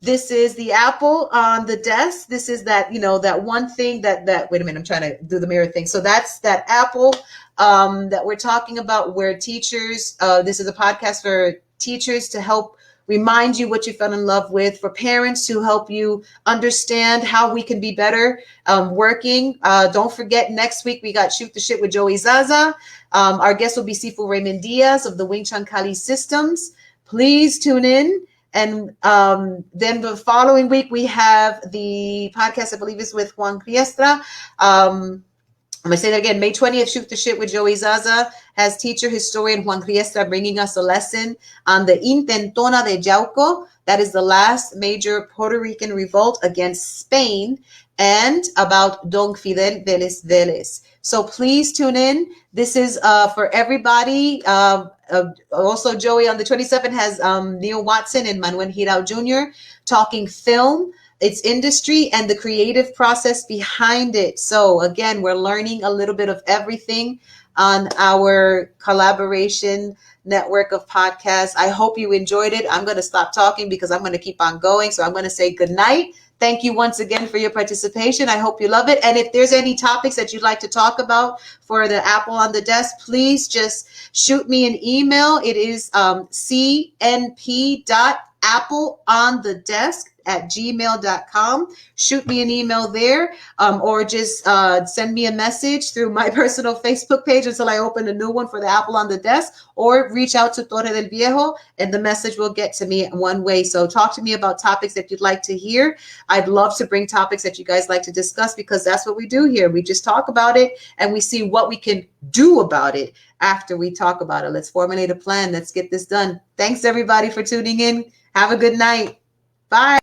This is the apple on the desk. This is that, that one thing that wait a minute, I'm trying to do the mirror thing. So that's that apple that we're talking about where teachers, this is a podcast for teachers to help remind you what you fell in love with, for parents to help you understand how we can be better working. Don't forget, next week we got Shoot the Shit with Joey Zaza. Our guest will be Sifu Raymond Diaz of the Wing Chun Kali Systems. Please tune in. And then the following week, we have the podcast, I believe is with Juan Criestra. I'm going to say that again. May 20th, Shoot the Shit with Joey Zaza has teacher historian Juan Criestra bringing us a lesson on the Intentona de Yauco. That is the last major Puerto Rican revolt against Spain, and about Don Fidel Vélez Vélez. So please tune in. This is for everybody. Also, Joey on the 27th has Neil Watson and Manuel Hirao Jr. talking film, its industry, and the creative process behind it. So again, we're learning a little bit of everything on our collaboration network of podcasts. I hope you enjoyed it. I'm going to stop talking because I'm going to keep on going. So I'm going to say good night. Thank you once again for your participation. I hope you love it. And if there's any topics that you'd like to talk about for the Apple on the Desk, please just shoot me an email. It is cnp.appleonthedesk@gmail.com. Shoot me an email there, or just send me a message through my personal Facebook page until I open a new one for the Apple on the Desk, or reach out to Torre del Viejo and the message will get to me in one way. So talk to me about topics that you'd like to hear. I'd love to bring topics that you guys like to discuss, because that's what we do here. We just talk about it and we see what we can do about it after we talk about it. Let's formulate a plan. Let's get this done. Thanks everybody for tuning in. Have a good night. Bye.